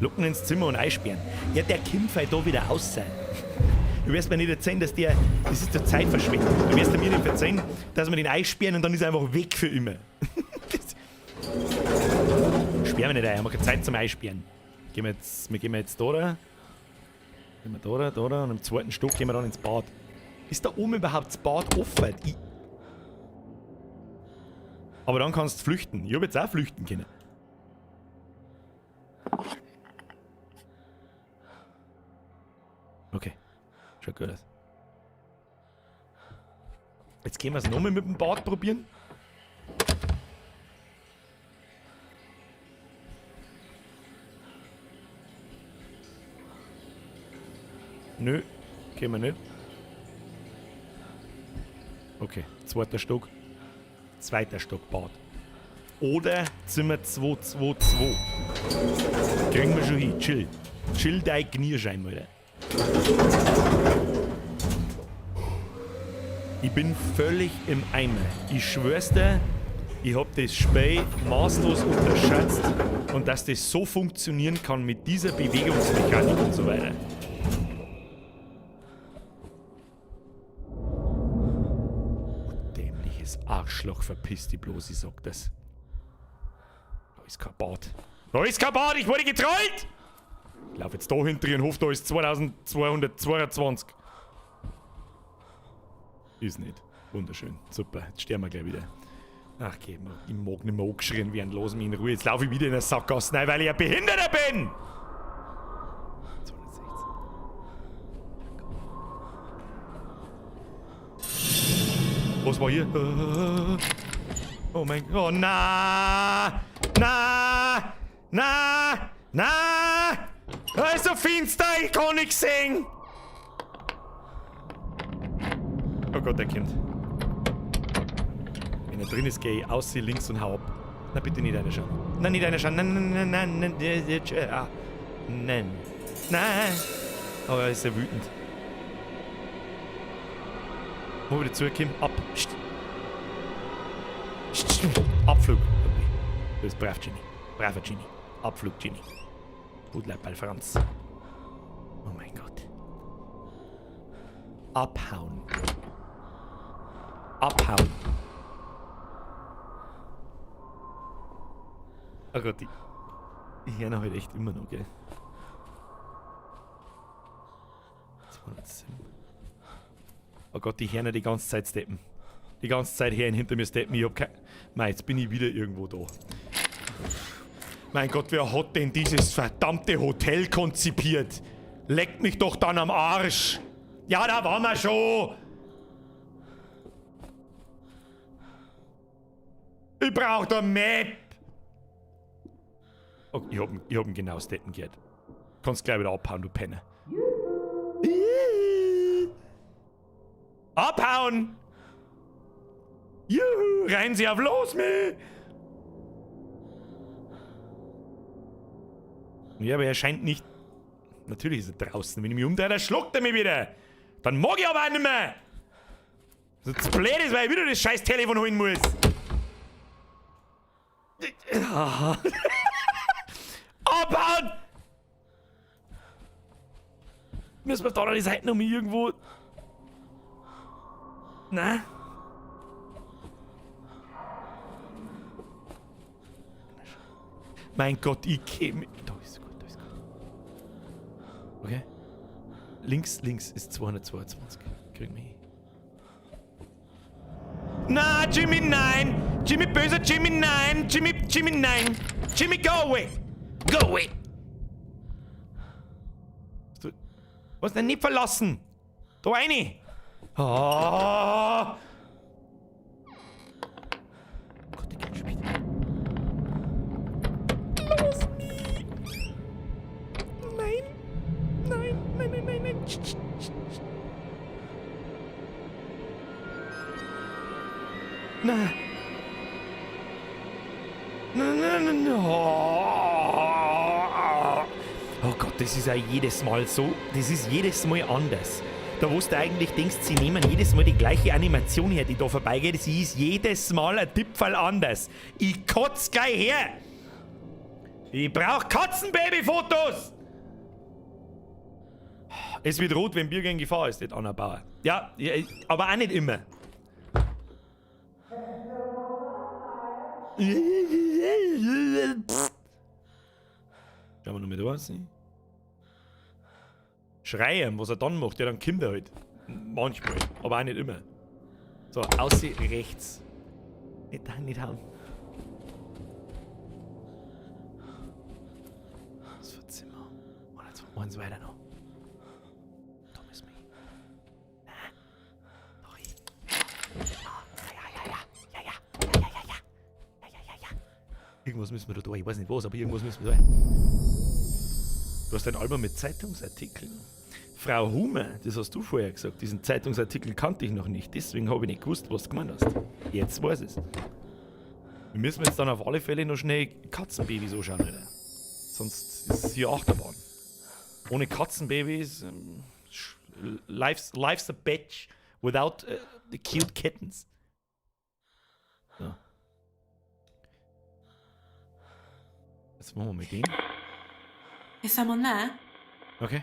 Locken ins Zimmer und einsperren. Ja, der kommt halt da wieder raus sein. Du wirst mir nicht erzählen, das ist der Zeitverschwendung. Du wirst mir nicht erzählen, dass wir den einsperren und dann ist er einfach weg für immer. Sperren wir nicht ein, haben wir keine Zeit zum Einsperren. Wir gehen jetzt da. Gehen wir da und im zweiten Stock gehen wir dann ins Bad. Ist da oben überhaupt das Bad offen? Aber dann kannst du flüchten. Ich hab jetzt auch flüchten können. Okay. Schaut gut aus. Jetzt können wir es nochmal mit dem Bad probieren. Nö, können wir nicht. Okay, zweiter Stock. Zweiter Stock Bad. Oder Zimmer 222. Kriegen wir schon hin. Chill. Chill dein Knierschein, Alter. Ich bin völlig im Eimer. Ich schwör's dir, ich hab das Spiel maßlos unterschätzt und dass das so funktionieren kann mit dieser Bewegungsmechanik und so weiter. Dämliches Arschloch, verpiss dich bloß, ich sag das. Da ist kein Bad. Da ist kein Bad, ich wurde getrollt! Ich lauf jetzt da hinter den Hof, da ist 2222. Ist nicht. Wunderschön. Super, jetzt sterben wir gleich wieder. Ach, okay, ich mag nicht mehr angeschrien werden. Lass mich in Ruhe. Jetzt laufe ich wieder in der Sackgasse rein, weil ich ein Behinderter bin! 216. Was war hier? Oh mein Gott. Oh, na! Na! Na! Na! Da ist so finster, ich kann nichts sehen! Oh Gott, der kommt. Wenn er drin ist, gehe ich aus, links und hau ab. Na bitte nicht reinschauen. Nein, nicht reinschauen. Nein. Nein. Oh, er ist sehr wütend. Wo wieder zurückkommen? Ab. Abflug. Du bist brav, Ginny. Braver Ginny. Abflug, Ginny. Budleiball Franz. Oh mein Gott. Abhauen. Abhauen. Oh Gott, die hören halt echt immer noch, gell? 207. Oh Gott, die hören die ganze Zeit steppen. Die ganze Zeit hören hinter mir steppen. Ich hab kein... Mei, jetzt bin ich wieder irgendwo da. Mein Gott, wer hat denn dieses verdammte Hotel konzipiert? Leckt mich doch dann am Arsch. Ja, da waren wir schon. Ich brauch da Map. Oh, ich hab ihn genau steppen gehört. Kannst gleich wieder abhauen, du Penner. Abhauen! Juhu, rennen Sie auf los, mich! Ja, aber er scheint nicht... Natürlich ist er draußen. Wenn ich mich umdrehe, dann schluckt er mich wieder. Dann mag ich aber auch nicht mehr. So zu blöd ist, weil ich wieder das scheiß Telefon holen muss. Abhauen! Müssen wir da noch die Seiten um mich irgendwo... Na? Mein Gott, ich käme... Da ist gut, da ist gut. Okay. Links ist 222. Kriegen wir hin. Na, Jimmy, nein! Jimmy, böser Jimmy, nein! Jimmy, nein! Jimmy, go away! Go away! Was denn nicht verlassen? Da rein! Oh! Gott, der kann schon wieder. Los mich! Nein! Nein. Oh Gott, das ist ja jedes Mal so. Das ist jedes Mal anders. Da wo du eigentlich denkst, sie nehmen jedes Mal die gleiche Animation her, die da vorbeigeht. Sie ist jedes Mal ein Tippfall anders. Ich kotz gleich her. Ich brauch Katzenbaby-Fotos. Es wird rot, wenn Bürger in Gefahr ist, nicht Anna Bauer. Ja, aber auch nicht immer. Schauen wir noch mit was. Schreien, was er dann macht, ja, dann kommt er halt. Manchmal, aber auch nicht immer. So, aussehen rechts. Nicht hauen. Das Zimmer. Und jetzt eins weiter noch. Da müssen wir hin. Nein. Da hin. Ja. Irgendwas müssen wir da tun. Ich weiß nicht was, aber irgendwas müssen wir tun. Du hast ein Album mit Zeitungsartikeln. Frau Humer, das hast du vorher gesagt, diesen Zeitungsartikel kannte ich noch nicht, deswegen habe ich nicht gewusst, was du gemeint hast. Jetzt weiß ich es. Wir müssen jetzt dann auf alle Fälle noch schnell Katzenbabys anschauen, Alter. Sonst ist es hier Achterbahn. Ohne Katzenbabys, life's a bitch without the cute kittens. So. Jetzt machen wir mit dem. Is someone there? Okay.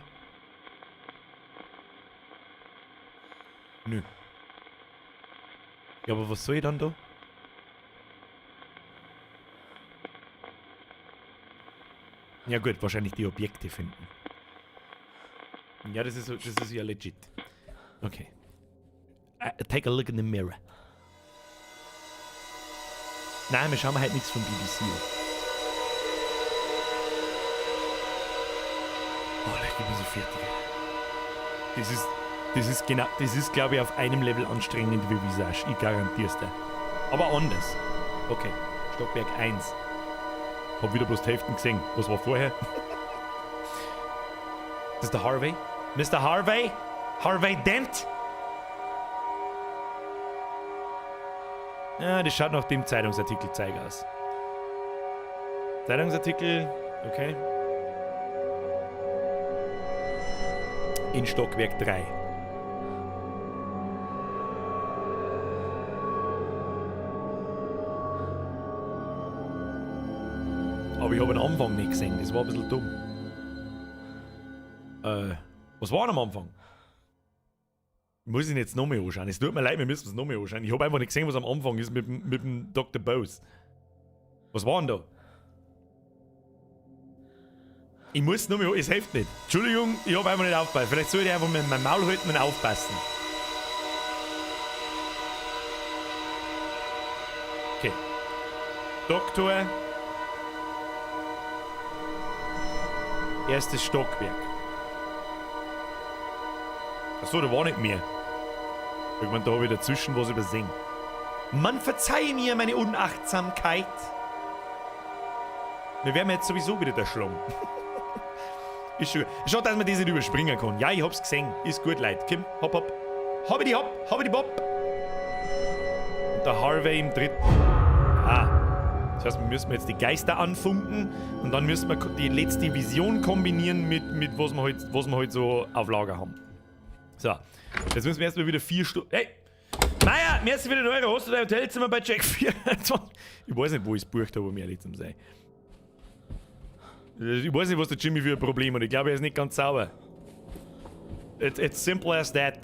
Nö. Ja, aber was soll ich dann da? Ja gut, wahrscheinlich die Objekte finden. Ja, das ist ja legit. Okay. Take a look in the mirror. Nein, wir schauen halt nichts von BBC. Oh, ich bin so fertig. Das ist, glaube ich, auf einem Level anstrengend wie Visage. Ich garantiere es dir. Aber anders. Okay, Stockwerk 1. Hab wieder bloß die Hälfte gesehen. Was war vorher? Das ist der Harvey. Mr. Harvey? Harvey Dent? Ja, das schaut nach dem Zeitungsartikel-Zeig aus. Zeitungsartikel, okay. In Stockwerk 3. Aber ich habe den Anfang nicht gesehen, das war ein bisschen dumm. Was war am Anfang? Muss ich ihn jetzt noch mehr anschauen? Es tut mir leid, wir müssen es noch mehr anschauen. Ich habe einfach nicht gesehen, was am Anfang ist mit dem Dr. Bose. Was war denn da? Ich muss noch mehr, es hilft nicht. Entschuldigung, ich habe einfach nicht aufgepasst. Vielleicht soll ich einfach mit meinem Maul halten und aufpassen. Okay. Doktor. Erstes Stockwerk. Achso, da war nicht mehr. Irgendwann da habe ich dazwischen was übersehen. Man verzeihe mir meine Unachtsamkeit. Wir werden jetzt sowieso wieder erschlagen. Ist schon. Schade, dass man das nicht überspringen kann. Ja, ich hab's gesehen. Ist gut, Leute. Komm, hopp, hopp. Hab ich die Bob. Und der Harvey im dritten. Das heißt, wir müssen jetzt die Geister anfunken und dann müssen wir die letzte Vision kombinieren mit was wir halt so auf Lager haben. So, jetzt müssen wir erstmal wieder 4 Stunden. Hey! Meier, merci für den Euro. Hast du dein Hotelzimmer bei Jack 24? Ich weiß nicht, wo ich es bucht habe, um ehrlich zu sein. Ich weiß nicht, was der Jimmy für ein Problem hat. Ich glaube, er ist nicht ganz sauber. It's simple as that.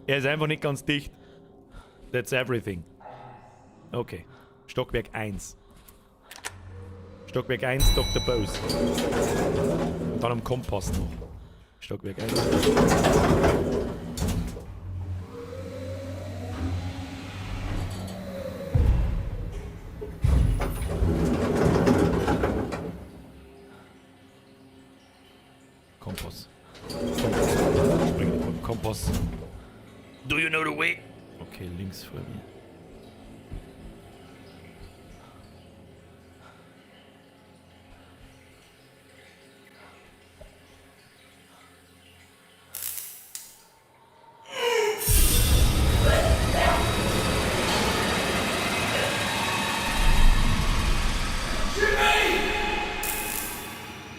Er ist einfach nicht ganz dicht. That's everything. Okay. Stockwerk 1. Stockwerk 1, Dr. Bose. Und dann am Kompass noch. Stockwerk 1. Kompass. Spring vom Kompass. Do you know the way? Okay, links vor mir.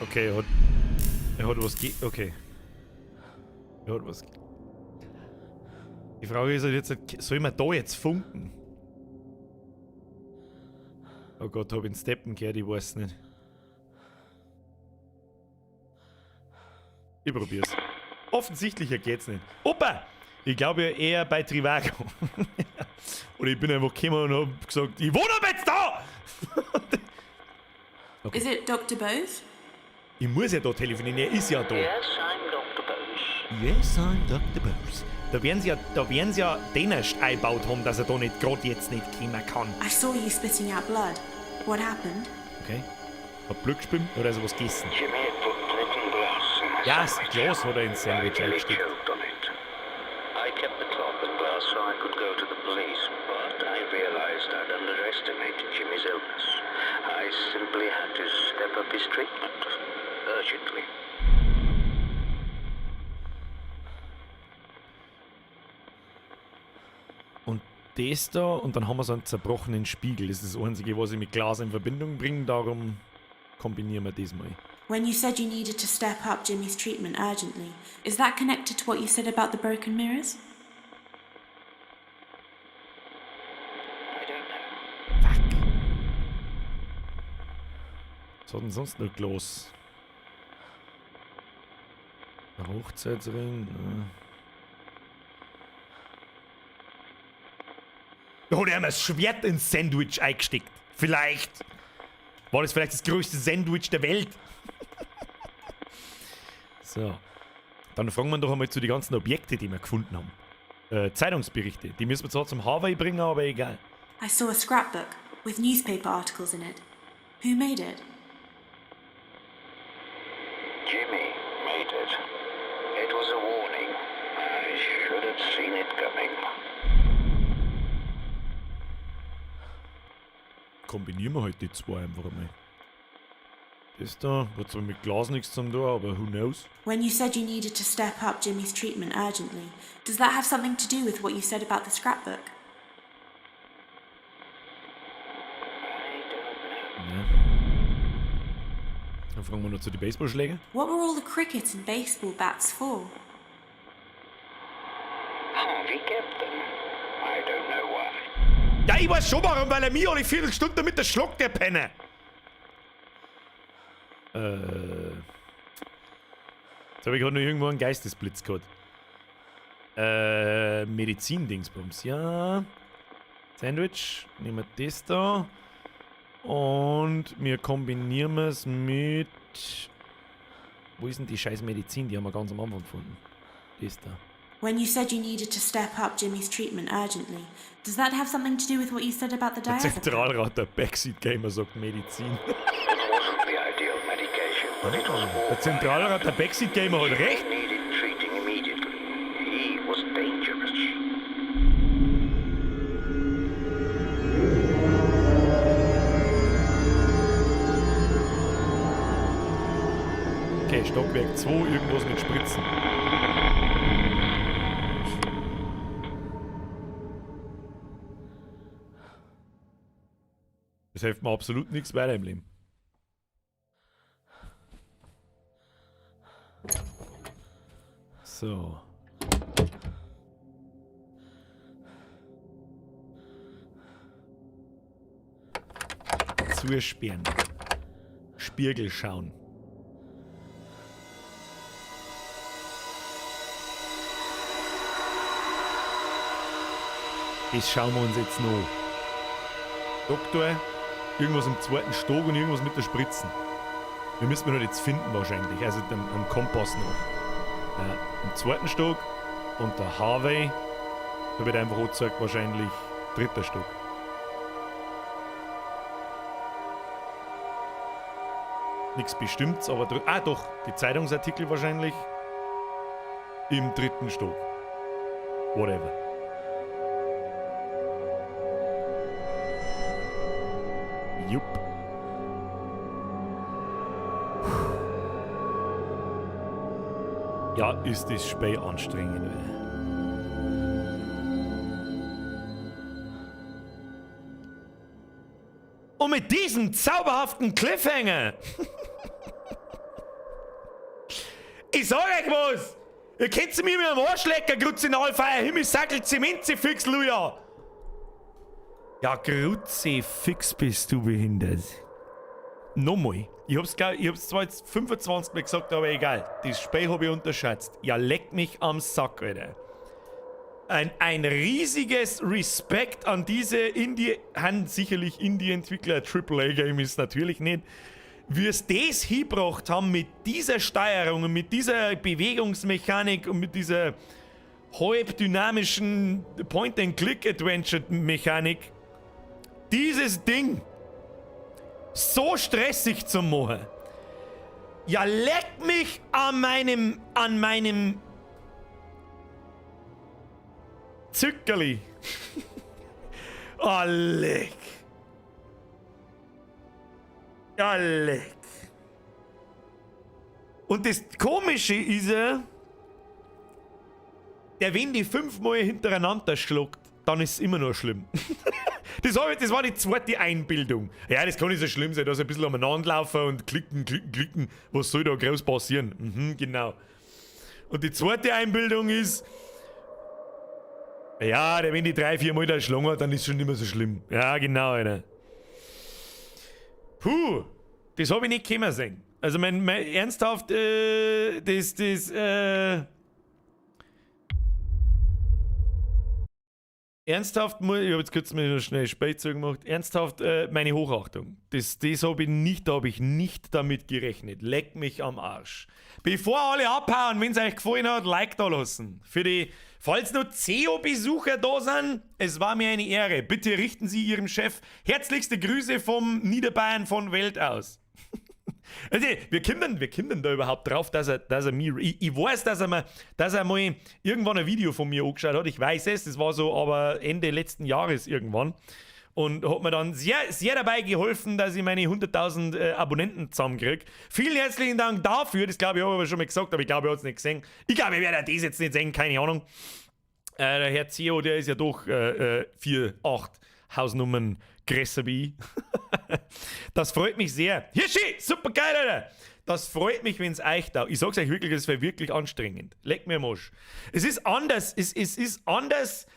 Okay, er hat was okay. Ja, was? Die Frage ist halt jetzt, soll man da jetzt funken? Oh Gott, hab ich einen Steppen gehört, ich weiß nicht. Ich probier's. Offensichtlicher geht's nicht. Opa! Ich glaube eher bei Trivago. Oder ich bin einfach gekommen und hab gesagt, ich wohne aber jetzt da! Okay. Is it Dr. Bose? Ich muss ja da telefonieren, er ist ja da. Yes, I'm Dr. Bose. Yes, I'm Dr. Bose. Da werden sie ja den erst eingebaut haben, dass er da nicht gerade jetzt nicht kommen kann. I saw you spitting out blood. What happened? Okay. Hab Glück gespielt oder ist er was gegessen? Jimmy had put broken glass in my Ja, das sandwich. Glas hat er ins Sandwich I nearly eingesteckt. choked on it. I kept the cloth and glass so I could go to the police, but I realized I'd underestimated Jimmy's illness. I simply had to step up his treatment. Urgently. Und das da, und dann haben wir so einen zerbrochenen Spiegel. Das ist das Einzige, was ich mit Glas in Verbindung bringe, darum kombinieren wir das mal. When you said you needed to step up Jimmy's treatment urgently, is that connected to what you said about the broken mirrors? I don't know. Was hat denn sonst noch Glas? Ein Hochzeitsring. Da hat er ihm ein Schwert ins Sandwich eingesteckt. Vielleicht. War das vielleicht das größte Sandwich der Welt? So. Dann fragen wir doch einmal zu den ganzen Objekte, die wir gefunden haben. Zeitungsberichte. Die müssen wir zwar zum Harvey bringen, aber egal. I saw a scrapbook with newspaper articles in it. Who made it? Jimmy made it. It was a warning. I should have seen it coming. Kombinieren wir halt die zwei einfach einmal. Das da hat zwar mit Glas nichts zu tun, aber who knows? When you said you needed to step up Jimmy's treatment urgently, does that have something to do with what you said about the scrapbook? Ja. Dann fragen wir noch zu den Baseballschlägen. What were all the cricket and baseball bats for? Harvey kept them. I don't know why. Ja, ich weiß schon warum, weil er mir alle Viertelstunde damit der Schluck der Penne. Jetzt habe ich gerade noch irgendwo einen Geistesblitz gehabt. Medizin-Dingsbums, ja. Sandwich, nehmen wir das da. Und wir kombinieren es mit... Wo ist denn die scheiß Medizin? Die haben wir ganz am Anfang gefunden. Das da. When you said you needed to step up Jimmy's treatment urgently, does that have something to do with what you said about the Der diazepam? Zentralrat der Backseat Gamer sagt Medizin. It wasn't the ideal medication, but it was Der Zentralrat der Backseat Gamer hat recht. needed treating immediately. He was dangerous. Okay, Stockwerk 2, irgendwas mit Spritzen. Das hilft mir absolut nichts weiter im Leben. So. Zusperren. Spiegel schauen. Das schauen wir uns jetzt noch. Doktor, irgendwas im zweiten Stock und irgendwas mit der Spritzen. Wir müssen wir noch jetzt finden wahrscheinlich, also am Kompass noch. Im zweiten Stock und der Harvey, da wird einfach angezeigt wahrscheinlich dritter Stock. Nichts Bestimmtes, aber... doch, die Zeitungsartikel wahrscheinlich im dritten Stock. Whatever. Jupp. Ja, ist das Spiel anstrengend. Und mit diesem zauberhaften Cliffhanger. Ich sag euch was. Ihr könnt sie mir mit einem Arschlecker, Grutzinalfeier, Himmelsackel, Zementze, Fix, Luja. Ja, Grutze, fix bist du behindert. Nochmal. Ich hab's zwar jetzt 25 Mal gesagt, aber egal. Das Spiel habe ich unterschätzt. Ja, leck mich am Sack, Alter. Ein riesiges Respekt an diese sicherlich Indie-Entwickler. AAA-Game ist natürlich nicht. Wie es das hingebracht haben mit dieser Steuerung und mit dieser Bewegungsmechanik und mit dieser halbdynamischen Point-and-Click-Adventure-Mechanik. Dieses Ding so stressig zu machen. Ja, leck mich an meinem Zückerli. Oh, leck. Ja, leck. Und das Komische ist ja, der wenn die 5-mal hintereinander schluckt, dann ist es immer noch schlimm. Das war die zweite Einbildung. Ja, das kann nicht so schlimm sein, dass ein bisschen umeinander laufen und klicken. Was soll da groß passieren? Mhm, genau. Und die zweite Einbildung ist, ja, wenn die 3-4 Mal da schlagen hat, dann ist es schon nicht mehr so schlimm. Ja, genau, Alter. Puh, das habe ich nicht kommen sehen. Also mein ernsthaft, ernsthaft, ich habe jetzt kurz mal schnell Spätzug gemacht. Ernsthaft, meine Hochachtung. Das habe ich nicht damit gerechnet. Leck mich am Arsch. Bevor alle abhauen, wenn es euch gefallen hat, Like da lassen. Falls noch CEO-Besucher da sind, es war mir eine Ehre. Bitte richten Sie Ihrem Chef herzlichste Grüße vom Niederbayern von Welt aus. Also, wir kommen da überhaupt drauf, dass er mir. Ich weiß, dass er mal irgendwann ein Video von mir angeschaut hat. Ich weiß es, das war so aber Ende letzten Jahres irgendwann. Und hat mir dann sehr, sehr dabei geholfen, dass ich meine 100.000 Abonnenten zusammenkriege. Vielen herzlichen Dank dafür. Das glaube ich, habe ich aber schon mal gesagt, aber ich glaube, er hat es nicht gesehen. Ich glaube, ich werde das jetzt nicht sehen, keine Ahnung. Der Herr CEO, der ist ja doch 4, 8 Hausnummern größer wie ich. Das freut mich sehr. Hirschi, super geil, Alter. Das freut mich, wenn es euch da. Ich sag's euch wirklich, es wäre wirklich anstrengend. Leck mir am Arsch. Es ist anders. Es ist anders.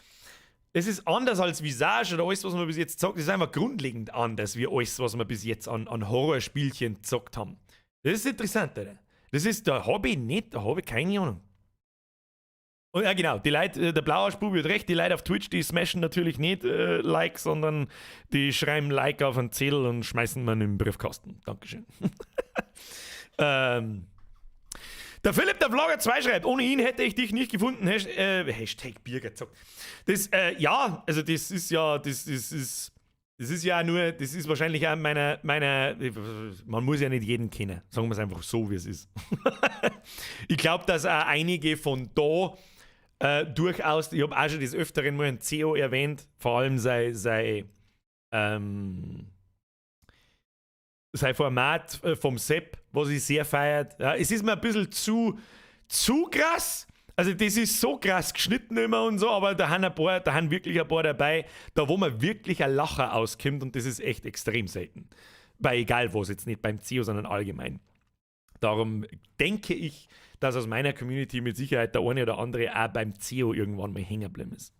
Es ist anders als Visage oder alles, was man bis jetzt zockt. Es ist einfach grundlegend anders, wie alles, was wir bis jetzt an Horrorspielchen gezockt haben. Das ist interessant, Alter. Da habe ich keine Ahnung. Und ja, genau, die Leute, der Blauarschbub hat recht, die Leute auf Twitch, die smashen natürlich nicht Like, sondern die schreiben Like auf einen Zettel und schmeißen man in den Briefkasten. Dankeschön. Der Philipp, der Vlogger 2 schreibt, ohne ihn hätte ich dich nicht gefunden. Hashtag Bier gezockt. Das ist wahrscheinlich auch meiner, man muss ja nicht jeden kennen. Sagen wir es einfach so, wie es ist. Ich glaube, dass auch einige von da durchaus, ich habe auch schon des Öfteren mal ein CEO erwähnt, vor allem sei Format vom Sepp, was ich sehr feiert. Ja, es ist mir ein bisschen zu krass. Also das ist so krass geschnitten immer und so, aber da haben wirklich ein paar dabei, da wo man wirklich ein Lacher auskommt und das ist echt extrem selten. Bei egal was, jetzt nicht beim CEO, sondern allgemein. Darum denke ich, dass aus meiner Community mit Sicherheit der eine oder andere auch beim CEO irgendwann mal hängen geblieben ist.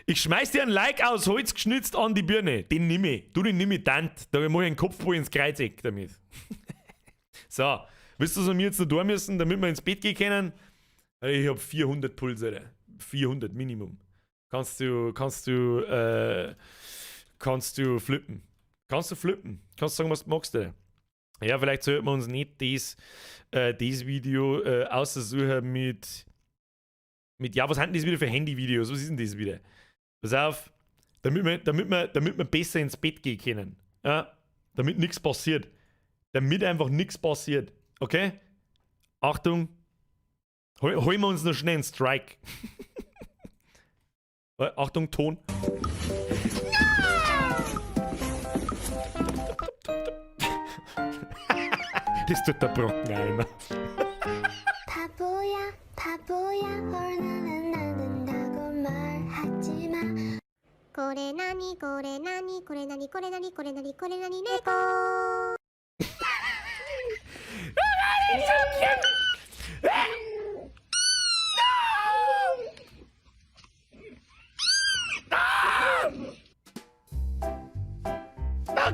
Ich schmeiß dir ein Like aus Holz geschnitzt an die Birne. Den nimm ich. Den nimm ich dann. Da mache ich einen Kopfball ins Kreuzeck damit. So. Willst du so mir jetzt noch da müssen, damit wir ins Bett gehen können? Ich habe 400 Puls, Alter. 400 Minimum. Kannst du flippen. Kannst du sagen, was du magst, Alter. Ja, vielleicht sollten wir uns nicht das Video aussuchen mit ja, was sind das wieder für Handyvideos? Was ist denn das wieder? Pass auf, damit wir besser ins Bett gehen können. Ja, damit nichts passiert. Damit einfach nichts passiert. Okay? Achtung. Holen wir uns noch schnell einen Strike. Achtung, Ton. Das tut der Brocken einmal.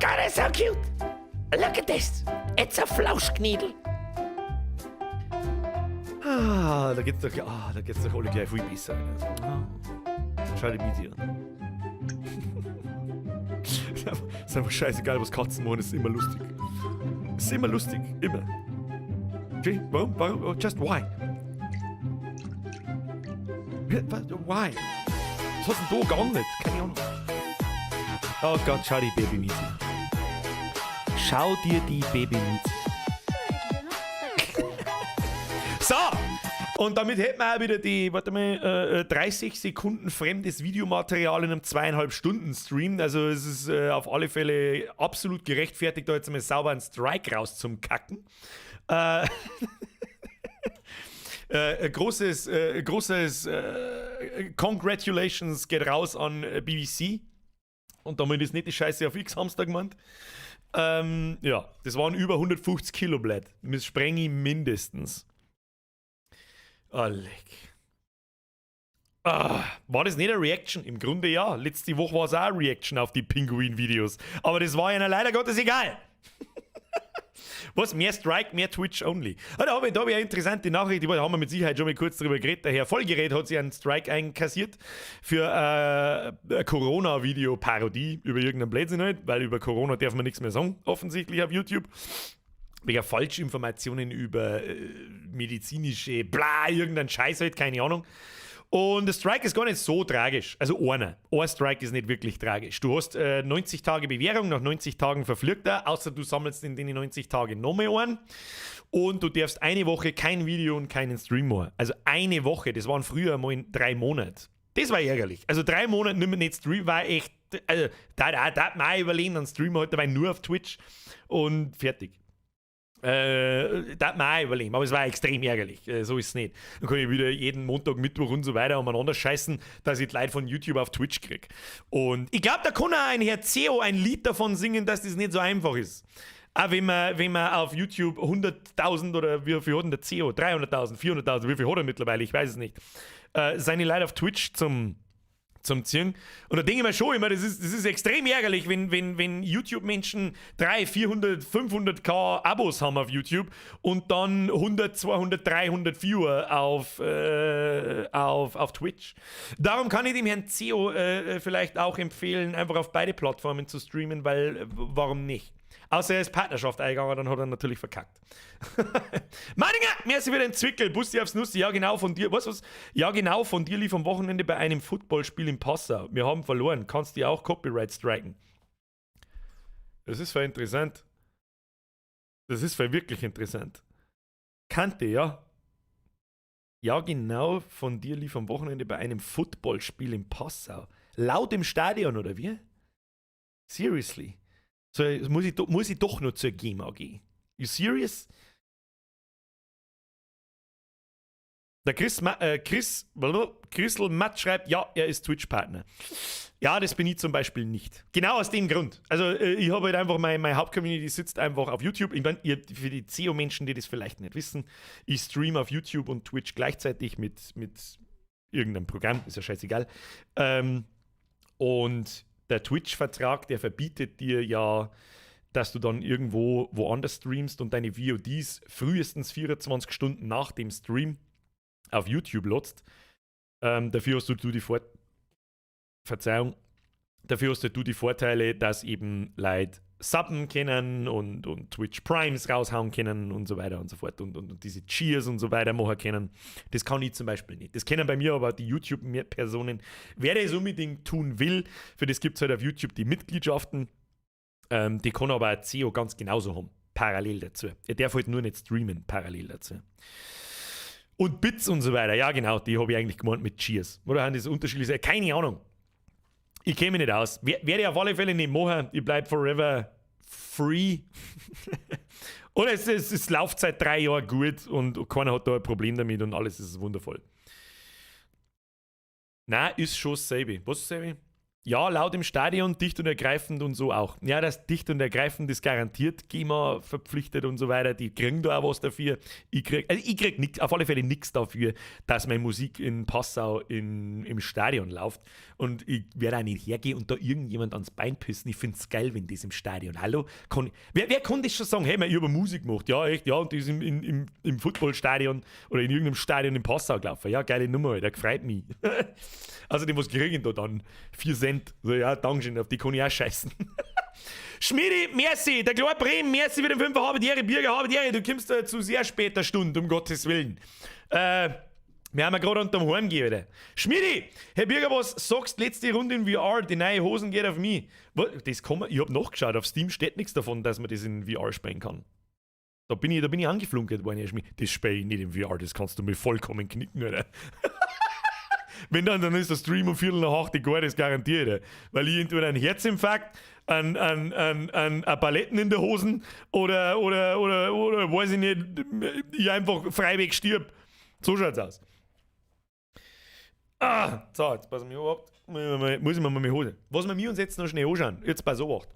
God, it's so cute. Look at this. It's a Flauschkniedel. Da geht's doch alle gleich viel besser. Schau die Miete an. Ist einfach scheißegal, was Katzen machen, ist immer lustig. Ist immer lustig, immer. Okay, warum? Just why? Why? Was hast du denn da geangelt? Keine Ahnung. Oh Gott, schau die Babymiete. Schau dir die Babymiete. So! Und damit hätten wir auch wieder die, 30 Sekunden fremdes Videomaterial in einem 2,5 Stunden Stream. Also es ist auf alle Fälle absolut gerechtfertigt, da jetzt einmal sauber einen Strike raus zum Kacken. Großes Congratulations geht raus an BBC. Und damit ist nicht die Scheiße auf X-Hamster gemeint. Ja, das waren über 150 Kilobyte. Das sprenge ich mindestens. Oh, leck. War das nicht eine Reaction? Im Grunde ja. Letzte Woche war es auch eine Reaction auf die Pinguin-Videos. Aber das war ja leider Gottes egal. Was? Mehr Strike, mehr Twitch only. Da habe ich eine interessante Nachricht, da haben wir mit Sicherheit schon mal kurz drüber geredet. Der Herr Vollgerät hat sich einen Strike einkassiert für eine Corona-Video-Parodie über irgendeinen Blödsinn halt, weil über Corona darf man nichts mehr sagen, offensichtlich auf YouTube. Wegen Falschinformationen über medizinische, irgendein Scheiß halt, keine Ahnung. Und der Strike ist gar nicht so tragisch. Also ein Strike ist nicht wirklich tragisch. Du hast 90 Tage Bewährung, nach 90 Tagen verfliegt er, außer du sammelst in den 90 Tagen nochmal einen. Und du darfst eine Woche kein Video und keinen Stream mehr. Also eine Woche, das waren früher mal 3 Monate. Das war ärgerlich. Also 3 Monate nicht mehr nicht Stream, war echt, also da hat man auch überlegen, dann Stream heute, war nur auf Twitch und fertig. Da hat man auch überlegen, aber es war extrem ärgerlich. So ist es nicht. Dann kann ich wieder jeden Montag, Mittwoch und so weiter umeinander scheißen, dass ich die Leute von YouTube auf Twitch kriege. Und ich glaube, da kann auch ein Herr CEO ein Lied davon singen, dass das nicht so einfach ist. Auch wenn man auf YouTube 100.000 oder wie viel hat denn der CEO? 300.000, 400.000, wie viel hat er mittlerweile? Ich weiß es nicht. Seine Leute auf Twitch zum Ziehen. Und da denke ich mir schon immer, das ist extrem ärgerlich, wenn YouTube-Menschen 300, 400, 500k Abos haben auf YouTube und dann 100, 200, 300 Viewer auf Twitch. Darum kann ich dem Herrn CEO vielleicht auch empfehlen, einfach auf beide Plattformen zu streamen, weil warum nicht? Außer er ist Partnerschaft eingegangen, dann hat er natürlich verkackt. Meininger, merci für den Zwickel. Bussi aufs Nussi. Ja, genau von dir. Was? Ja, genau von dir lief am Wochenende bei einem Footballspiel in Passau. Wir haben verloren. Kannst dir auch Copyright striken. Das ist voll interessant. Das ist voll wirklich interessant. Kannte, ja. Ja, genau von dir lief am Wochenende bei einem Footballspiel in Passau. Laut im Stadion, oder wie? Seriously. So, muss ich doch noch zur GEMA gehen. You serious? Der Christel Matt schreibt, ja, er ist Twitch-Partner. Ja, das bin ich zum Beispiel nicht. Genau aus dem Grund. Also ich habe halt einfach, meine Hauptcommunity sitzt einfach auf YouTube. Ich meine, für die CEO-Menschen, die das vielleicht nicht wissen, ich streame auf YouTube und Twitch gleichzeitig mit irgendeinem Programm, ist ja scheißegal. Und der Twitch-Vertrag, der verbietet dir ja, dass du dann irgendwo woanders streamst und deine VODs frühestens 24 Stunden nach dem Stream auf YouTube lotst. Dafür hast du die Vorteile, dass eben Leute subben können und Twitch Primes raushauen können und so weiter und so fort und diese Cheers und so weiter machen können. Das kann ich zum Beispiel nicht. Das kennen bei mir aber die YouTube-Personen. Wer das unbedingt tun will, für das gibt es halt auf YouTube die Mitgliedschaften. Die kann aber ein CEO ganz genauso haben, parallel dazu. Er darf halt nur nicht streamen, parallel dazu. Und Bits und so weiter, ja genau, die habe ich eigentlich gemeint mit Cheers. Oder haben das unterschiedliche? Keine Ahnung. Ich kenne mich nicht aus. Werde ich auf alle Fälle nicht machen. Ich bleibe forever free. Und es läuft seit 3 Jahren gut und keiner hat da ein Problem damit und alles ist wundervoll. Nein, ist schon dasselbe. Was ist dasselbe? Ja, laut im Stadion, dicht und ergreifend und so auch. Ja, das dicht und ergreifend ist garantiert GEMA verpflichtet und so weiter. Die kriegen da auch was dafür. Ich krieg auf alle Fälle nichts dafür, dass meine Musik in Passau im Stadion läuft. Und ich werde auch nicht hergehen und da irgendjemand ans Bein pissen. Ich finde es geil, wenn das im Stadion. Hallo? Wer kann das schon sagen? Hey, ich habe Musik gemacht. Ja, echt, ja. Und die ist im Footballstadion oder in irgendeinem Stadion in Passau gelaufen. Ja, geile Nummer, der freut mich. Außerdem, was kriege ich da dann? 4 Cent. So, ja, Dankeschön, auf die kann ich auch scheißen. Schmiedi, merci. Der kleine Bremen, merci für den 5er. Habe die Ehre, Birger, habe die Ehre. Du kommst zu sehr später Stunde, um Gottes Willen. Wir haben ja gerade unterm Horn gehen. Schmiedi, Herr Birger, was sagst du letzte Runde in VR? Die neue Hosen geht auf mich. Das kann man, ich habe nachgeschaut, auf Steam steht nichts davon, dass man das in VR spielen kann. Da bin ich angeflunkert worden. Das spiele ich nicht in VR, das kannst du mir vollkommen knicken, oder? Wenn dann ist der Stream um 7:45 Uhr, das garantiert. Weil ich entweder einen Herzinfarkt, ein Paletten in der Hosen oder weiß ich nicht, ich einfach freiweg stirb. So schaut's aus. So, jetzt passen wir auf. Muss ich mal meine Hose. Was wir uns jetzt noch schnell anschauen. Jetzt pass auf.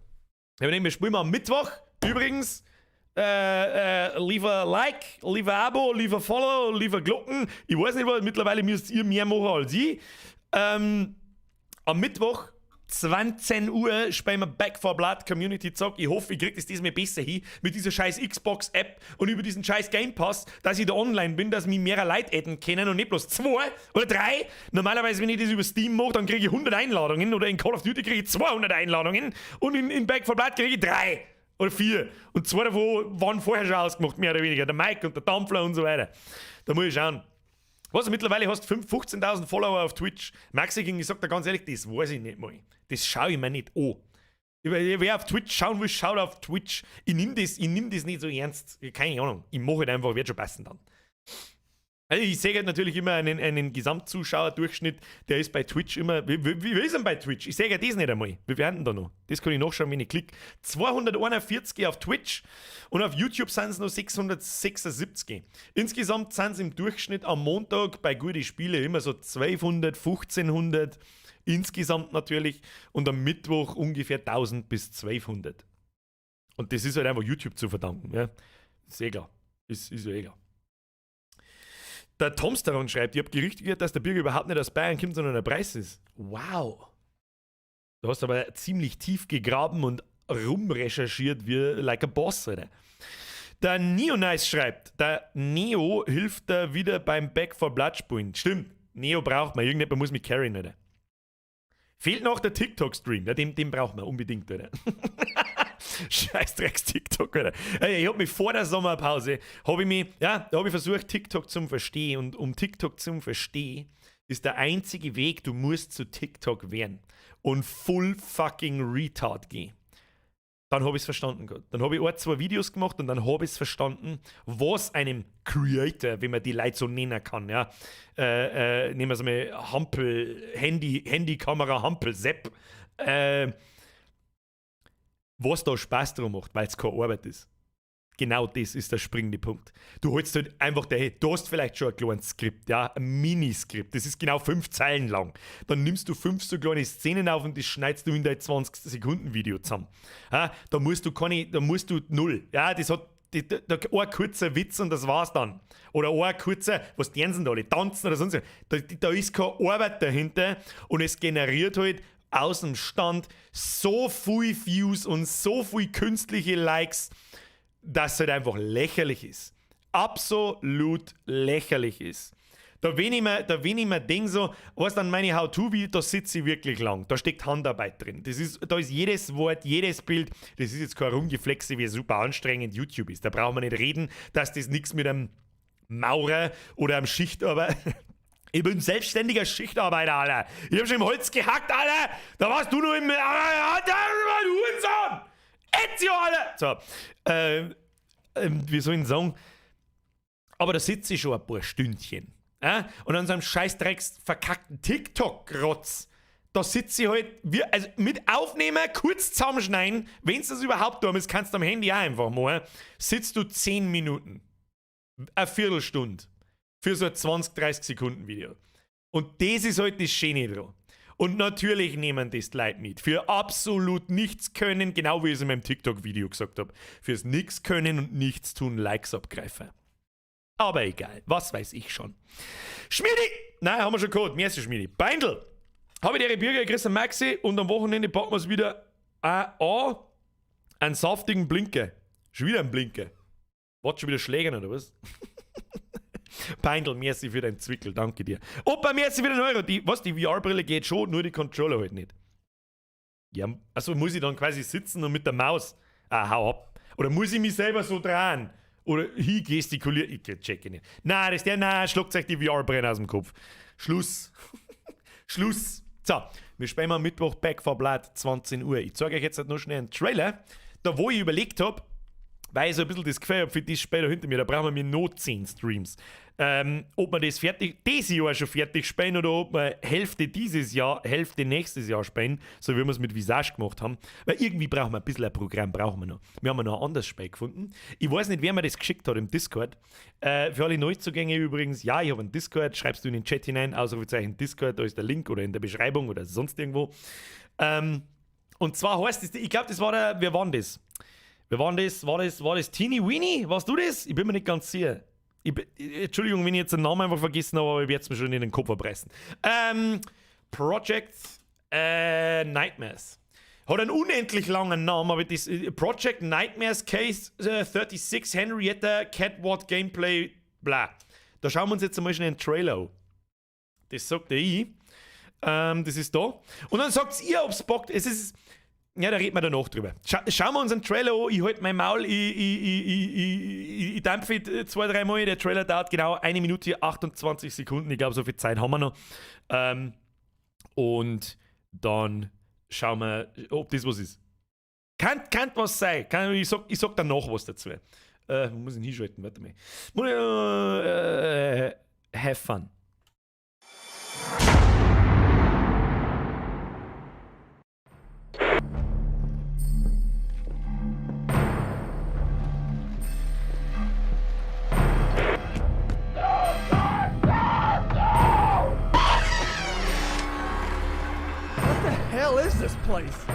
Wir spielen mal am Mittwoch. Übrigens, lieber Like, lieber Abo, lieber Follow, lieber Glocken. Ich weiß nicht, was mittlerweile müsst ihr mehr machen als ich. Am Mittwoch 20 Uhr spielen wir Back 4 Blood Community Zock. Ich hoffe, ich kriege das diesmal besser hin mit dieser scheiß Xbox-App und über diesen scheiß Game Pass, dass ich da online bin, dass mich mehr Leute adden können und nicht bloß 2 oder 3. Normalerweise, wenn ich das über Steam mache, dann kriege ich 100 Einladungen oder in Call of Duty kriege ich 200 Einladungen und in Back 4 Blood kriege ich 3 oder 4. Und 2 davon waren vorher schon ausgemacht, mehr oder weniger. Der Mike und der Dampfler und so weiter. Da muss ich schauen. Was, mittlerweile hast du 15.000 Follower auf Twitch. Maxi King, ich sag dir ganz ehrlich, das weiß ich nicht mal. Das schaue ich mir nicht an. Wer auf Twitch schauen will, schaut auf Twitch. Ich nehm das nicht so ernst. Keine Ahnung. Ich mache halt einfach, wird schon passen dann. Also ich sehe halt natürlich immer einen Gesamtzuschauerdurchschnitt, der ist bei Twitch immer. Wie ist denn bei Twitch? Ich sehe ja das nicht einmal. Wie werden denn da noch? Das kann ich nachschauen, wenn ich klicke. 241 auf Twitch und auf YouTube sind es noch 676. Insgesamt sind es im Durchschnitt am Montag bei guten Spielen immer so 1200, 1500 insgesamt natürlich und am Mittwoch ungefähr 1000 bis 1200. Und das ist halt einfach YouTube zu verdanken. Ja? Ist eh klar. Ist ja eh klar. Der Tomsteron schreibt, ich habe Gerüchte gehört, dass der Bürger überhaupt nicht aus Bayern kommt, sondern der Preis ist. Wow. Du hast aber ziemlich tief gegraben und rumrecherchiert wie like a Boss, oder? Der Neonice schreibt, der Neo hilft da wieder beim Back 4 Blood spielen. Stimmt, Neo braucht man, irgendjemand muss mich carryen, oder? Fehlt noch der TikTok-Stream, ja, den braucht man unbedingt, oder? Scheiß TikTok, Alter. Ich habe mich vor der Sommerpause, da habe ich versucht, TikTok zu verstehen. Und um TikTok zu verstehen, ist der einzige Weg, du musst zu TikTok werden und full fucking retard gehen. Dann habe ich es verstanden gehabt. Dann habe ich 2 Videos gemacht und dann habe ich es verstanden, was einem Creator, wenn man die Leute so nennen kann, ja, nehmen wir es mal Handykamera Hampel-Sepp, was da Spaß drum macht, weil es keine Arbeit ist. Genau das ist der springende Punkt. Du holst halt einfach du hast vielleicht schon ein kleines Skript, ja, ein Miniskript, das ist genau 5 Zeilen lang. Dann nimmst du 5 so kleine Szenen auf und das schneidest du in dein 20-Sekunden-Video zusammen. Ja, da musst du null. Ja, das hat ein kurzer Witz und das war's dann. Oder ein kurzer, was tanzen da alle, tanzen oder sonst was. Da ist keine Arbeit dahinter und es generiert halt aus dem Stand so viel Views und so viel künstliche Likes, dass es halt einfach lächerlich ist. Absolut lächerlich ist. Da wenn ich mir denke so, was dann meine How-To-Video, da sitze ich wirklich lang. Da steckt Handarbeit drin. Da ist jedes Wort, jedes Bild, das ist jetzt kein Rumgeflexe, wie super anstrengend YouTube ist. Da braucht man nicht reden, dass das nichts mit einem Maurer oder einem Schichtarbeiter. Ich bin selbstständiger Schichtarbeiter, Alter. Ich hab schon im Holz gehackt, Alter. Da warst du nur im... Hurensohn! Ezio, Alter! So, wie soll ich sagen? Aber da sitze ich schon ein paar Stündchen. Und an so einem scheißdrecks verkackten TikTok-Rotz, da sitze ich halt, also mit Aufnehmen, kurz zusammenschneiden, wenn es das überhaupt tun ist, kannst du am Handy auch einfach machen, sitzt du 10 Minuten. Eine Viertelstunde. Für so ein 20-30 Sekunden Video. Und das ist halt das Schöne dran. Und natürlich nehmen das die Leute mit. Für absolut nichts können, genau wie ich es in meinem TikTok-Video gesagt habe. Fürs Nichts können und Nichts tun Likes abgreifen. Aber egal, was weiß ich schon. Schmiedi! Nein, haben wir schon gehört. Merci, Schmiedi. Beindl! Habe ich ihre Bürger gekriegt, Maxi, und am Wochenende packen wir es wieder an einen saftigen Blinker. Schon wieder ein Blinker. Warte, schon wieder Schlägern oder was? Beindl, merci für deinen Zwickel, danke dir. Opa, merci für den Euro. Die VR-Brille geht schon, nur die Controller halt nicht. Ja, also muss ich dann quasi sitzen und mit der Maus. Hau ab. Oder muss ich mich selber so drehen? Oder gestikulieren? Ich checke nicht. Nein, schluckt euch die VR-Brille aus dem Kopf. Schluss. Schluss. So, wir spielen am Mittwoch Back for Blood, 20 Uhr. Ich zeige euch jetzt noch schnell einen Trailer, da wo ich überlegt habe, weil ich so ein bisschen das Gefühl habe, für das später hinter mir, da brauchen wir mir noch 10 Streams. Ob wir das dieses Jahr schon fertig spielen oder ob wir Hälfte dieses Jahr, Hälfte nächstes Jahr spielen, so wie wir es mit Visage gemacht haben. Weil irgendwie brauchen wir ein bisschen ein Programm, brauchen wir noch. Wir haben noch ein anderes Spiel gefunden. Ich weiß nicht, wer mir das geschickt hat im Discord. Für alle Neuzugänge übrigens, ja, ich habe einen Discord, schreibst du in den Chat hinein, Ausrufezeichen Discord, da ist der Link oder in der Beschreibung oder sonst irgendwo. Und zwar heißt es, ich glaube, das war wer war das? War das Teeny Weenie? Warst du das? Ich bin mir nicht ganz sicher. Entschuldigung, wenn ich jetzt den Namen einfach vergessen habe, aber ich werde es mir schon in den Kopf erpressen. Project Nightmares. Hat einen unendlich langen Namen, aber das Project Nightmares Case 36 Henrietta Catwalk Gameplay bla. Da schauen wir uns jetzt einmal schnell einen Trailer an. Das sagt der ich. Das ist da. Und dann sagt ihr, ob es bockt. Es ist. Ja, da reden wir danach drüber. Schauen wir uns einen Trailer an. Ich halte mein Maul, ich dampfe 2-3 Mal. Der Trailer dauert genau 1 Minute 28 Sekunden. Ich glaube, so viel Zeit haben wir noch. Und dann schauen wir, ob das was ist. Kann was sein. Ich sag danach was dazu. Muss ich hinschalten, warte mal. Have fun. Hell is this place?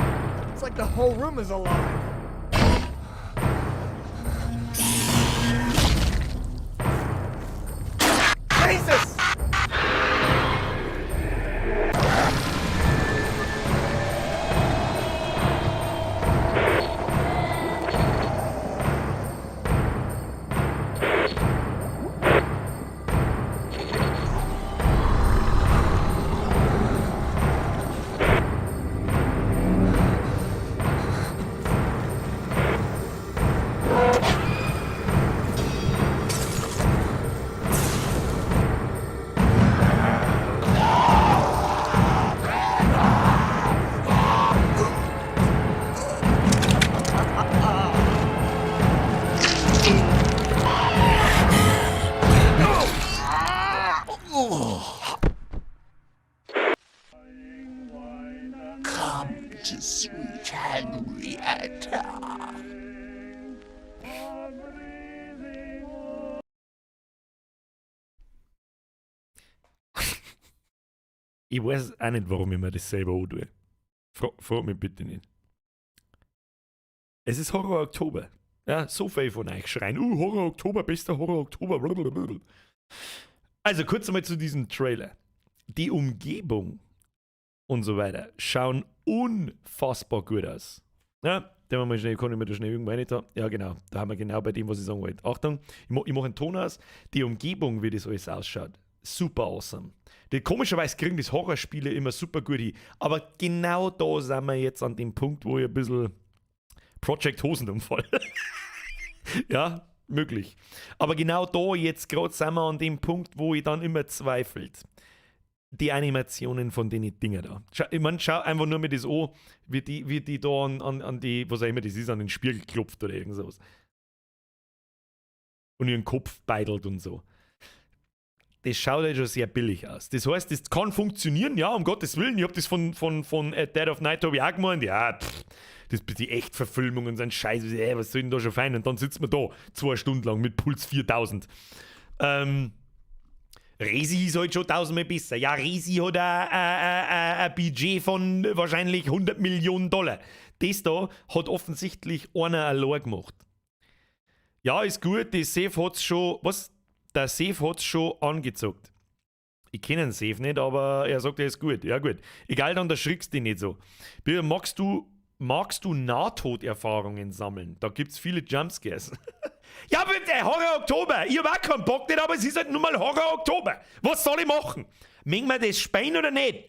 It's like the whole room is alive. Jesus! Ich weiß auch nicht, warum ich mir das selber antue. Frag mich bitte nicht. Es ist Horror Oktober. Ja, so viel von euch schreien. Horror Oktober, bester Horror Oktober. Blablabla. Also kurz einmal zu diesem Trailer. Die Umgebung und so weiter schauen unfassbar gut aus. Ja, kann ich mir da schnell irgendwo rein da. Ja, genau. Da haben wir genau bei dem, was ich sagen wollte. Achtung, ich mache einen Ton aus. Die Umgebung, wie das alles ausschaut, super awesome. Komischerweise kriegen das Horrorspiele immer super gut hin. Aber genau da sind wir jetzt an dem Punkt, wo ich ein bisschen Project Hosenumfall. Ja, möglich. Aber genau da jetzt gerade sind wir an dem Punkt, wo ich dann immer zweifelt. Die Animationen von den Dingen da. Schau einfach nur mir das an, wie die da an die, was auch immer das ist, an den Spiegel klopft oder irgend sowas. Und ihren Kopf beidelt und so. Das schaut halt schon sehr billig aus. Das heißt, das kann funktionieren, ja, um Gottes Willen. Ich habe das von Dead of Night habe ich auch gemeint. Ja, das die Echtverfilmungen sind scheiße. Was soll denn da schon fein? Und dann sitzt man da 2 Stunden lang mit Puls 4000. Resi ist halt schon tausendmal besser. Ja, Resi hat ein Budget von wahrscheinlich 100 Millionen $. Das da hat offensichtlich einer allein gemacht. Ja, ist gut, der Safe hat's schon, Der Safe hat's schon angezogen. Ich kenne den Safe nicht, aber er sagt, er ist gut. Ja gut. Egal, dann erschrickst du dich nicht so. Bitte, magst du Nahtoderfahrungen sammeln? Da gibt's viele Jumpscares. Ja bitte, Horror Oktober. Ich hab auch keinen Bock nicht, aber es ist halt nun mal Horror Oktober. Was soll ich machen? Mengen wir das Spein oder nicht?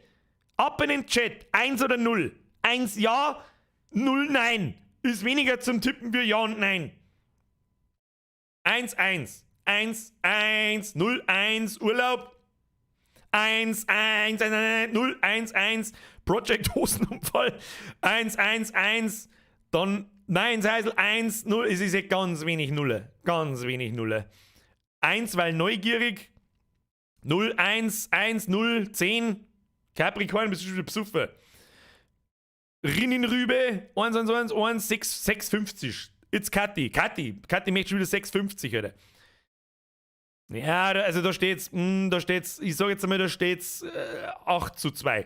Ab in den Chat. 1 oder 0. 1 ja, 0 nein. Ist weniger zum Tippen wie ja und nein. 1, 1. 1, 1, 0, 1, Urlaub. 1, 1, 1, 0, 1, 1, Project Hosenunfall. 1, 1, 1, dann, nein, Seisel, 1, 0, es ist ja ganz wenig Nulle. Ganz wenig Nulle. 1, weil neugierig. 0, 1, 1, 0, 10. Capricorn, bist du schon besoffen. Rinnenrübe, 1, 1, 1, 1, 6, 6,50. It's Kathi. Kathi möchte schon wieder 6,50, Alter. Ja, also da steht's, ich sag jetzt einmal, da steht's 8:2.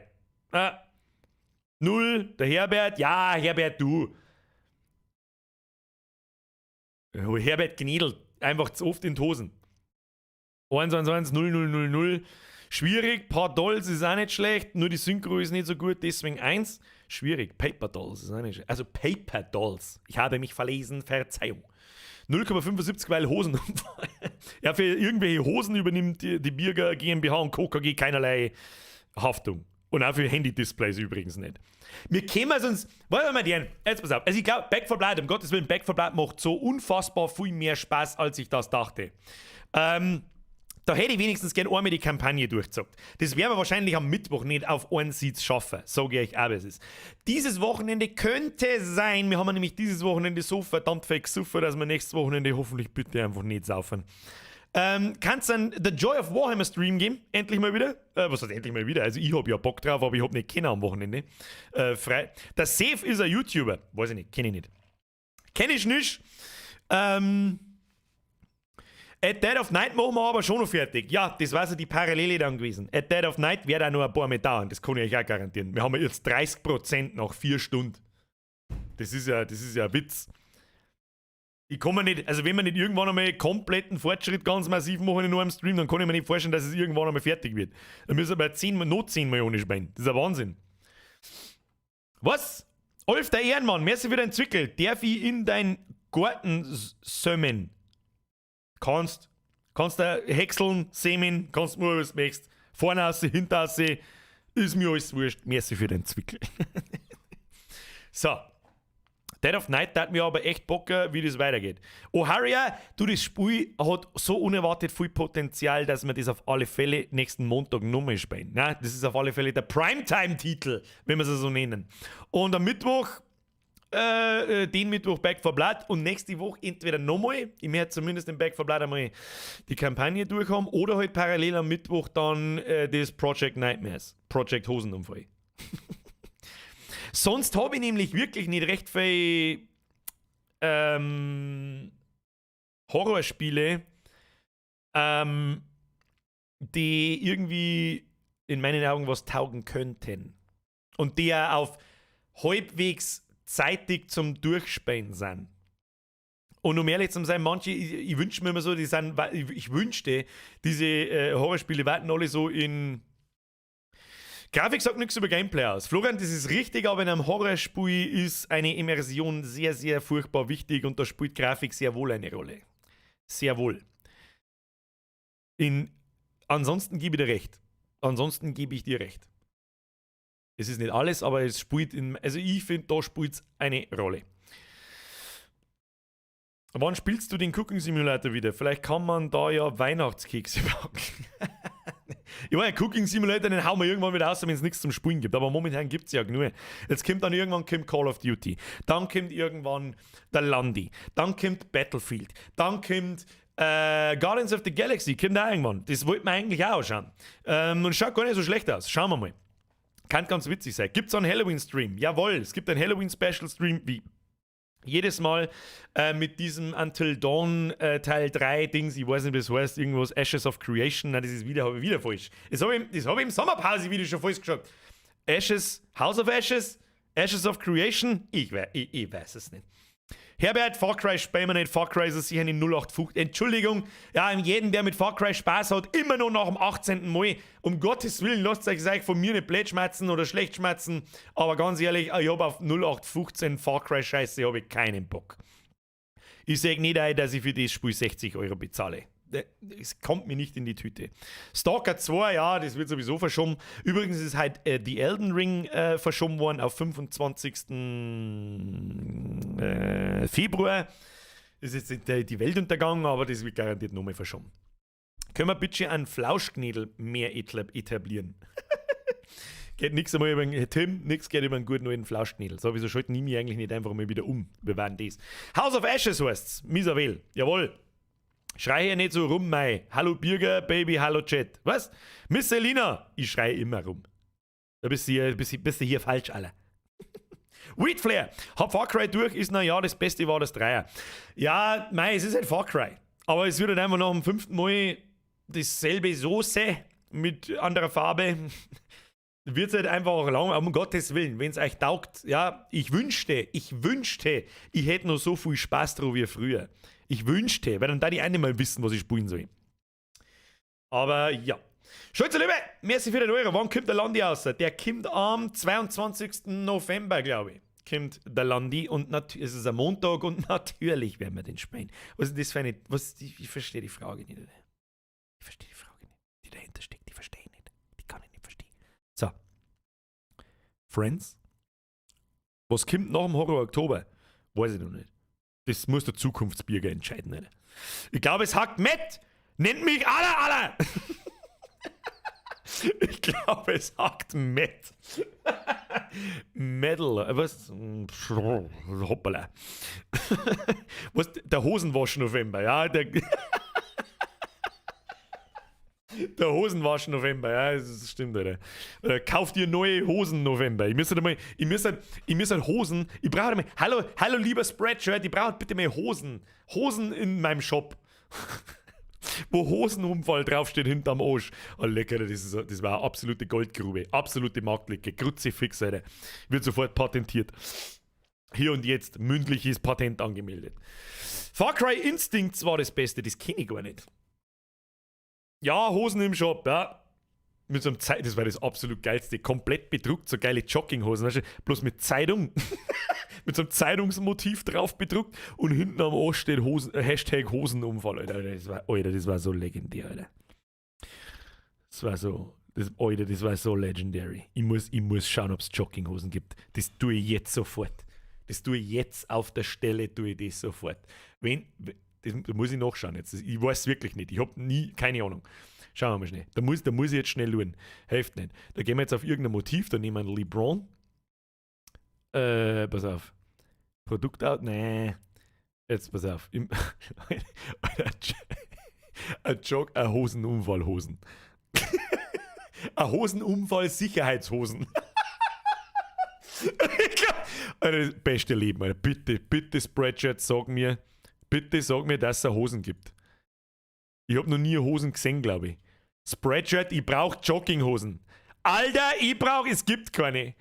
0, der Herbert, ja, Herbert, du. Herbert Gnedel, einfach zu oft in die Hosen. 1, 1, 1, 0, 0, 0, 0. Schwierig, paar Dolls ist auch nicht schlecht, nur die Synchro ist nicht so gut, deswegen 1. Schwierig, Paper Dolls ist auch nicht schlecht. Also Paper Dolls, ich habe mich verlesen, Verzeihung. 0,75, weil Hosenunfall. Ja, für irgendwelche Hosen übernimmt die Birger GmbH und Co. KG keinerlei Haftung. Und auch für Handy-Displays übrigens nicht. Wir kämen sonst, wollen wir mal den, jetzt pass auf, also ich glaube, Back 4 Blood, um Gottes Willen, Back 4 Blood macht so unfassbar viel mehr Spaß, als ich das dachte. Da hätte ich wenigstens gern einmal die Kampagne durchgezockt. Das werden wir wahrscheinlich am Mittwoch nicht auf einen Seeds schaffen. Sage ich auch, wie es ist. Dieses Wochenende könnte sein, wir haben nämlich dieses Wochenende so verdammt viel gesoffen, dass wir nächstes Wochenende hoffentlich bitte einfach nicht saufen. Kannst dann The Joy of Warhammer Stream geben? Endlich mal wieder. Was heißt endlich mal wieder? Also ich habe ja Bock drauf, aber ich habe nicht kennen am Wochenende. Frei. Der Safe ist ein YouTuber. Weiß ich nicht, kenne ich nicht. Kenne ich nicht. At Dead of Night machen wir aber schon noch fertig. Ja, das war so die Parallele dann gewesen. At Dead of Night wird auch noch ein paar Mal dauern, das kann ich euch auch garantieren. Wir haben jetzt 30% nach 4 Stunden. Das ist ja ein Witz. Ich kann mir nicht, also wenn wir nicht irgendwann einmal kompletten Fortschritt ganz massiv machen in einem Stream, dann kann ich mir nicht vorstellen, dass es irgendwann einmal fertig wird. Dann müssen wir 10 Millionen spenden. Das ist ein Wahnsinn. Was? Olf, der Ehrenmann, merci für dein Zwickel. Darf ich in dein Garten sömmen? Kannst da häckseln, sämen, kannst mir was möchtest. Vorne aus, hinter aus, ist mir alles wurscht. Merci für den Zwickel. So. Dead of Night hat mir aber echt Bock, wie das weitergeht. Oh, Harrier, du, das Spiel hat so unerwartet viel Potenzial, dass wir das auf alle Fälle nächsten Montag nochmal spielen. Na, das ist auf alle Fälle der Primetime-Titel, wenn wir es so nennen. Und am Mittwoch, den Mittwoch Back 4 Blood und nächste Woche entweder nochmal, ich werde zumindest den Back 4 Blood einmal die Kampagne durchhaben, oder halt parallel am Mittwoch dann das Project Nightmares, Project Hosenunfall. Sonst habe ich nämlich wirklich nicht recht viel Horrorspiele, die irgendwie in meinen Augen was taugen könnten. Und die ja auf halbwegs zeitig zum Durchspielen sind. Und um ehrlich zu sein, manche, ich wünsche mir immer so, ich wünschte, diese Horrorspiele warten alle so in. Grafik sagt nichts über Gameplay aus. Florian, das ist richtig, aber in einem Horrorspiel ist eine Immersion sehr, sehr furchtbar wichtig und da spielt Grafik sehr wohl eine Rolle. Sehr wohl. Ansonsten gebe ich dir recht. Es ist nicht alles, aber es spielt also ich finde, da spielt es eine Rolle. Wann spielst du den Cooking Simulator wieder? Vielleicht kann man da ja Weihnachtskekse backen. Ich meine, Cooking Simulator, den hauen wir irgendwann wieder raus, wenn es nichts zum Spielen gibt. Aber momentan gibt es ja genug. Jetzt kommt dann irgendwann Call of Duty. Dann kommt irgendwann der Landi. Dann kommt Battlefield. Dann kommt Guardians of the Galaxy. Kommt auch irgendwann. Das wollten wir eigentlich auch schauen. Und schaut gar nicht so schlecht aus. Schauen wir mal. Kann ganz witzig sein. Gibt es einen Halloween-Stream? Jawohl, es gibt einen Halloween-Special-Stream. Wie? Jedes Mal mit diesem Until Dawn Teil 3 Dings, ich weiß nicht, wie das heißt, irgendwas Ashes of Creation, nein, das ist hab ich wieder falsch. Das hab ich im Sommerpause-Video schon falsch gesagt. House of Ashes, Ashes of Creation, ich weiß es nicht. Herbert, Far Cry spielen wir nicht, Far Cry ist sicher eine 0850. Entschuldigung, ja, jeden, der mit Far Cry Spaß hat, immer noch nach dem 18. Mal. Um Gottes Willen, lasst euch von mir nicht blöd schmerzen oder schlecht schmerzen. Aber ganz ehrlich, ich habe auf 0815 Far Cry Scheiße habe ich keinen Bock. Ich sage nicht ein, dass ich für das Spiel 60 Euro bezahle. Es kommt mir nicht in die Tüte. Stalker 2, ja, das wird sowieso verschoben. Übrigens ist halt The Elden Ring verschoben worden auf 25. Februar. Das ist jetzt die Weltuntergang, aber das wird garantiert nochmal verschoben. Können wir bitte einen Flauschknädel mehr etablieren? Geht nichts einmal über den Tim, nichts geht über einen guten neuen Flauschknädel. Sowieso schalten die mich eigentlich nicht einfach mal wieder um. Wir werden das. House of Ashes heißt's. Miserwel. Jawohl. Schrei hier nicht so rum, mei. Hallo Birger, Baby, hallo Chat. Was? Miss Selina. Ich schreie immer rum. Da bist du hier falsch, Alter. Weedflare. Hab Far Cry durch, ist ja das Beste war das Dreier. Ja, mei, es ist halt Far Cry. Aber es wird halt einfach nach dem 5. Mal dasselbe Soße mit anderer Farbe. Wird es halt einfach auch lang, um Gottes Willen, wenn es euch taugt, ja, ich wünschte, ich hätte noch so viel Spaß drauf wie früher. Ich wünschte, weil dann da die eine mal wissen, was ich spielen soll. Aber ja. Schulze Liebe, merci für den Euro. Wann kommt der Landi raus? Der kommt am 22. November, glaube ich. Kommt der Landi und es ist ein Montag und natürlich werden wir den spielen. Was ist das für eine. Ich verstehe die Frage nicht. Ich verstehe die Frage nicht. Die dahinter steckt, die verstehe ich nicht. Die kann ich nicht verstehen. So. Friends? Was kommt nach dem Horror Oktober? Weiß ich noch nicht. Das muss der Zukunftsbürger entscheiden. Nicht? Ich glaube, es hackt mit. Nennt mich Alla. Ich glaube, es hackt mit. Metal. Was? Hoppala. Was? Der Hosenwasch November, ja. Der Hosenwasch November, ja, das stimmt, Alter. Kauft ihr neue Hosen November. Ich müsste Hosen. Ich brauche mal. Hallo lieber Spreadshirt, ich brauche bitte mehr Hosen. Hosen in meinem Shop. Wo Hosenunfall draufsteht hinterm Arsch. Oh, lecker, das war eine absolute Goldgrube. Absolute Marktlücke. Kruzifix, Alter. Wird sofort patentiert. Hier und jetzt mündliches Patent angemeldet. Far Cry Instincts war das Beste, das kenne ich gar nicht. Ja, Hosen im Shop, ja. Mit so einem das war das absolut geilste. Komplett bedruckt, so geile Jogginghosen. Weißt du? Bloß mit Zeitung. Mit so einem Zeitungsmotiv drauf bedruckt und hinten am Arsch steht Hashtag Hosenunfall, Alter. Das war so legendär, Alter. Das war so legendary. Ich muss schauen, ob es Jogginghosen gibt. Das tue ich jetzt sofort. Das tue ich jetzt auf der Stelle, tue ich das sofort. Da muss ich nachschauen jetzt. Ich weiß es wirklich nicht. Ich habe keine Ahnung. Schauen wir mal schnell. Da muss ich jetzt schnell schauen. Hilft nicht. Da gehen wir jetzt auf irgendein Motiv. Da nehmen wir einen LeBron. Pass auf. Produktout? Nee. Jetzt pass auf. Ein Hosenunfallhosen. Ein Hosenunfall-Sicherheitshosen. Das beste Leben, Alter. Bitte Spreadshirt, sag mir, dass es Hosen gibt. Ich habe noch nie Hosen gesehen, glaube ich. Spreadshirt, ich brauche Jogginghosen. Alter, es gibt keine.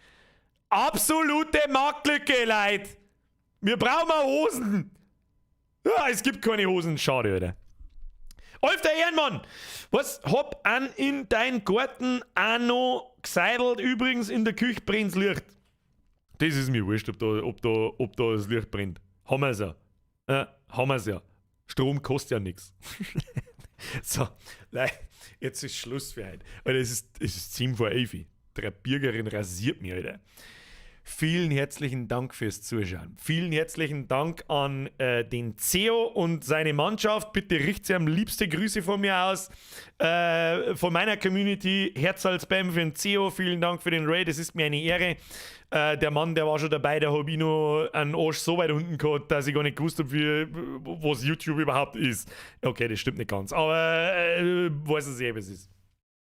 Absolute Marktlücke, Leute. Wir brauchen mal Hosen. Ja, es gibt keine Hosen. Schade, Alter. Olf, der Ehrenmann. Was hab an in dein Garten auch noch geseidelt? Übrigens, in der Küche brennt's Licht. Das ist mir wurscht, ob da das Licht brennt. Haben wir's ja. Haben wir's ja. Strom kostet ja nichts. So, jetzt ist Schluss für heute. Alter, es ist 10 vor 11. Der Bürgerin rasiert mich, Alter. Vielen herzlichen Dank fürs Zuschauen. Vielen herzlichen Dank an den CEO und seine Mannschaft. Bitte richtet sie am liebsten Grüße von mir aus. Von meiner Community. Herzal-Spam für den CEO. Vielen Dank für den Raid. Es ist mir eine Ehre. Der Mann, der war schon dabei, der habe ich noch einen Arsch so weit unten gehabt, dass ich gar nicht gewusst habe, was YouTube überhaupt ist. Okay, das stimmt nicht ganz. Aber weiß es eh, was es ist.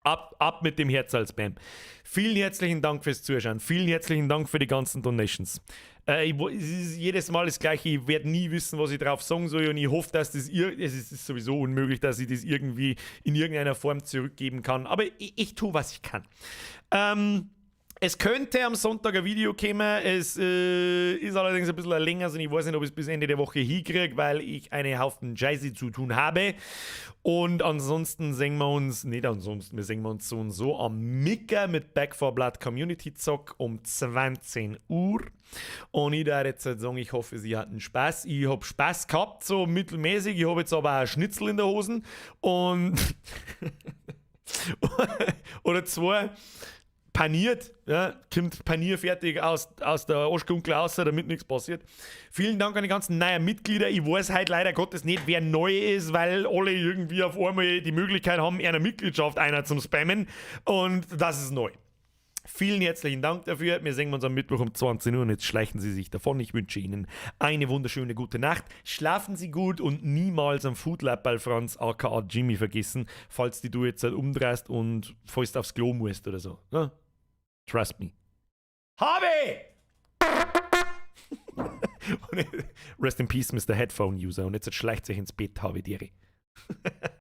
Ab mit dem Herz als Spam. Vielen herzlichen Dank fürs Zuschauen. Vielen herzlichen Dank für die ganzen Donations. Es ist jedes Mal das Gleiche. Ich werde nie wissen, was ich drauf sagen soll. Und ich hoffe, dass es ist sowieso unmöglich, dass ich das irgendwie in irgendeiner Form zurückgeben kann. Aber ich tue, was ich kann. Es könnte am Sonntag ein Video kommen. Es ist allerdings ein bisschen länger, also ich weiß nicht, ob ich es bis Ende der Woche hinkriege, weil ich einen Haufen Scheiße zu tun habe. Und ansonsten sehen wir uns, wir sehen uns so und so am Micker mit Back 4 Blood Community Zock um 20 Uhr. Und ich darf jetzt sagen, ich hoffe, Sie hatten Spaß. Ich habe Spaß gehabt, so mittelmäßig. Ich habe jetzt aber auch ein Schnitzel in der Hosen. Und oder zwei paniert, ja, kommt panierfertig aus der Arschkunkel raus, damit nichts passiert. Vielen Dank an die ganzen neuen Mitglieder. Ich weiß heute leider Gottes nicht, wer neu ist, weil alle irgendwie auf einmal die Möglichkeit haben, einer Mitgliedschaft einer zum Spammen. Und das ist neu. Vielen herzlichen Dank dafür. Wir sehen uns am Mittwoch um 20 Uhr und jetzt schleichen Sie sich davon. Ich wünsche Ihnen eine wunderschöne gute Nacht. Schlafen Sie gut und niemals am Foodlab bei Franz aka Jimmy vergessen, falls du jetzt halt umdrehst und falls du aufs Klo musst oder so. Ja? Trust me. Habe! Rest in peace, Mr. Headphone User. Und jetzt schleicht sich ins Bett, habe Diri.